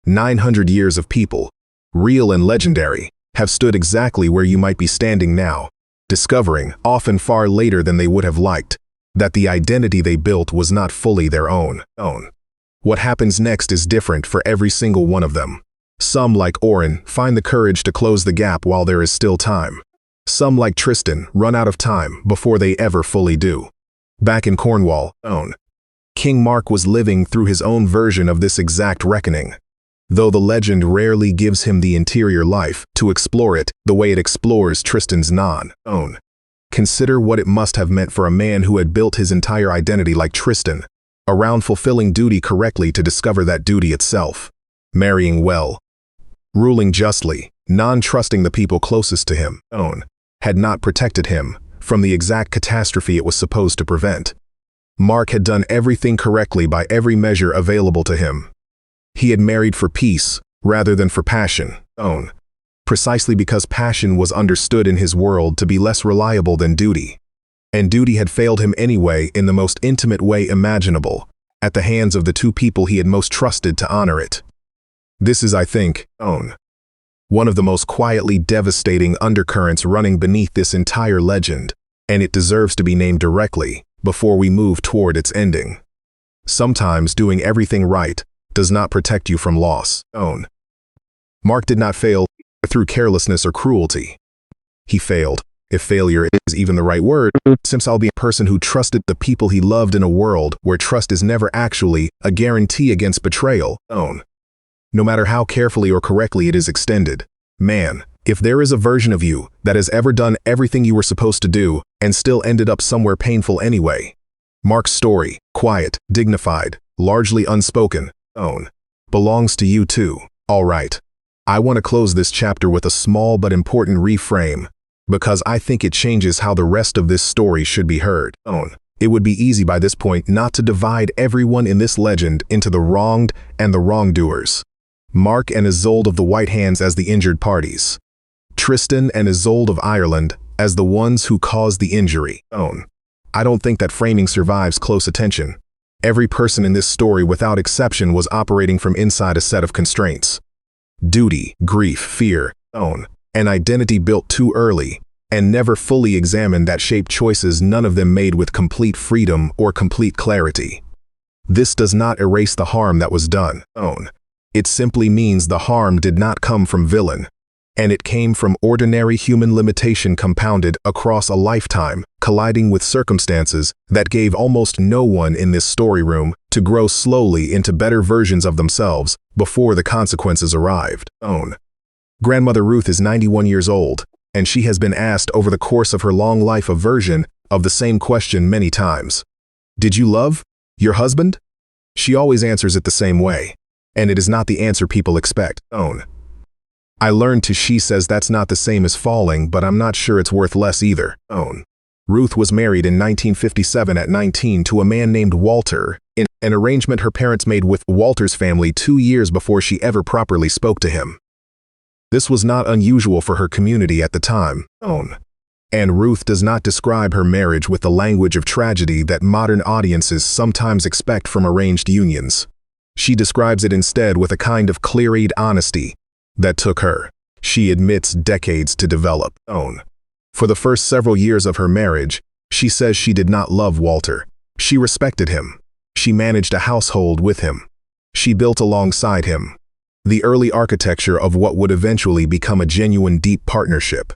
900 years of people, real and legendary, have stood exactly where you might be standing now, discovering, often far later than they would have liked, that the identity they built was not fully their own. What happens next is different for every single one of them. Some, like Oren, find the courage to close the gap while there is still time. Some, like Tristan, run out of time before they ever fully do. Back in Cornwall, King Mark was living through his own version of this exact reckoning. though the legend rarely gives him the interior life to explore it the way it explores Tristan's non-own. Consider what it must have meant for a man who had built his entire identity like Tristan, around fulfilling duty correctly to discover that duty itself, marrying well, ruling justly, non-trusting the people closest to him, had not protected him from the exact catastrophe it was supposed to prevent. Mark had done everything correctly by every measure available to him. He had married for peace rather than for passion, precisely because passion was understood in his world to be less reliable than duty. And duty had failed him anyway in the most intimate way imaginable, at the hands of the two people he had most trusted to honor it. This is, I think, one of the most quietly devastating undercurrents running beneath this entire legend, and it deserves to be named directly before we move toward its ending. Sometimes doing everything right does not protect you from loss. Mark did not fail through carelessness or cruelty. He failed, if failure is even the right word, since I'll be a person who trusted the people he loved in a world where trust is never actually a guarantee against betrayal. No matter how carefully or correctly it is extended. Man, if there is a version of you that has ever done everything you were supposed to do and still ended up somewhere painful anyway. Mark's story, quiet, dignified, largely unspoken, belongs to you too. All right. I want to close this chapter with a small but important reframe, because I think it changes how the rest of this story should be heard. It would be easy by this point not to divide everyone in this legend into the wronged and the wrongdoers. Mark and Isolde of the White Hands as the injured parties. Tristan and Isolde of Ireland as the ones who caused the injury. I don't think that framing survives close attention. Every person in this story without exception was operating from inside a set of constraints. Duty, grief, fear, an identity built too early, and never fully examined that shaped choices none of them made with complete freedom or complete clarity. This does not erase the harm that was done. It simply means the harm did not come from villain, and it came from ordinary human limitation compounded across a lifetime, colliding with circumstances that gave almost no one in this story room to grow slowly into better versions of themselves before the consequences arrived. Grandmother Ruth is 91 years old, and she has been asked over the course of her long life a version of the same question many times. Did you love your husband? She always answers it the same way, and it is not the answer people expect. I learned she says that's not the same as falling, but I'm not sure it's worth less either. Ruth was married in 1957 at 19 to a man named Walter, in an arrangement her parents made with Walter's family 2 years before she ever properly spoke to him. This was not unusual for her community at the time. And Ruth does not describe her marriage with the language of tragedy that modern audiences sometimes expect from arranged unions. She describes it instead with a kind of clear-eyed honesty that took her, she admits, decades to develop. For the first several years of her marriage, she says she did not love Walter. She respected him. She managed a household with him. She built alongside him the early architecture of what would eventually become a genuine deep partnership.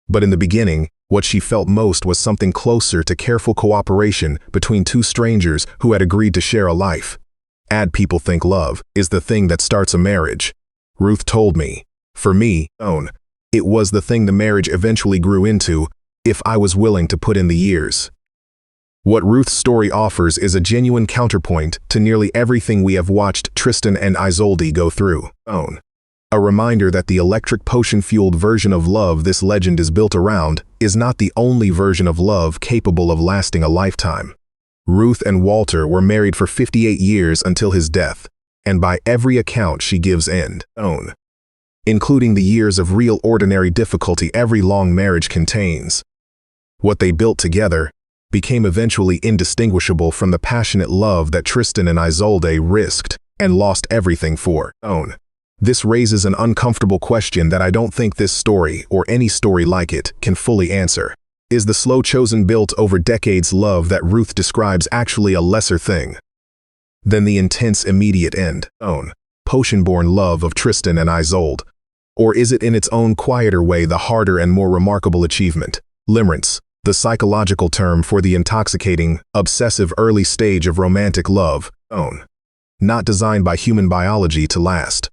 But in the beginning, what she felt most was something closer to careful cooperation between two strangers who had agreed to share a life. People think love is the thing that starts a marriage. Ruth told me. For me, it was the thing the marriage eventually grew into, if I was willing to put in the years. What Ruth's story offers is a genuine counterpoint to nearly everything we have watched Tristan and Isolde go through. A reminder that the electric potion-fueled version of love this legend is built around is not the only version of love capable of lasting a lifetime. Ruth and Walter were married for 58 years until his death, and by every account she gives including the years of real ordinary difficulty every long marriage contains. What they built together became eventually indistinguishable from the passionate love that Tristan and Isolde risked and lost everything for. This raises an uncomfortable question that I don't think this story, or any story like it, can fully answer. Is the slow chosen built over decades love that Ruth describes actually a lesser thing than the intense immediate end, potion-born love of Tristan and Isolde? Or is it in its own quieter way the harder and more remarkable achievement? Limerence, the psychological term for the intoxicating, obsessive early stage of romantic love, not designed by human biology to last.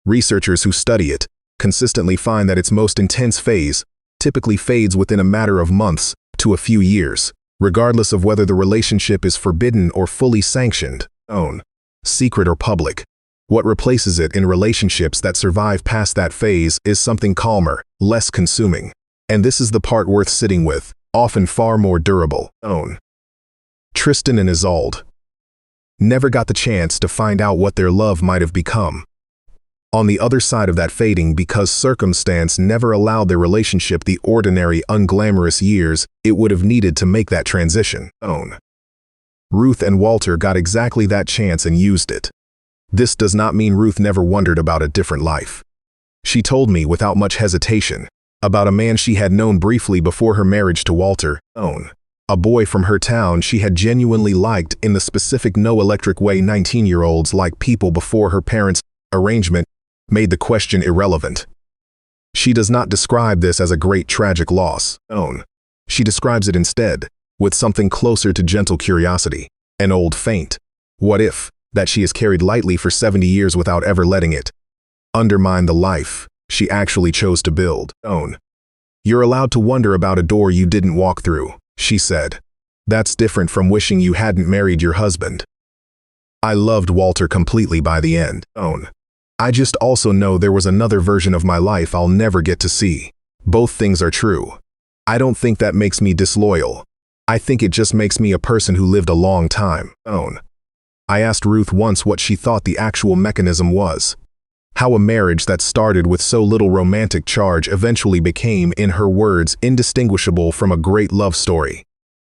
Researchers who study it consistently find that its most intense phase typically fades within a matter of months to a few years, regardless of whether the relationship is forbidden or fully sanctioned, own, secret or public. What replaces it in relationships that survive past that phase is something calmer, less consuming. And this is the part worth sitting with, often far more durable, own. Tristan and Isolde never got the chance to find out what their love might have become on the other side of that fading because circumstance never allowed their relationship the ordinary, unglamorous years it would have needed to make that transition, own. Ruth and Walter got exactly that chance and used it. This does not mean Ruth never wondered about a different life. She told me without much hesitation about a man she had known briefly before her marriage to Walter, own. A boy from her town she had genuinely liked in the specific no-electric way 19-year-olds like people before her parents' arrangement made the question irrelevant. She does not describe this as a great tragic loss, own. She describes it instead with something closer to gentle curiosity, an old faint. What if, that she has carried lightly for 70 years without ever letting it undermine the life she actually chose to build, own. You're allowed to wonder about a door you didn't walk through, she said. That's different from wishing you hadn't married your husband. I loved Walter completely by the end, own. I just also know there was another version of my life I'll never get to see. Both things are true. I don't think that makes me disloyal. I think it just makes me a person who lived a long time, own. I asked Ruth once what she thought the actual mechanism was. How a marriage that started with so little romantic charge eventually became, in her words, indistinguishable from a great love story.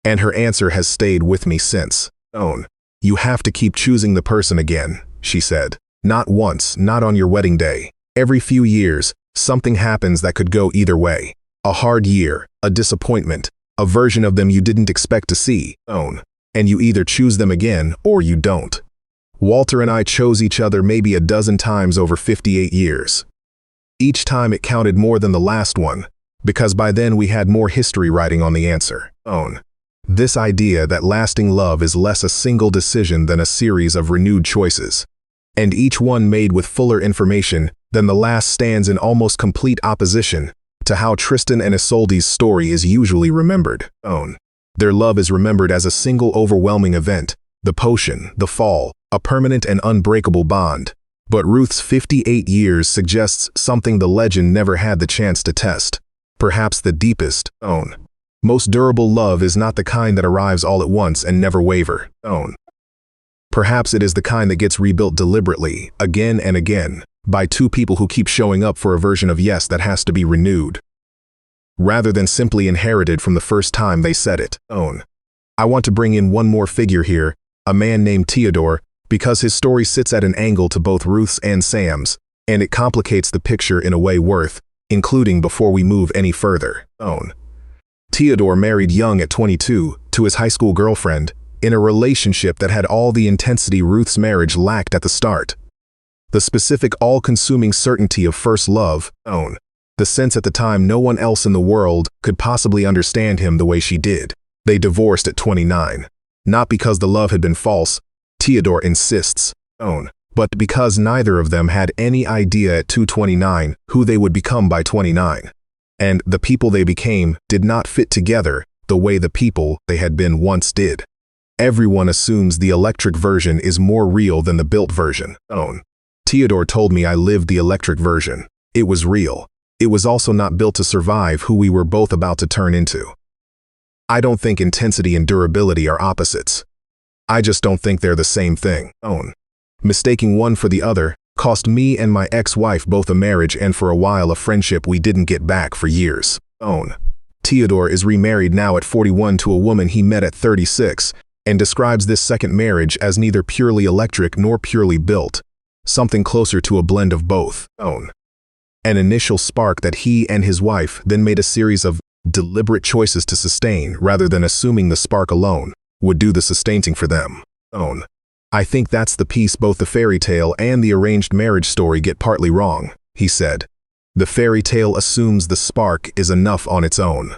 And her answer has stayed with me since, own. You have to keep choosing the person again, she said. Not once, not on your wedding day. Every few years, something happens that could go either way. A hard year, a disappointment, a version of them you didn't expect to see, own. And you either choose them again or you don't. Walter and I chose each other maybe a dozen times over 58 years. Each time it counted more than the last one, because by then we had more history writing on the answer, own. This idea that lasting love is less a single decision than a series of renewed choices, and each one made with fuller information than the last stands in almost complete opposition to how Tristan and Isolde's story is usually remembered, own. Their love is remembered as a single overwhelming event, the potion, the fall, a permanent and unbreakable bond. But Ruth's 58 years suggests something the legend never had the chance to test. Perhaps the deepest, own. Most durable love is not the kind that arrives all at once and never waver, own. Perhaps it is the kind that gets rebuilt deliberately, again and again, by two people who keep showing up for a version of yes that has to be renewed, rather than simply inherited from the first time they said it, own. I want to bring in one more figure here, a man named Theodore, because his story sits at an angle to both Ruth's and Sam's, and it complicates the picture in a way worth including before we move any further, own. Theodore married young at 22 to his high school girlfriend, in a relationship that had all the intensity Ruth's marriage lacked at the start. The specific all-consuming certainty of first love, own. The sense at the time no one else in the world could possibly understand him the way she did. They divorced at 29. Not because the love had been false, Theodore insists, own, but because neither of them had any idea at 29 who they would become by 29. And the people they became did not fit together the way the people they had been once did. Everyone assumes the electric version is more real than the built version, own. Theodore told me I lived the electric version. It was real. It was also not built to survive who we were both about to turn into. I don't think intensity and durability are opposites. I just don't think they're the same thing, own. Mistaking one for the other cost me and my ex-wife both a marriage and for a while a friendship we didn't get back for years, own. Theodore is remarried now at 41 to a woman he met at 36, and describes this second marriage as neither purely electric nor purely built, something closer to a blend of both, own. An initial spark that he and his wife then made a series of deliberate choices to sustain rather than assuming the spark alone would do the sustaining for them, own. I think that's the piece both the fairy tale and the arranged marriage story get partly wrong, he said. The fairy tale assumes the spark is enough on its own.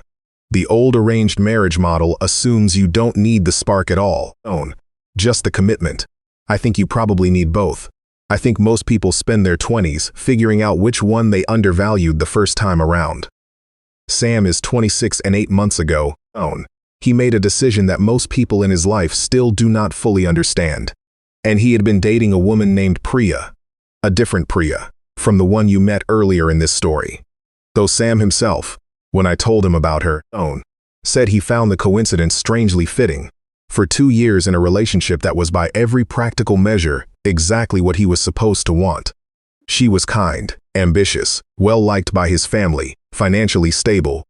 The old arranged marriage model assumes you don't need the spark at all, own, just the commitment. I think you probably need both. I think most people spend their 20s figuring out which one they undervalued the first time around. Sam is 26 and 8 months ago, he made a decision that most people in his life still do not fully understand. And he had been dating a woman named Priya, a different Priya, from the one you met earlier in this story. Though Sam himself, when I told him about her, said he found the coincidence strangely fitting. For 2 years in a relationship that was by every practical measure exactly what he was supposed to want. She was kind, ambitious, well-liked by his family, financially stable,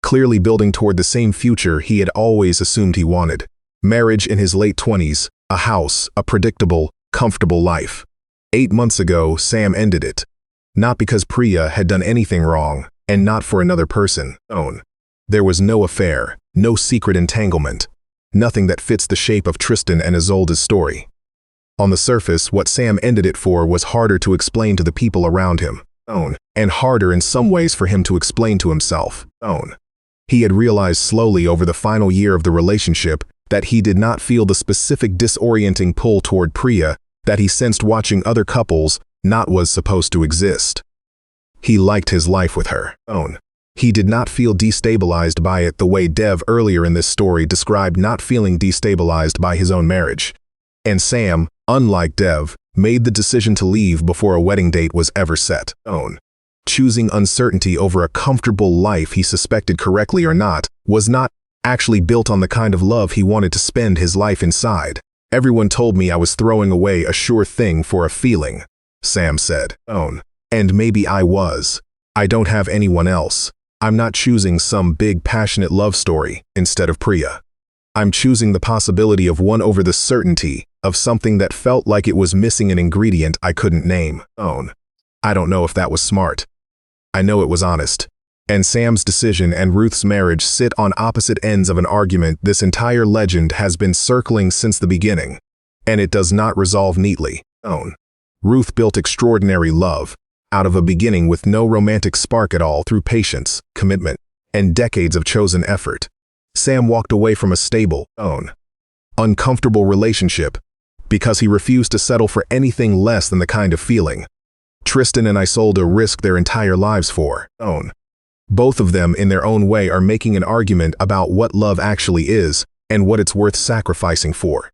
clearly building toward the same future he had always assumed he wanted. Marriage in his late 20s, a house, a predictable, comfortable life. 8 months ago, Sam ended it. Not because Priya had done anything wrong, and not for another person, There was no affair, no secret entanglement, nothing that fits the shape of Tristan and Isolde's story. On the surface, what Sam ended it for was harder to explain to the people around him, and harder in some ways for him to explain to himself, He had realized slowly over the final year of the relationship that he did not feel the specific disorienting pull toward Priya that he sensed watching other couples not was supposed to exist. He liked his life with her, He did not feel destabilized by it the way Dev earlier in this story described not feeling destabilized by his own marriage. And Sam, unlike Dev, made the decision to leave before a wedding date was ever set, Choosing uncertainty over a comfortable life he suspected correctly or not, was not actually built on the kind of love he wanted to spend his life inside. Everyone told me I was throwing away a sure thing for a feeling, Sam said, And maybe I was. I don't have anyone else. I'm not choosing some big passionate love story instead of Priya. I'm choosing the possibility of one over the certainty of something that felt like it was missing an ingredient I couldn't name. I don't know if that was smart. I know it was honest. And Sam's decision and Ruth's marriage sit on opposite ends of an argument this entire legend has been circling since the beginning. And it does not resolve neatly. Ruth built extraordinary love, out of a beginning with no romantic spark at all through patience, commitment, and decades of chosen effort. Sam walked away from a stable, uncomfortable relationship because he refused to settle for anything less than the kind of feeling Tristan and Isolde risked their entire lives for, Both of them in their own way are making an argument about what love actually is and what it's worth sacrificing for,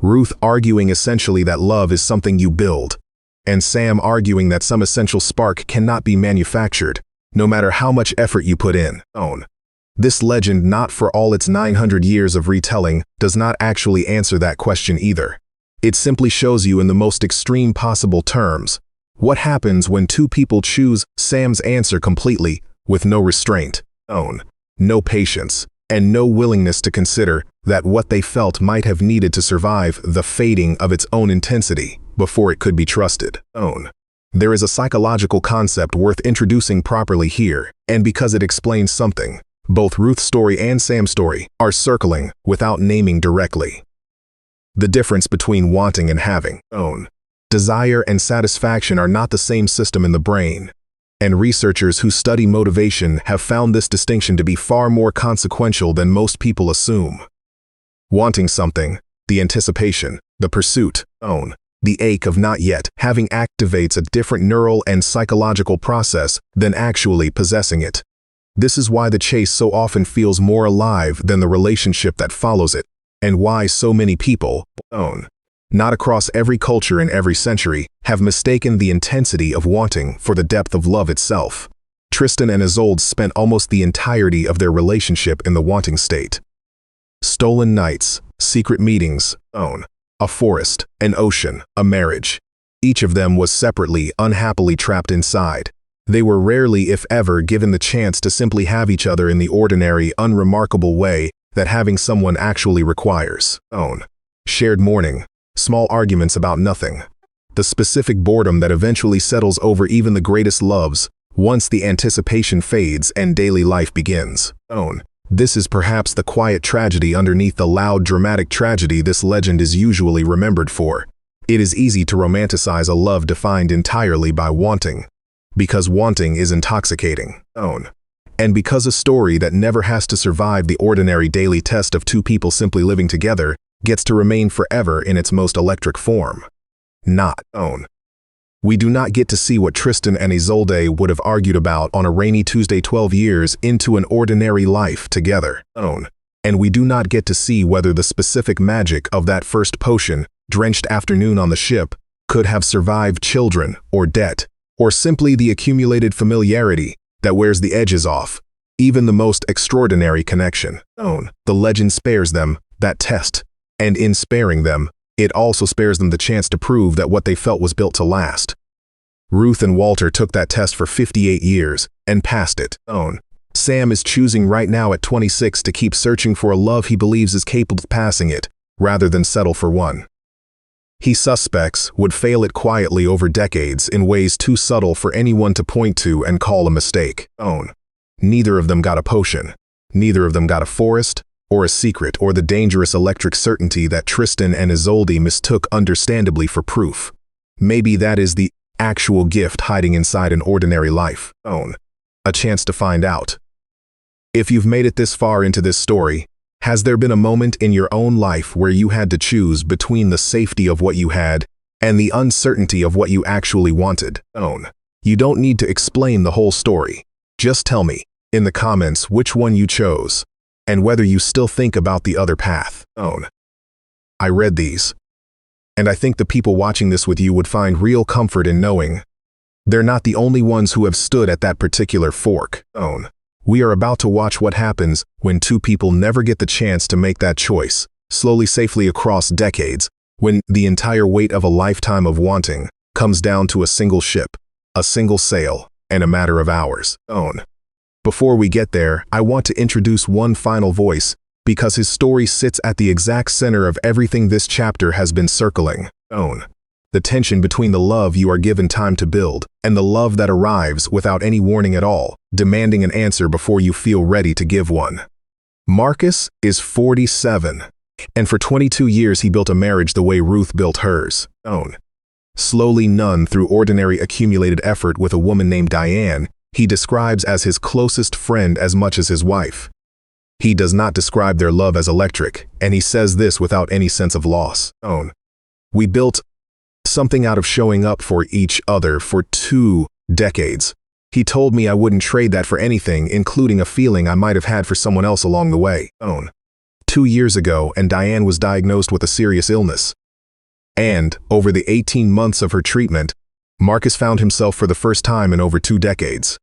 Ruth arguing essentially that love is something you build, and Sam arguing that some essential spark cannot be manufactured, no matter how much effort you put in. This legend, not for all its 900 years of retelling, does not actually answer that question either. It simply shows you in the most extreme possible terms what happens when two people choose Sam's answer completely, with no restraint, no patience, and no willingness to consider that what they felt might have needed to survive the fading of its own intensity before it could be trusted. There is a psychological concept worth introducing properly here, and because it explains something both Ruth's story and Sam's story are circling without naming directly. The difference between wanting and having. Desire and satisfaction are not the same system in the brain, and researchers who study motivation have found this distinction to be far more consequential than most people assume. Wanting something, the anticipation, the pursuit, the ache of not yet having activates a different neural and psychological process than actually possessing it. This is why the chase so often feels more alive than the relationship that follows it, and why so many people, not across every culture in every century, have mistaken the intensity of wanting for the depth of love itself. Tristan and Isolde spent almost the entirety of their relationship in the wanting state. Stolen nights, secret meetings, a forest, an ocean, a marriage. Each of them was separately, unhappily trapped inside. They were rarely, if ever, given the chance to simply have each other in the ordinary, unremarkable way that having someone actually requires. Shared mourning, small arguments about nothing. The specific boredom that eventually settles over even the greatest loves, once the anticipation fades and daily life begins. This is perhaps the quiet tragedy underneath the loud, dramatic tragedy this legend is usually remembered for. It is easy to romanticize a love defined entirely by wanting, because wanting is intoxicating. And because a story that never has to survive the ordinary daily test of two people simply living together gets to remain forever in its most electric form. Not own. We do not get to see what Tristan and Isolde would have argued about on a rainy Tuesday 12 years into an ordinary life together. Own. And we do not get to see whether the specific magic of that first potion-drenched afternoon on the ship could have survived children or debt, or simply the accumulated familiarity that wears the edges off even the most extraordinary connection. Own. The legend spares them that test, and in sparing them, it also spares them the chance to prove that what they felt was built to last. Ruth and Walter took that test for 58 years and passed it. Own. Sam is choosing right now at 26 to keep searching for a love he believes is capable of passing it, rather than settle for one he suspects would fail it quietly over decades in ways too subtle for anyone to point to and call a mistake. Own. Neither of them got a potion. Neither of them got a forest, or a secret, or the dangerous electric certainty that Tristan and Isolde mistook understandably for proof. Maybe that is the actual gift hiding inside an ordinary life. Own. A chance to find out. If you've made it this far into this story, has there been a moment in your own life where you had to choose between the safety of what you had and the uncertainty of what you actually wanted? Own. You don't need to explain the whole story. Just tell me, in the comments, which one you chose, and whether you still think about the other path. Own. I read these, and I think the people watching this with you would find real comfort in knowing they're not the only ones who have stood at that particular fork. Own. We are about to watch what happens when two people never get the chance to make that choice, slowly, safely across decades, when the entire weight of a lifetime of wanting comes down to a single ship, a single sail, and a matter of hours. Own. Before we get there, I want to introduce one final voice, because his story sits at the exact center of everything this chapter has been circling. Own. The tension between the love you are given time to build and the love that arrives without any warning at all, demanding an answer before you feel ready to give one. Marcus is 47, and for 22 years he built a marriage the way Ruth built hers. Own. Slowly, none through ordinary accumulated effort with a woman named Diane, he describes as his closest friend as much as his wife. He does not describe their love as electric, and he says this without any sense of loss. Own. We built something out of showing up for each other for 2 decades. He told me I wouldn't trade that for anything, including a feeling I might have had for someone else along the way. Own. 2 years ago, and Diane was diagnosed with a serious illness. And, over the 18 months of her treatment, Marcus found himself for the first time in over 2 decades,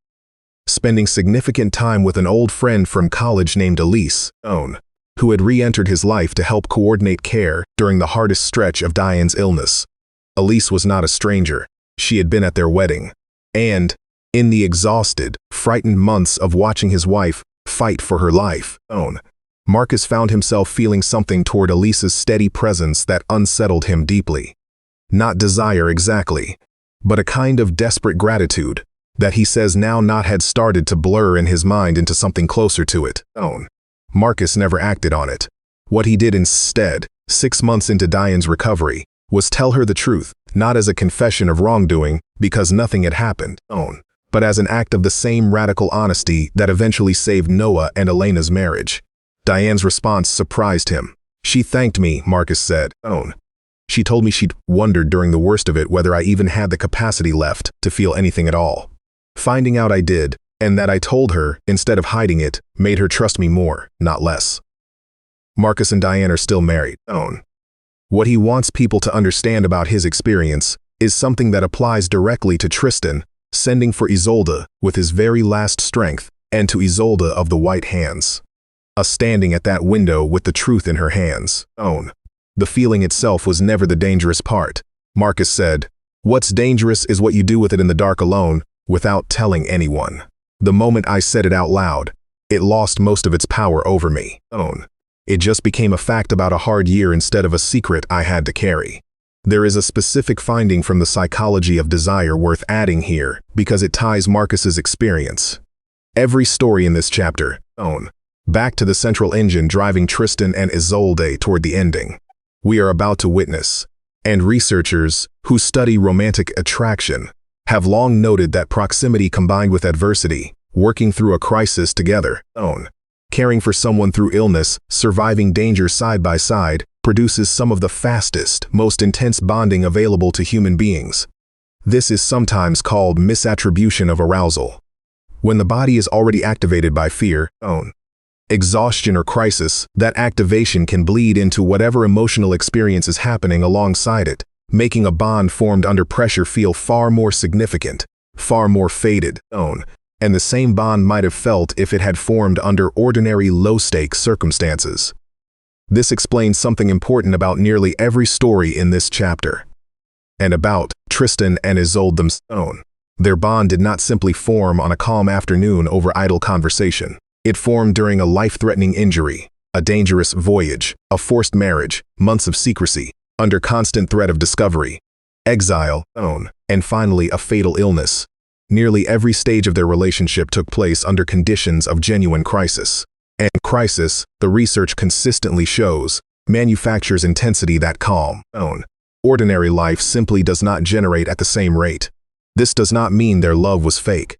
spending significant time with an old friend from college named Elise, Own, who had re-entered his life to help coordinate care during the hardest stretch of Diane's illness. Elise was not a stranger. She had been at their wedding. And, in the exhausted, frightened months of watching his wife fight for her life, Own, Marcus found himself feeling something toward Elise's steady presence that unsettled him deeply. Not desire exactly, but a kind of desperate gratitude that he says now not had started to blur in his mind into something closer to it. Own. Marcus never acted on it. What he did instead, 6 months into Diane's recovery, was tell her the truth, not as a confession of wrongdoing, because nothing had happened, Own, but as an act of the same radical honesty that eventually saved Noah and Elena's marriage. Diane's response surprised him. She thanked me, Marcus said. Own. She told me she'd wondered during the worst of it whether I even had the capacity left to feel anything at all. Finding out I did, and that I told her, instead of hiding it, made her trust me more, not less. Marcus and Diane are still married. Own. What he wants people to understand about his experience is something that applies directly to Tristan, sending for Isolde with his very last strength, and to Isolde of the white hands. Standing at that window with the truth in her hands. Own. The feeling itself was never the dangerous part. Marcus said, "What's dangerous is what you do with it in the dark alone, without telling anyone." The moment I said it out loud, it lost most of its power over me. Own. It just became a fact about a hard year instead of a secret I had to carry. There is a specific finding from the psychology of desire worth adding here, because it ties Marcus's experience. Every story in this chapter, Own, back to the central engine driving Tristan and Isolde toward the ending we are about to witness. And researchers who study romantic attraction have long noted that proximity combined with adversity, working through a crisis together, Own, caring for someone through illness, surviving danger side by side, produces some of the fastest, most intense bonding available to human beings. This is sometimes called misattribution of arousal. When the body is already activated by fear, exhaustion, or crisis, that activation can bleed into whatever emotional experience is happening alongside it, making a bond formed under pressure feel far more significant, far more faded, and the same bond might have felt if it had formed under ordinary low-stakes circumstances. This explains something important about nearly every story in this chapter. And about Tristan and Isolde themselves. Their bond did not simply form on a calm afternoon over idle conversation. It formed during a life-threatening injury, a dangerous voyage, a forced marriage, months of secrecy, under constant threat of discovery, exile, and finally a fatal illness. Nearly every stage of their relationship took place under conditions of genuine crisis. And crisis, the research consistently shows, manufactures intensity that calm, ordinary life simply does not generate at the same rate. This does not mean their love was fake,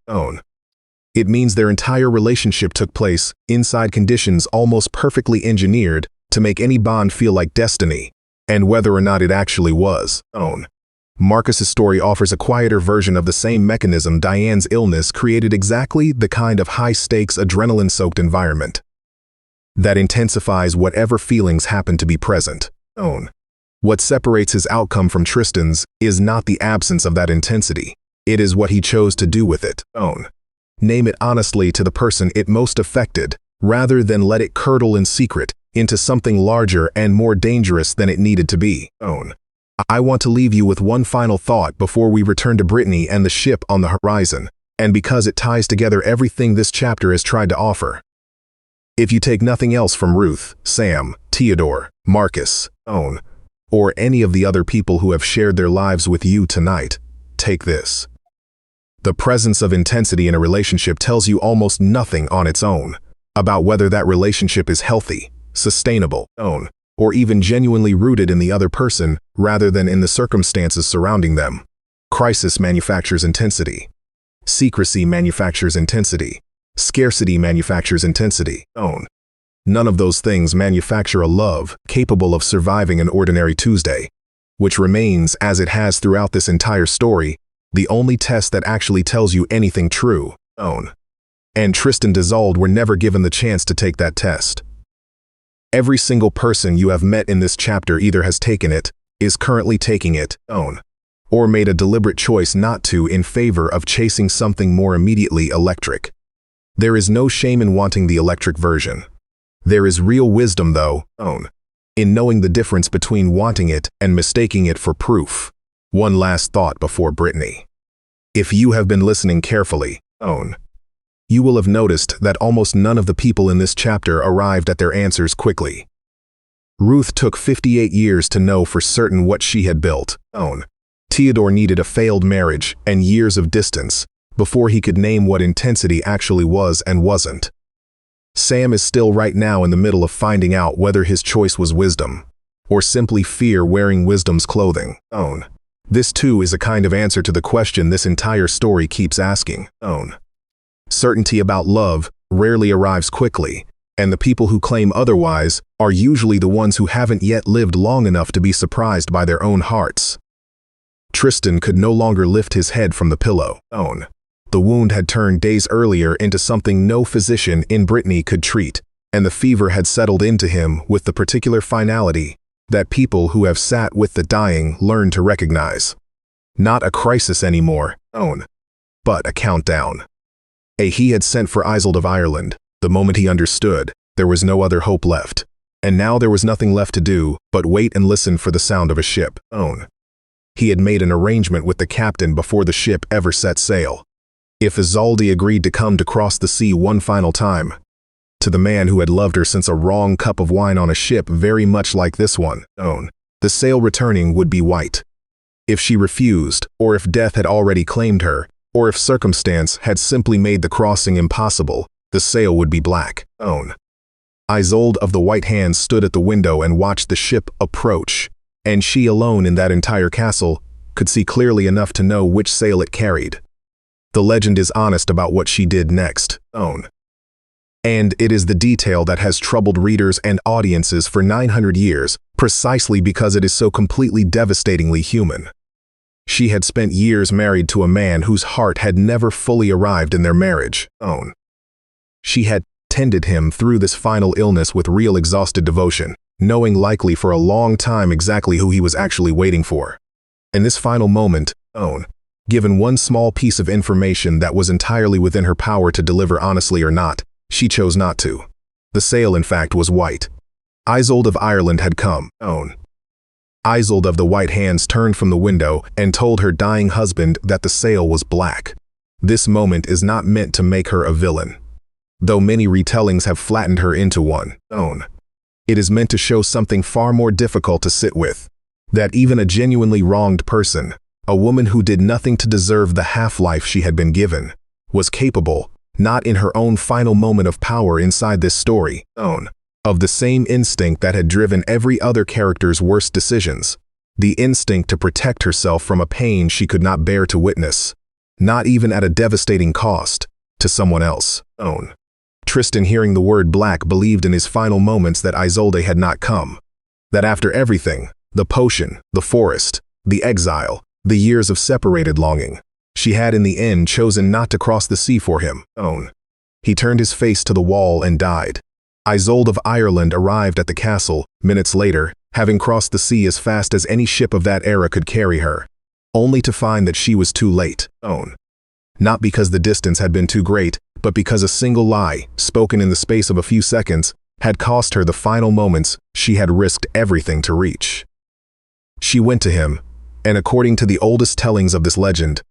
It means their entire relationship took place inside conditions almost perfectly engineered to make any bond feel like destiny, and whether or not it actually was, Marcus's story offers a quieter version of the same mechanism. Diane's illness created exactly the kind of high-stakes, adrenaline-soaked environment that intensifies whatever feelings happen to be present. What separates his outcome from Tristan's is not the absence of that intensity. It is what he chose to do with it. Name it honestly to the person it most affected, rather than let it curdle in secret into something larger and more dangerous than it needed to be. I want to leave you with one final thought before we return to Brittany and the ship on the horizon, and because it ties together everything this chapter has tried to offer. If you take nothing else from Ruth, Sam, Theodore, Marcus, or any of the other people who have shared their lives with you tonight, take this. The presence of intensity in a relationship tells you almost nothing on its own about whether that relationship is healthy, sustainable, or even genuinely rooted in the other person rather than in the circumstances surrounding them. Crisis manufactures intensity. Secrecy manufactures intensity. Scarcity manufactures intensity. None of those things manufacture a love capable of surviving an ordinary Tuesday, which remains, as it has throughout this entire story, the only test that actually tells you anything true. And Tristan and Isolde were never given the chance to take that test. Every single person you have met in this chapter either has taken it, is currently taking it, or made a deliberate choice not to in favor of chasing something more immediately electric. There is no shame in wanting the electric version. There is real wisdom, though, in knowing the difference between wanting it and mistaking it for proof. One last thought before Brittany. If you have been listening carefully, you will have noticed that almost none of the people in this chapter arrived at their answers quickly. Ruth took 58 years to know for certain what she had built. Theodore needed a failed marriage and years of distance before he could name what intensity actually was and wasn't. Sam is still right now in the middle of finding out whether his choice was wisdom, or simply fear wearing wisdom's clothing. This too is a kind of answer to the question this entire story keeps asking. Certainty about love rarely arrives quickly, and the people who claim otherwise are usually the ones who haven't yet lived long enough to be surprised by their own hearts. Tristan could no longer lift his head from the pillow. The wound had turned days earlier into something no physician in Brittany could treat, and the fever had settled into him with the particular finality that people who have sat with the dying learn to recognize. Not a crisis anymore, but a countdown. He had sent for Isolde of Ireland. The moment he understood, there was no other hope left. And now there was nothing left to do but wait and listen for the sound of a ship. He had made an arrangement with the captain before the ship ever set sail. If Isolde agreed to come to cross the sea one final time, to the man who had loved her since a wrong cup of wine on a ship very much like this one, the sail returning would be white. If she refused, or if death had already claimed her, or if circumstance had simply made the crossing impossible, the sail would be black. Isolde of the White Hands stood at the window and watched the ship approach, and she alone in that entire castle could see clearly enough to know which sail it carried. The legend is honest about what she did next. And it is the detail that has troubled readers and audiences for 900 years, precisely because it is so completely devastatingly human. She had spent years married to a man whose heart had never fully arrived in their marriage. She had tended him through this final illness with real exhausted devotion, knowing likely for a long time exactly who he was actually waiting for. In this final moment, given one small piece of information that was entirely within her power to deliver honestly or not, she chose not to. The sail, in fact, was white. Isolde of Ireland had come. Isolde of the White Hands turned from the window and told her dying husband that the sail was black. This moment is not meant to make her a villain, though many retellings have flattened her into one. It is meant to show something far more difficult to sit with, that even a genuinely wronged person, a woman who did nothing to deserve the half-life she had been given, was capable, not in her own final moment of power inside this story, of the same instinct that had driven every other character's worst decisions, the instinct to protect herself from a pain she could not bear to witness, not even at a devastating cost, to someone else. Tristan, hearing the word black, believed in his final moments that Isolde had not come, that after everything, the potion, the forest, the exile, the years of separated longing, she had in the end chosen not to cross the sea for him. He turned his face to the wall and died. Isolde of Ireland arrived at the castle, minutes later, having crossed the sea as fast as any ship of that era could carry her, only to find that she was too late. Not because the distance had been too great, but because a single lie, spoken in the space of a few seconds, had cost her the final moments she had risked everything to reach. She went to him, and according to the oldest tellings of this legend,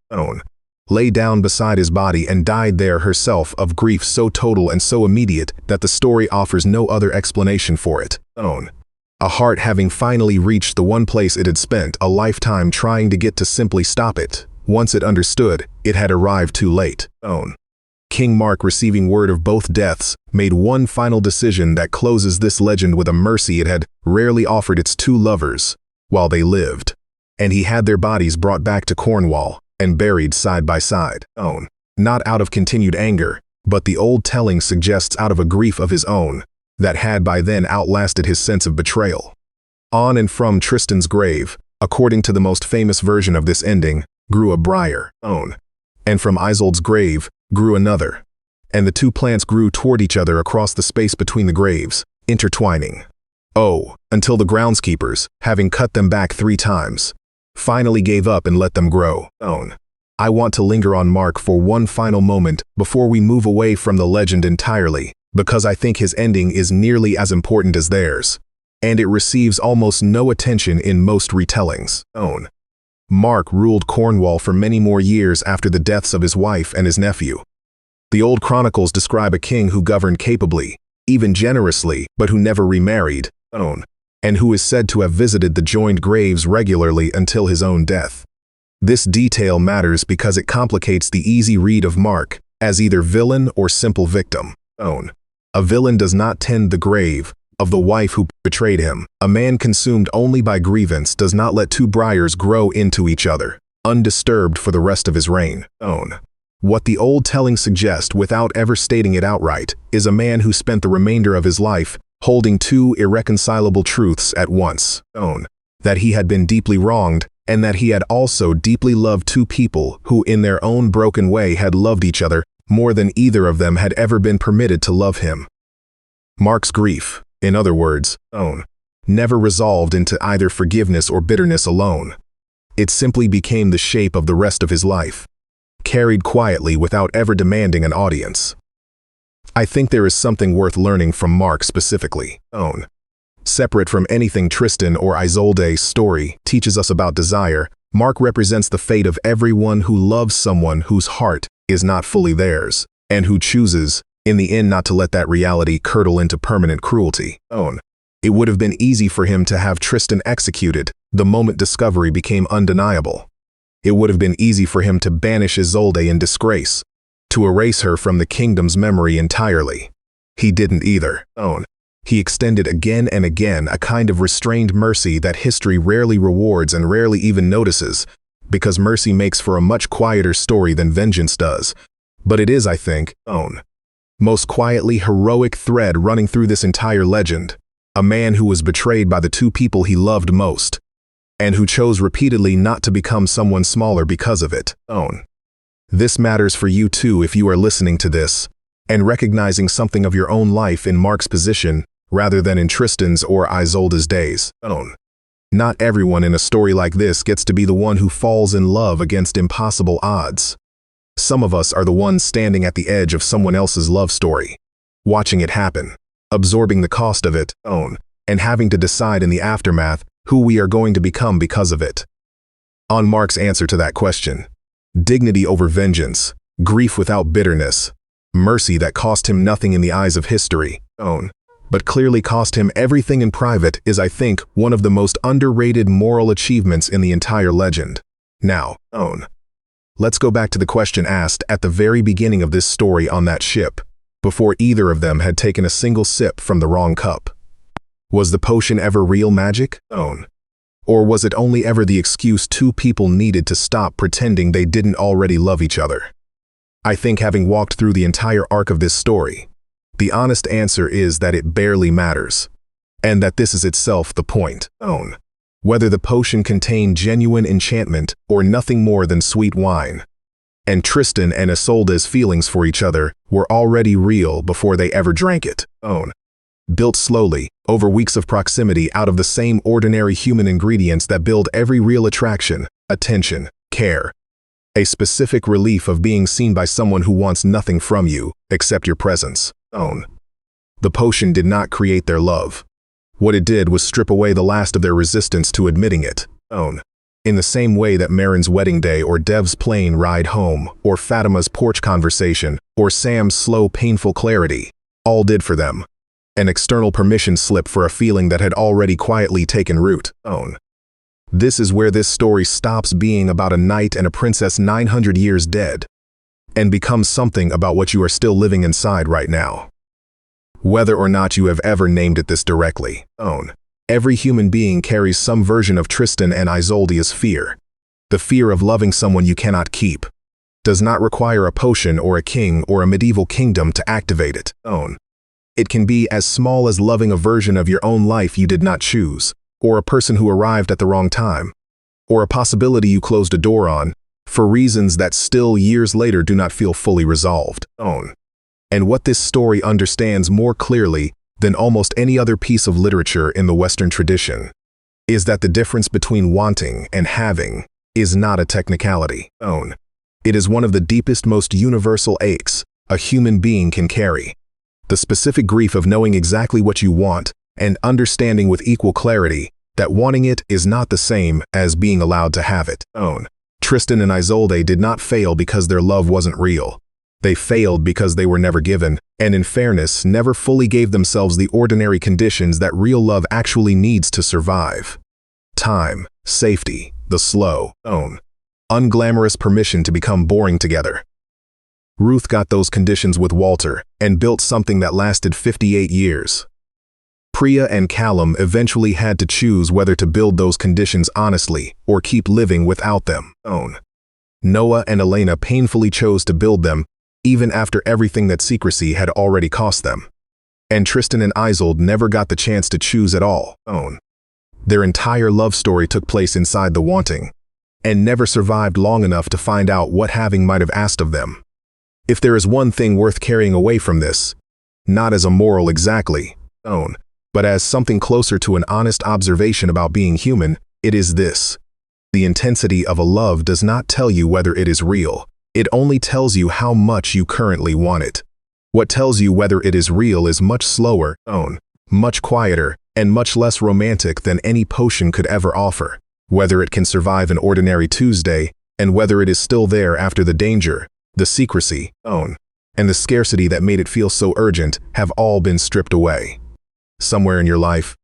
lay down beside his body and died there herself of grief so total and so immediate that the story offers no other explanation for it. A heart having finally reached the one place it had spent a lifetime trying to get to simply stop it. Once it understood, it had arrived too late. King Mark, receiving word of both deaths, made one final decision that closes this legend with a mercy it had rarely offered its two lovers while they lived. And he had their bodies brought back to Cornwall and buried side by side. Not out of continued anger, but the old telling suggests out of a grief of his own that had by then outlasted his sense of betrayal. On and from Tristan's grave, according to the most famous version of this ending, grew a briar, and from Isolde's grave grew another, and the two plants grew toward each other across the space between the graves, intertwining. Until the groundskeepers, having cut them back 3 times, finally gave up and let them grow. I want to linger on Mark for one final moment before we move away from the legend entirely, because I think his ending is nearly as important as theirs, and it receives almost no attention in most retellings. Mark ruled Cornwall for many more years after the deaths of his wife and his nephew. The old chronicles describe a king who governed capably, even generously, but who never remarried, and who is said to have visited the joined graves regularly until his own death. This detail matters because it complicates the easy read of Mark as either villain or simple victim. A villain does not tend the grave of the wife who betrayed him. A man consumed only by grievance does not let 2 briars grow into each other, undisturbed for the rest of his reign. What the old telling suggests, without ever stating it outright, is a man who spent the remainder of his life holding 2 irreconcilable truths at once. That he had been deeply wronged, and that he had also deeply loved 2 people who in their own broken way had loved each other more than either of them had ever been permitted to love him. Mark's grief, in other words, never resolved into either forgiveness or bitterness alone. It simply became the shape of the rest of his life, carried quietly without ever demanding an audience. I think there is something worth learning from Mark specifically. Separate from anything Tristan or Isolde's story teaches us about desire, Mark represents the fate of everyone who loves someone whose heart is not fully theirs, and who chooses, in the end, not to let that reality curdle into permanent cruelty. It would have been easy for him to have Tristan executed the moment discovery became undeniable. It would have been easy for him to banish Isolde in disgrace, to erase her from the kingdom's memory entirely. He didn't either. He extended again and again a kind of restrained mercy that history rarely rewards and rarely even notices, because mercy makes for a much quieter story than vengeance does. But it is, I think, most quietly heroic thread running through this entire legend. A man who was betrayed by the two people he loved most, and who chose repeatedly not to become someone smaller because of it. This matters for you too if you are listening to this, and recognizing something of your own life in Mark's position rather than in Tristan's or Isolde's days. Not everyone in a story like this gets to be the one who falls in love against impossible odds. Some of us are the ones standing at the edge of someone else's love story, watching it happen, absorbing the cost of it, and having to decide in the aftermath who we are going to become because of it. On Mark's answer to that question, dignity over vengeance, grief without bitterness, mercy that cost him nothing in the eyes of history, but clearly cost him everything in private, is, I think, one of the most underrated moral achievements in the entire legend. Now, let's go back to the question asked at the very beginning of this story on that ship, before either of them had taken a single sip from the wrong cup. Was the potion ever real magic? Or was it only ever the excuse two people needed to stop pretending they didn't already love each other? I think, having walked through the entire arc of this story, the honest answer is that it barely matters, and that this is itself the point. Whether the potion contained genuine enchantment or nothing more than sweet wine. And Tristan and Isolde's feelings for each other were already real before they ever drank it. Built slowly, over weeks of proximity out of the same ordinary human ingredients that build every real attraction, attention, care. A specific relief of being seen by someone who wants nothing from you except your presence. The potion did not create their love. What it did was strip away the last of their resistance to admitting it. In the same way that Marin's wedding day, or Dev's plane ride home, or Fatima's porch conversation, or Sam's slow, painful clarity, all did for them. An external permission slip for a feeling that had already quietly taken root. This is where this story stops being about a knight and a princess 900 years dead, and becomes something about what you are still living inside right now. Whether or not you have ever named it this directly, every human being carries some version of Tristan and Isolde's fear. The fear of loving someone you cannot keep. Does not require a potion or a king or a medieval kingdom to activate it. It can be as small as loving a version of your own life you did not choose, or a person who arrived at the wrong time, or a possibility you closed a door on, for reasons that still years later do not feel fully resolved. And what this story understands more clearly than almost any other piece of literature in the Western tradition is that the difference between wanting and having is not a technicality. It is one of the deepest, most universal aches a human being can carry. The specific grief of knowing exactly what you want and understanding with equal clarity that wanting it is not the same as being allowed to have it. Tristan and Isolde did not fail because their love wasn't real. They failed because they were never given, and in fairness, never fully gave themselves the ordinary conditions that real love actually needs to survive. Time, safety, the slow, unglamorous permission to become boring together. Ruth got those conditions with Walter and built something that lasted 58 years. Priya and Callum eventually had to choose whether to build those conditions honestly or keep living without them. Noah and Elena painfully chose to build them, even after everything that secrecy had already cost them. And Tristan and Isolde never got the chance to choose at all. Their entire love story took place inside the wanting, and never survived long enough to find out what having might have asked of them. If there is one thing worth carrying away from this, not as a moral exactly, but as something closer to an honest observation about being human, it is this. The intensity of a love does not tell you whether it is real. It only tells you how much you currently want it. What tells you whether it is real is much slower, much quieter, and much less romantic than any potion could ever offer. Whether it can survive an ordinary Tuesday, and whether it is still there after the danger, the secrecy, and the scarcity that made it feel so urgent have all been stripped away. Somewhere in your life,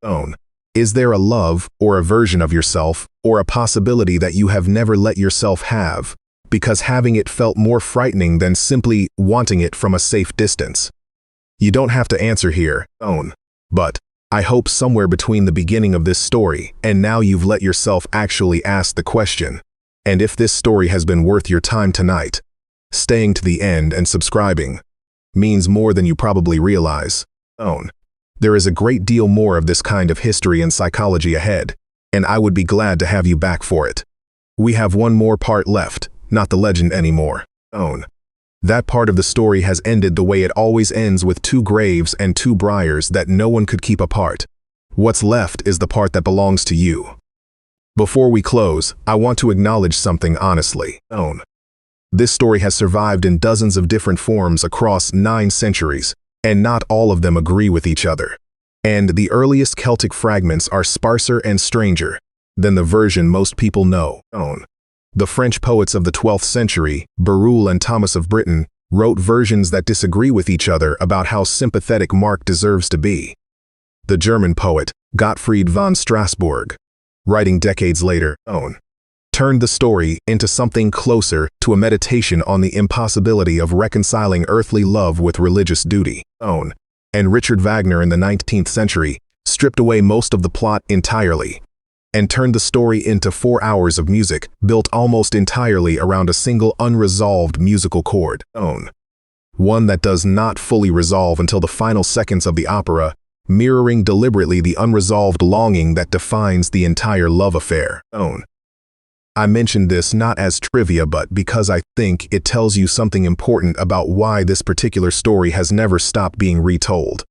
is there a love or a version of yourself or a possibility that you have never let yourself have because having it felt more frightening than simply wanting it from a safe distance? You don't have to answer here, but I hope somewhere between the beginning of this story and now you've let yourself actually ask the question. And if this story has been worth your time tonight, staying to the end and subscribing, means more than you probably realize. There is a great deal more of this kind of history and psychology ahead, and I would be glad to have you back for it. We have one more part left, not the legend anymore. That part of the story has ended the way it always ends, with two graves and two briars that no one could keep apart. What's left is the part that belongs to you. Before we close, I want to acknowledge something honestly. This story has survived in dozens of different forms across 9 centuries, and not all of them agree with each other. And the earliest Celtic fragments are sparser and stranger than the version most people know. The French poets of the 12th century, Berulle and Thomas of Britain, wrote versions that disagree with each other about how sympathetic Mark deserves to be. The German poet, Gottfried von Strasbourg, writing decades later, turned the story into something closer to a meditation on the impossibility of reconciling earthly love with religious duty. And Richard Wagner in the 19th century stripped away most of the plot entirely and turned the story into 4 hours of music built almost entirely around a single unresolved musical chord. One that does not fully resolve until the final seconds of the opera, mirroring deliberately the unresolved longing that defines the entire love affair. I mentioned this not as trivia, but because I think it tells you something important about why this particular story has never stopped being retold.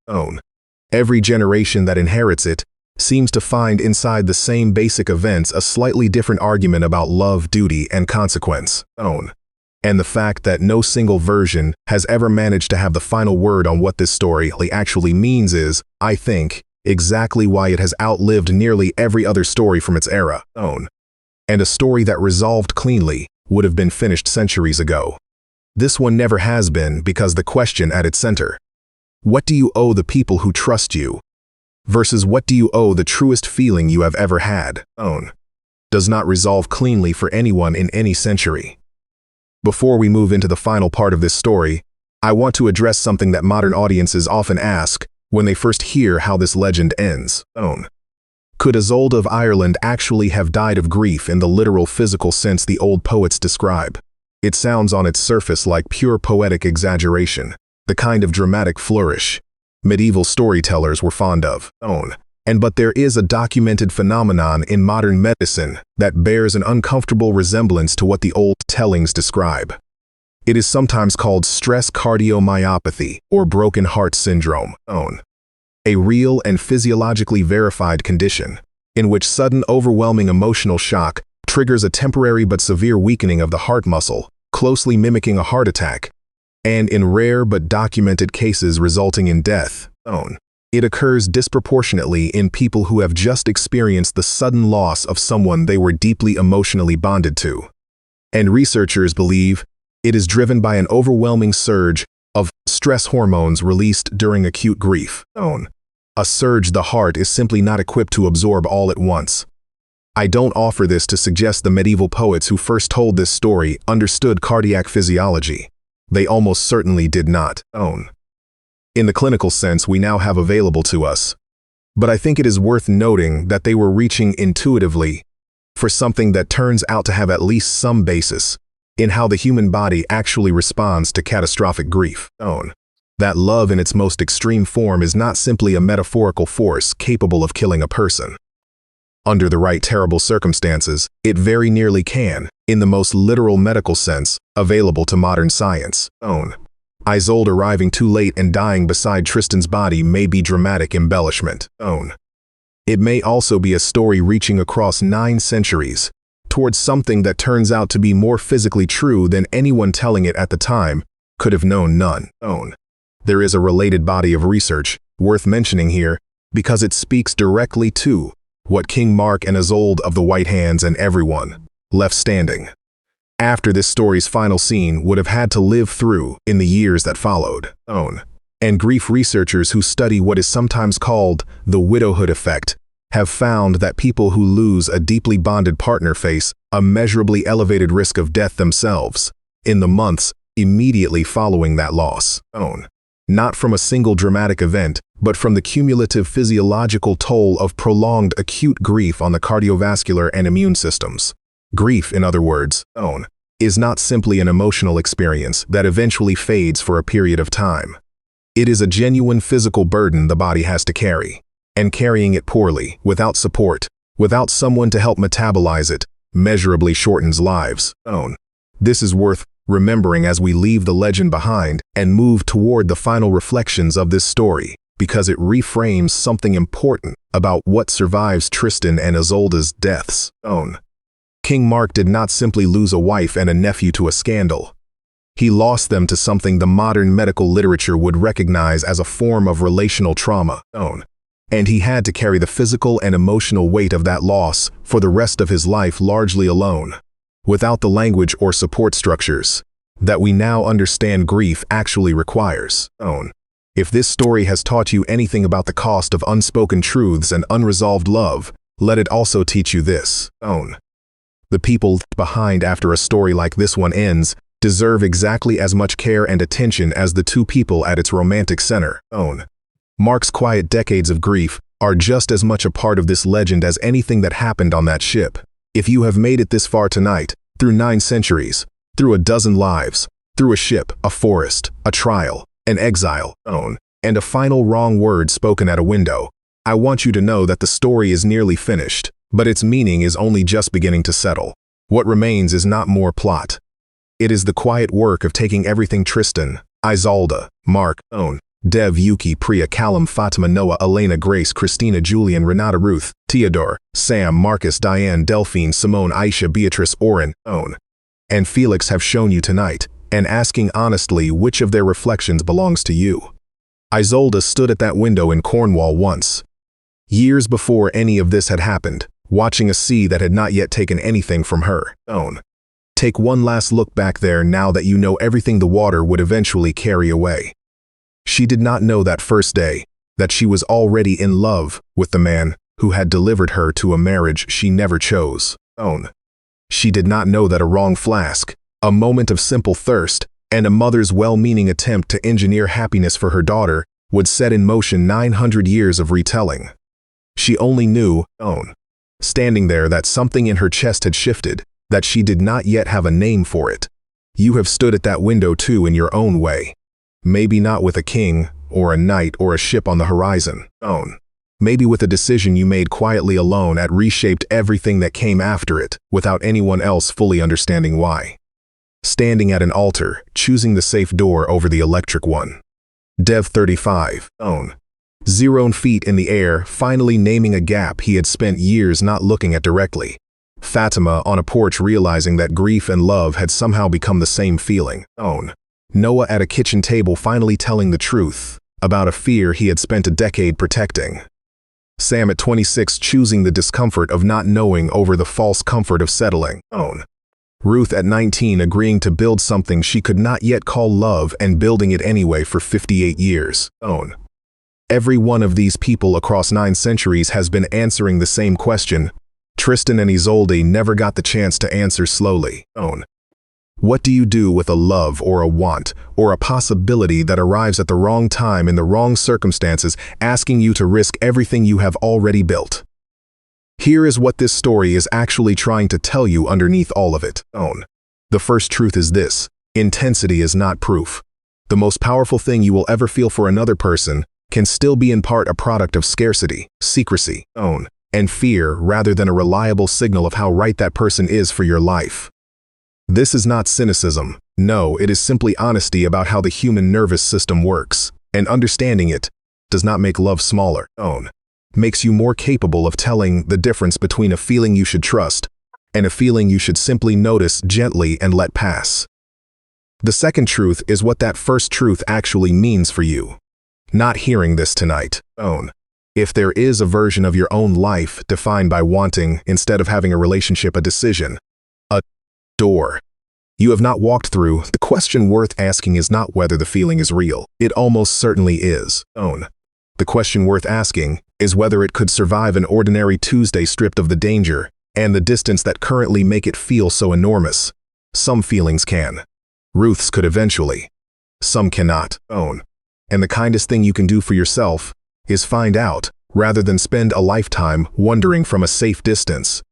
Every generation that inherits it seems to find inside the same basic events a slightly different argument about love, duty, and consequence. And the fact that no single version has ever managed to have the final word on what this story actually means is, I think, exactly why it has outlived nearly every other story from its era. And a story that resolved cleanly would have been finished centuries ago. This one never has been, because the question at its center, what do you owe the people who trust you, versus what do you owe the truest feeling you have ever had, does not resolve cleanly for anyone in any century. Before we move into the final part of this story, I want to address something that modern audiences often ask when they first hear how this legend ends. Could Isolde of Ireland actually have died of grief in the literal physical sense the old poets describe? It sounds on its surface like pure poetic exaggeration, the kind of dramatic flourish medieval storytellers were fond of. But there is a documented phenomenon in modern medicine that bears an uncomfortable resemblance to what the old retellings describe. It is sometimes called stress cardiomyopathy or broken heart syndrome. A real and physiologically verified condition in which sudden overwhelming emotional shock triggers a temporary but severe weakening of the heart muscle, closely mimicking a heart attack, and in rare but documented cases resulting in death. It occurs disproportionately in people who have just experienced the sudden loss of someone they were deeply emotionally bonded to. And researchers believe it is driven by an overwhelming surge of stress hormones released during acute grief. A surge the heart is simply not equipped to absorb all at once. I don't offer this to suggest the medieval poets who first told this story understood cardiac physiology. They almost certainly did not. In the clinical sense we now have available to us. But I think it is worth noting that they were reaching intuitively for something that turns out to have at least some basis in how the human body actually responds to catastrophic grief. That love in its most extreme form is not simply a metaphorical force capable of killing a person. Under the right terrible circumstances, it very nearly can, in the most literal medical sense available to modern science. Isolde arriving too late and dying beside Tristan's body may be dramatic embellishment. It may also be a story reaching across 9 centuries towards something that turns out to be more physically true than anyone telling it at the time could have known. There is a related body of research worth mentioning here because it speaks directly to what King Mark and Isolde of the White Hands and everyone left standing after this story's final scene would have had to live through in the years that followed. And grief researchers who study what is sometimes called the widowhood effect have found that people who lose a deeply bonded partner face a measurably elevated risk of death themselves in the months immediately following that loss. Not from a single dramatic event, but from the cumulative physiological toll of prolonged acute grief on the cardiovascular and immune systems. Grief, in other words, is not simply an emotional experience that eventually fades for a period of time. It is a genuine physical burden the body has to carry, and carrying it poorly, without support, without someone to help metabolize it, measurably shortens lives. This is worth remembering as we leave the legend behind and move toward the final reflections of this story, because it reframes something important about what survives Tristan and Isolde's deaths. King Mark did not simply lose a wife and a nephew to a scandal. He lost them to something the modern medical literature would recognize as a form of relational trauma. And he had to carry the physical and emotional weight of that loss for the rest of his life largely alone, without the language or support structures that we now understand grief actually requires. If this story has taught you anything about the cost of unspoken truths and unresolved love, let it also teach you this. The people left behind after a story like this one ends deserve exactly as much care and attention as the two people at its romantic center. Mark's quiet decades of grief are just as much a part of this legend as anything that happened on that ship. If you have made it this far tonight, through 9 centuries, through a dozen lives, through a ship, a forest, a trial, an exile, and a final wrong word spoken at a window, I want you to know that the story is nearly finished, but its meaning is only just beginning to settle. What remains is not more plot. It is the quiet work of taking everything Tristan, Isolde, Mark, Dev, Yuki, Priya, Callum, Fatima, Noah, Elena, Grace, Christina, Julian, Renata, Ruth, Theodore, Sam, Marcus, Diane, Delphine, Simone, Aisha, Beatrice, Oren, and Felix have shown you tonight, and asking honestly which of their reflections belongs to you. Isolde stood at that window in Cornwall once, years before any of this had happened, watching a sea that had not yet taken anything from her. Take one last look back there now that you know everything the water would eventually carry away. She did not know that first day that she was already in love with the man who had delivered her to a marriage she never chose. She did not know that a wrong flask, a moment of simple thirst, and a mother's well-meaning attempt to engineer happiness for her daughter would set in motion 900 years of retelling. She only knew, standing there, that something in her chest had shifted, that she did not yet have a name for it. You have stood at that window too in your own way. Maybe not with a king, or a knight, or a ship on the horizon. Maybe with a decision you made quietly alone that reshaped everything that came after it, without anyone else fully understanding why. Standing at an altar, choosing the safe door over the electric one. Dev 35, 0 feet in the air, finally naming a gap he had spent years not looking at directly. Fatima on a porch realizing that grief and love had somehow become the same feeling. Noah at a kitchen table finally telling the truth about a fear he had spent a decade protecting. Sam at 26 choosing the discomfort of not knowing over the false comfort of settling. Ruth at 19 agreeing to build something she could not yet call love and building it anyway for 58 years. Every one of these people across 9 centuries has been answering the same question. Tristan and Isolde never got the chance to answer slowly. What do you do with a love or a want or a possibility that arrives at the wrong time in the wrong circumstances, asking you to risk everything you have already built? Here is what this story is actually trying to tell you underneath all of it. The first truth is this: intensity is not proof. The most powerful thing you will ever feel for another person can still be in part a product of scarcity, secrecy, and fear rather than a reliable signal of how right that person is for your life. This is not cynicism. No, it is simply honesty about how the human nervous system works, and understanding it does not make love smaller. Makes you more capable of telling the difference between a feeling you should trust and a feeling you should simply notice gently and let pass. The second truth is what that first truth actually means for you. Not hearing this tonight. If there is a version of your own life defined by wanting, instead of having a relationship, a decision, a door you have not walked through, the question worth asking is not whether the feeling is real. It almost certainly is. The question worth asking is whether it could survive an ordinary Tuesday stripped of the danger and the distance that currently make it feel so enormous. Some feelings can. Ruth's could eventually. Some cannot. And the kindest thing you can do for yourself is find out, rather than spend a lifetime wondering from a safe distance,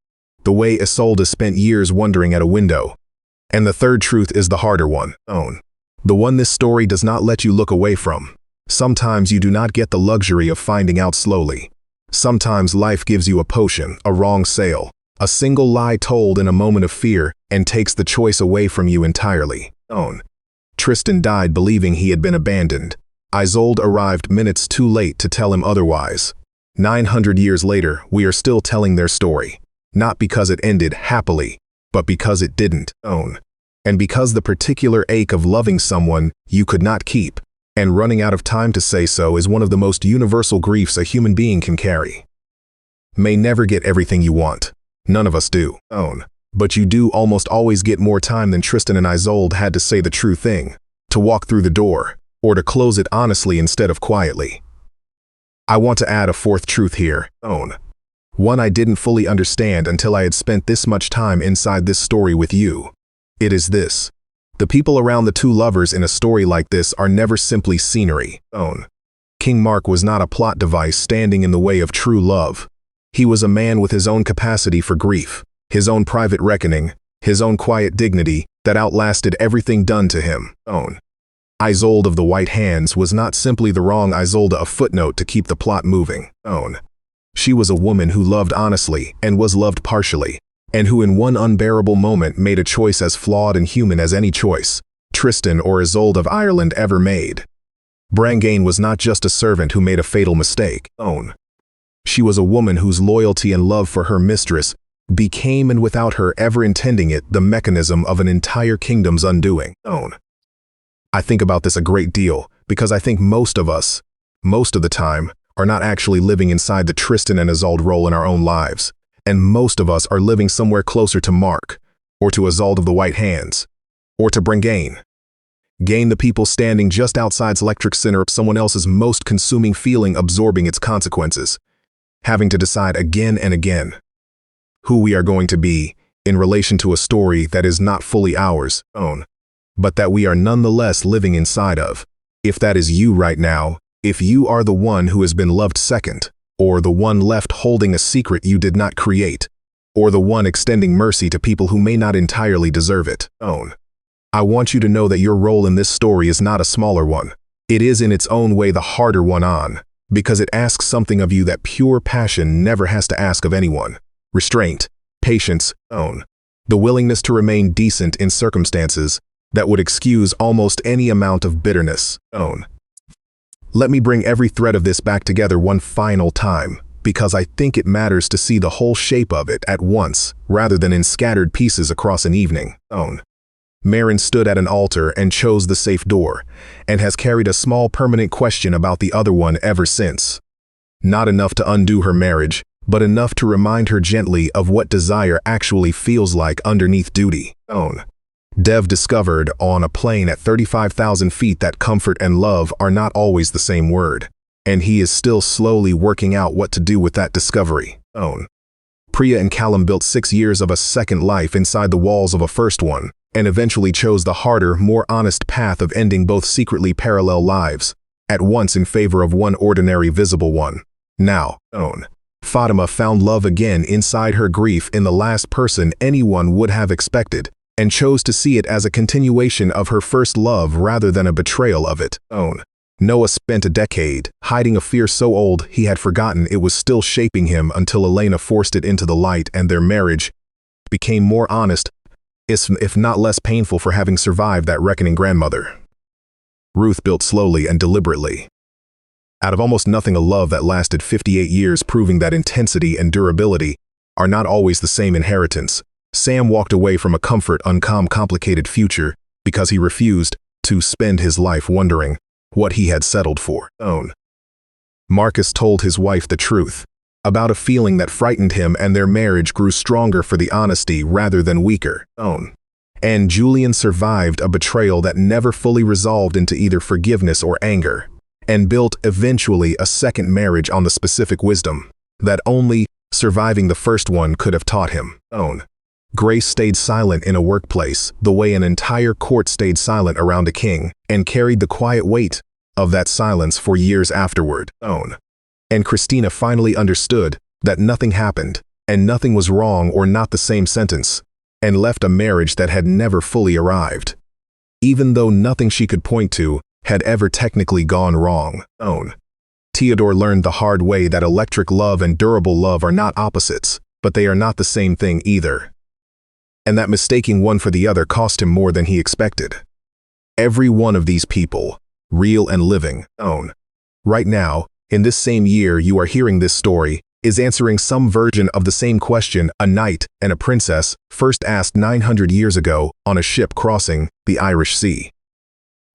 the way Isolde spent years wondering at a window, And the third truth is the harder one. Own. The one this story does not let you look away from. Sometimes you do not get the luxury of finding out slowly. Sometimes life gives you a potion, a wrong sale, a single lie told in a moment of fear, and takes the choice away from you entirely. Own. Tristan died believing he had been abandoned. Isolde arrived minutes too late to tell him otherwise. 900 years later, we are still telling their story. Not because it ended happily, but because it didn't. Own. And because the particular ache of loving someone you could not keep, and running out of time to say so, is one of the most universal griefs a human being can carry. May never get everything you want. None of us do. Own. But you do almost always get more time than Tristan and Isolde had to say the true thing, to walk through the door, or to close it honestly instead of quietly. I want to add a fourth truth here. Own. One I didn't fully understand until I had spent this much time inside this story with you. It is this. The people around the two lovers in a story like this are never simply scenery. Own. King Mark was not a plot device standing in the way of true love. He was a man with his own capacity for grief, his own private reckoning, his own quiet dignity that outlasted everything done to him. Own. Isolde of the White Hands was not simply the wrong Isolde, a footnote to keep the plot moving. Own. She was a woman who loved honestly and was loved partially, and who in one unbearable moment made a choice as flawed and human as any choice Tristan or Isolde of Ireland ever made. Brangane was not just a servant who made a fatal mistake. Own. She was a woman whose loyalty and love for her mistress became, and without her ever intending it, the mechanism of an entire kingdom's undoing. Own. I think about this a great deal because I think most of us, most of the time, are not actually living inside the Tristan and Isolde role in our own lives. And most of us are living somewhere closer to Mark, or to Isolde of the White Hands, or to Brangane. Gain, the people standing just outside electric center of someone else's most consuming feeling, absorbing its consequences, having to decide again and again who we are going to be in relation to a story that is not fully ours own, but that we are nonetheless living inside of. If that is you right now, if you are the one who has been loved second, or the one left holding a secret you did not create, or the one extending mercy to people who may not entirely deserve it, own. I want you to know that your role in this story is not a smaller one. It is in its own way the harder one on, because it asks something of you that pure passion never has to ask of anyone. Restraint, patience, own. The willingness to remain decent in circumstances that would excuse almost any amount of bitterness, own. Let me bring every thread of this back together one final time, because I think it matters to see the whole shape of it at once, rather than in scattered pieces across an evening, own. Marin stood at an altar and chose the safe door, and has carried a small permanent question about the other one ever since. Not enough to undo her marriage, but enough to remind her gently of what desire actually feels like underneath duty, own. Dev discovered on a plane at 35,000 feet that comfort and love are not always the same word, and he is still slowly working out what to do with that discovery, own. Priya and Callum built 6 years of a second life inside the walls of a first one, and eventually chose the harder, more honest path of ending both secretly parallel lives, at once in favor of one ordinary visible one. Now, own. Fatima found love again inside her grief in the last person anyone would have expected, and chose to see it as a continuation of her first love rather than a betrayal of it, own. Noah spent a decade hiding a fear so old he had forgotten it was still shaping him until Elena forced it into the light, and their marriage became more honest, if not less painful for having survived that reckoning grandmother. Ruth built slowly and deliberately. Out of almost nothing, a love that lasted 58 years, proving that intensity and durability are not always the same inheritance. Sam walked away from a complicated future because he refused to spend his life wondering what he had settled for, own. Marcus told his wife the truth about a feeling that frightened him, and their marriage grew stronger for the honesty rather than weaker, own. And Julian survived a betrayal that never fully resolved into either forgiveness or anger, and built eventually a second marriage on the specific wisdom that only surviving the first one could have taught him, own. Grace stayed silent in a workplace the way an entire court stayed silent around a king, and carried the quiet weight of that silence for years afterward, own. And Christina finally understood that nothing happened, and nothing was wrong or not the same sentence, and left a marriage that had never fully arrived. Even though nothing she could point to had ever technically gone wrong. Theodore learned the hard way that electric love and durable love are not opposites, but they are not the same thing either. And that mistaking one for the other cost him more than he expected. Every one of these people, real and living, right now, in this same year you are hearing this story, is answering some version of the same question a knight and a princess first asked 900 years ago on a ship crossing the Irish Sea.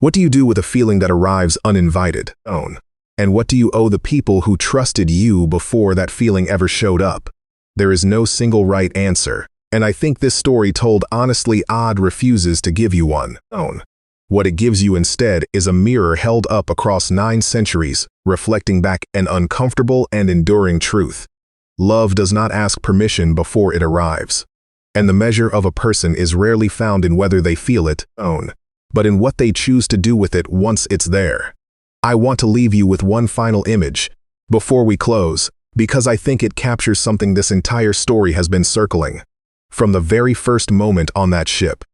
What do you do with a feeling that arrives uninvited? And what do you owe the people who trusted you before that feeling ever showed up? There is no single right answer, and I think this story told honestly refuses to give you one. What it gives you instead is a mirror held up across 9 centuries, reflecting back an uncomfortable and enduring truth. Love does not ask permission before it arrives. And the measure of a person is rarely found in whether they feel it, but in what they choose to do with it once it's there. I want to leave you with one final image before we close, because I think it captures something this entire story has been circling. From the very first moment on that ship,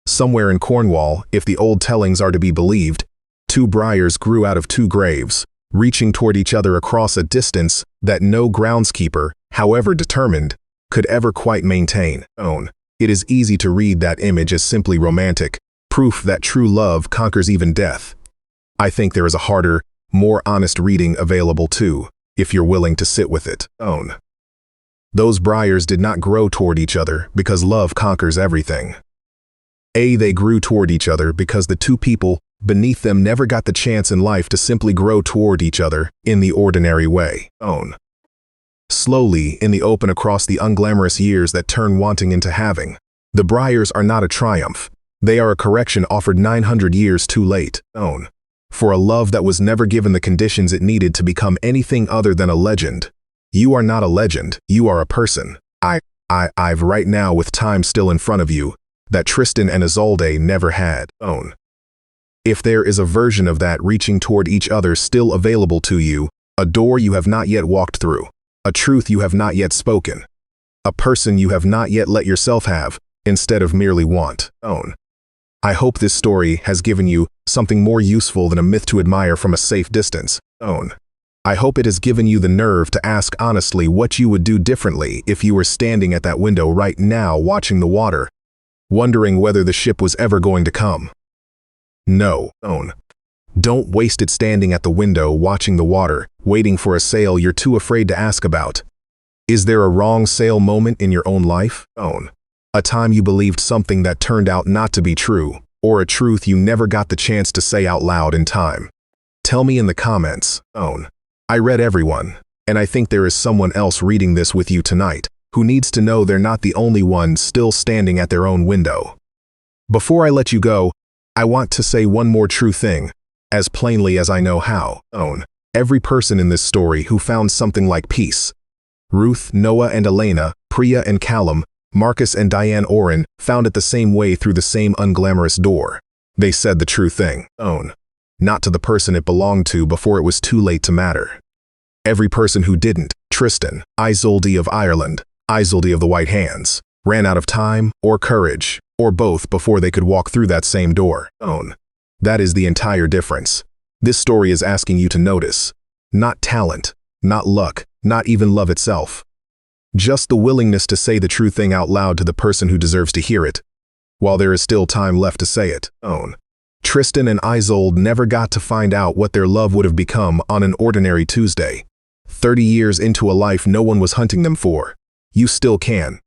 somewhere in Cornwall, if the old tellings are to be believed, 2 briars grew out of 2 graves, reaching toward each other across a distance that no groundskeeper, however determined, could ever quite maintain. It is easy to read that image as simply romantic, proof that true love conquers even death. I think there is a harder, more honest reading available too, if you're willing to sit with it. Those briars did not grow toward each other because love conquers everything. They grew toward each other because the 2 people beneath them never got the chance in life to simply grow toward each other in the ordinary way. Slowly, in the open across the unglamorous years that turn wanting into having, the briars are not a triumph. They are a correction offered 900 years too late. For a love that was never given the conditions it needed to become anything other than a legend. You are not a legend, you are a person. I've right now with time still in front of you, that Tristan and Isolde never had. If there is a version of that reaching toward each other still available to you, a door you have not yet walked through, a truth you have not yet spoken, a person you have not yet let yourself have, instead of merely want. I hope this story has given you something more useful than a myth to admire from a safe distance. I hope it has given you the nerve to ask honestly what you would do differently if you were standing at that window right now watching the water, wondering whether the ship was ever going to come. No, don't waste it standing at the window watching the water, waiting for a sail you're too afraid to ask about. Is there a wrong sail moment in your own life? A time you believed something that turned out not to be true, or a truth you never got the chance to say out loud in time? Tell me in the comments. I read everyone, and I think there is someone else reading this with you tonight who needs to know they're not the only one still standing at their own window. Before I let you go, I want to say one more true thing, as plainly as I know how. Every person in this story who found something like peace, Ruth, Noah and Elena, Priya and Callum, Marcus and Diane Oren, found it the same way through the same unglamorous door. They said the true thing. Not to the person it belonged to before it was too late to matter. Every person who didn't, Tristan, Isolde of Ireland, Isolde of the White Hands, ran out of time or courage, or both before they could walk through that same door. That is the entire difference. This story is asking you to notice. Not talent, not luck, not even love itself. Just the willingness to say the true thing out loud to the person who deserves to hear it, while there is still time left to say it. Tristan and Isolde never got to find out what their love would have become on an ordinary Tuesday. 30 years into a life no one was hunting them for. You still can.